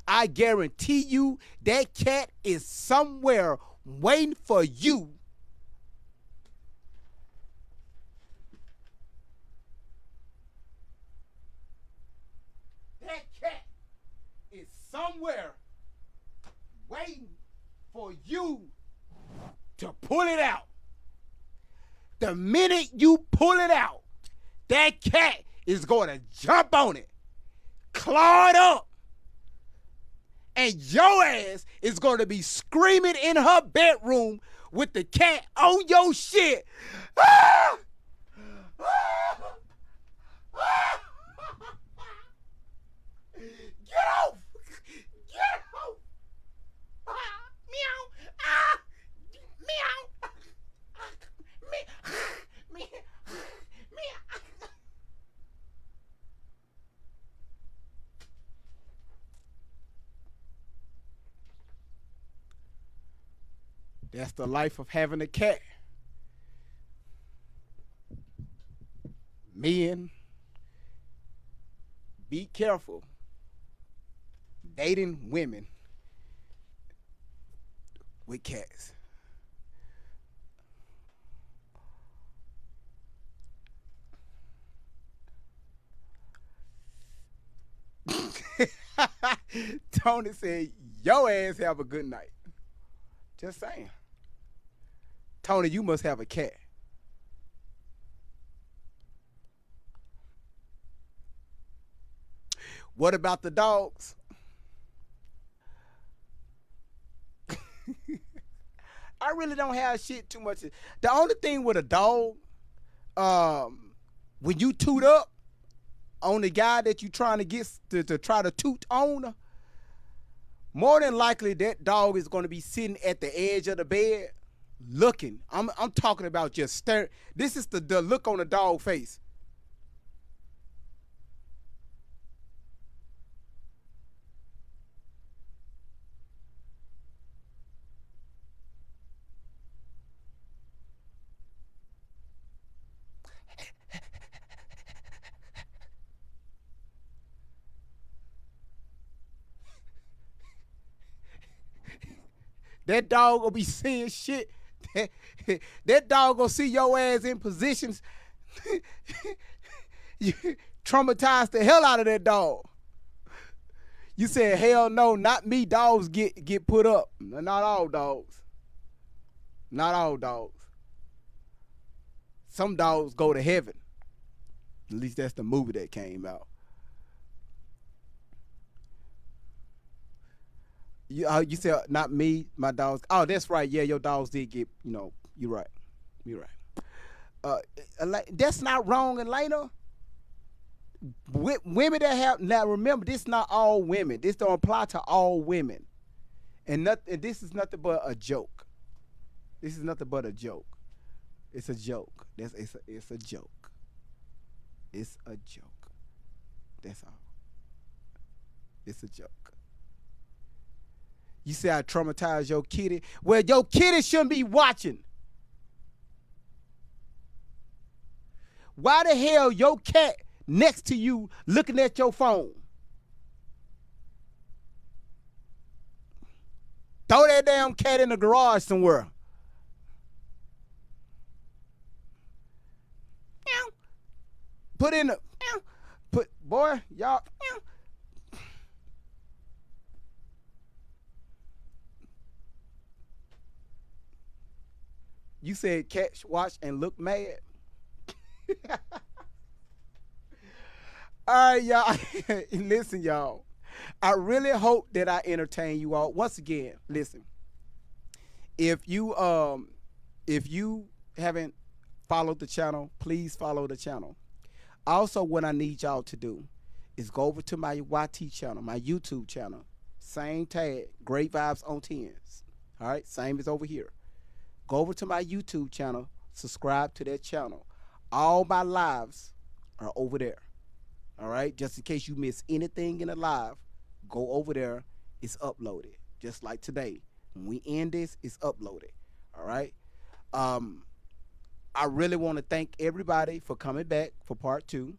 I guarantee you that cat is somewhere waiting for you. That cat is somewhere waiting for you to pull it out. The minute you pull it out, that cat is going to jump on it, claw it up, and your ass is going to be screaming in her bedroom with the cat on your shit. Ah! Ah! Ah! Get off! Get off! Ah! Meow! Ah! Meow! Meow! Meow! That's the life of having a cat. Men, be careful dating women with cats. Tony said, your ass have a good night. Just saying. Tony, you must have a cat. What about the dogs? I really don't have shit too much. The only thing with a dog, when you toot up on the guy that you trying to get to try to toot on, more than likely that dog is going to be sitting at the edge of the bed looking. I'm talking about just staring. This is the look on the dog face. That dog gonna be seeing shit. That dog gonna see your ass in positions. You traumatize the hell out of that dog. You said, hell no, not me. Dogs get put up. Not all dogs. Not all dogs. Some dogs go to heaven. At least that's the movie that came out. You said, not me, my dogs. Oh, that's right. Yeah, your dogs did get, you're right. You're right. That's not wrong, Elena. Women that have, now remember, this is not all women. This don't apply to all women. And this is nothing but a joke. This is nothing but a joke. It's a joke. It's a joke. It's a joke. That's all. It's a joke. You say I traumatized your kitty. Well, your kitty shouldn't be watching. Why the hell your cat next to you looking at your phone? Throw that damn cat in the garage somewhere. Put in the boy, y'all. You said catch, watch, and look mad. All right, y'all. Listen, y'all. I really hope that I entertain you all. Once again, listen. If you haven't followed the channel, please follow the channel. Also, what I need y'all to do is go over to my YT channel, my YouTube channel. Same tag, Great Vibes on 10s. All right, same as over here. Go over to my YouTube channel, subscribe to that channel. All my lives are over there. All right, just in case you miss anything in the live, go over there. It's uploaded, just like today. When we end this, it's uploaded. All right. I really want to thank everybody for coming back for part 2.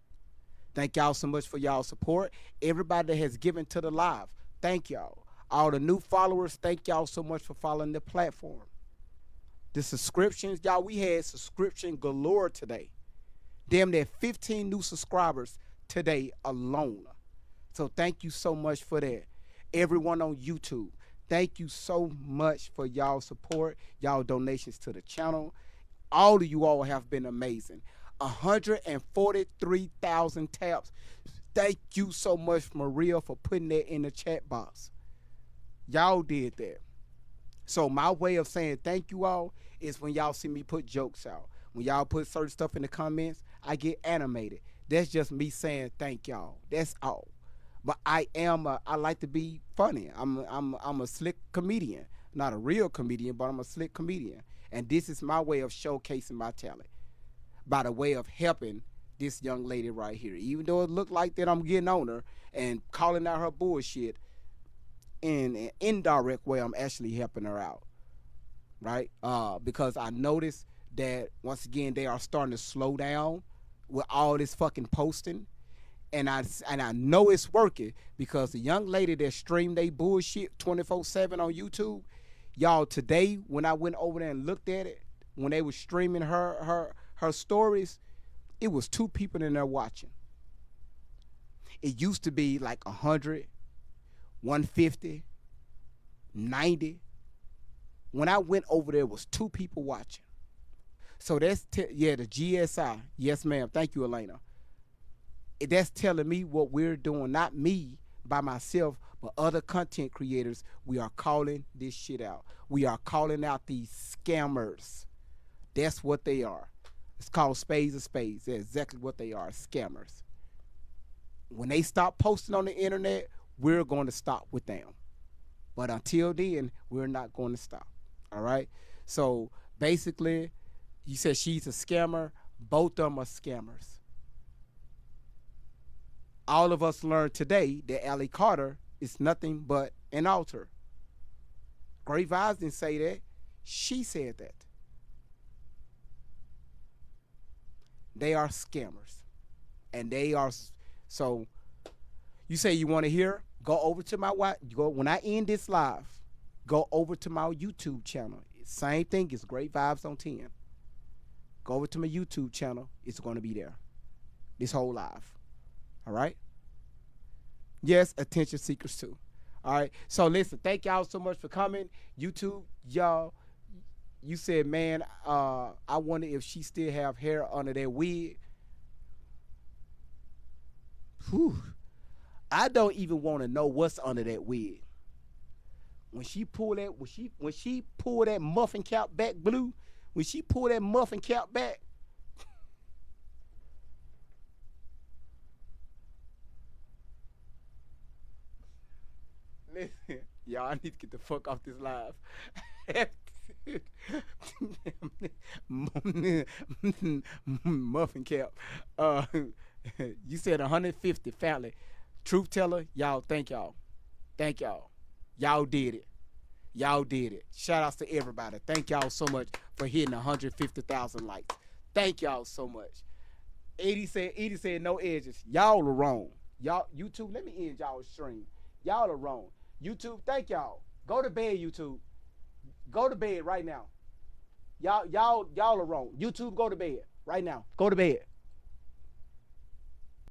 Thank y'all so much for y'all support. Everybody that has given to the live, thank y'all. All the new followers, thank y'all so much for following the platform. The subscriptions, y'all, we had subscription galore today. Damn near 15 new subscribers today alone. So thank you so much for that. Everyone on YouTube, thank you so much for y'all support, y'all donations to the channel. All of you all have been amazing. 143,000 taps. Thank you so much, Maria, for putting that in the chat box. Y'all did that. So my way of saying thank you all is when y'all see me put jokes out. When y'all put certain stuff in the comments, I get animated. That's just me saying thank y'all. That's all. But I like to be funny. I'm a slick comedian. Not a real comedian, but I'm a slick comedian. And this is my way of showcasing my talent by the way of helping this young lady right here. Even though it looked like that I'm getting on her and calling out her bullshit, in an indirect way, I'm actually helping her out, right? Because I noticed that, once again, they are starting to slow down with all this fucking posting. And I know it's working because the young lady that streamed they bullshit 24/7 on YouTube, y'all, today when I went over there and looked at it, when they were streaming her stories, it was 2 people in there watching. It used to be like 100, 150, 90. When I went over there, it was 2 people watching. So that's the GSI. Yes, ma'am. Thank you, Elena. That's telling me what we're doing, not me by myself, but other content creators. We are calling this shit out. We are calling out these scammers. That's what they are. It's called spades of spades. That's exactly what they are, scammers. When they stop posting on the internet, we're going to stop with them. But until then, we're not going to stop. All right? So basically, you said she's a scammer. Both of them are scammers. All of us learned today that Allie Carter is nothing but an altar. Great Vibes didn't say that. She said that. They are scammers. And they are, so you say you want to hear? Go over to when I end this live, go over to my YouTube channel. Same thing, it's Great Vibes on 10. Go over to my YouTube channel. It's going to be there. This whole live. All right? Yes, attention seekers too. All right? So listen, thank y'all so much for coming. YouTube, y'all, you said, man, I wonder if she still have hair under that wig. Whew. I don't even want to know what's under that wig. When she pull that, when she pull that muffin cap back, Blue, when she pull that muffin cap back, listen, y'all, I need to get the fuck off this live. Muffin cap. You said 150 family. Truth teller, y'all, thank y'all. Thank y'all. Y'all did it. Y'all did it. Shout outs to everybody. Thank y'all so much for hitting 150,000 likes. Thank y'all so much. Edie said no edges. Y'all are wrong. Y'all, YouTube, let me end y'all stream. Y'all are wrong. YouTube, thank y'all. Go to bed, YouTube. Go to bed right now. Y'all are wrong. YouTube, go to bed right now. Go to bed.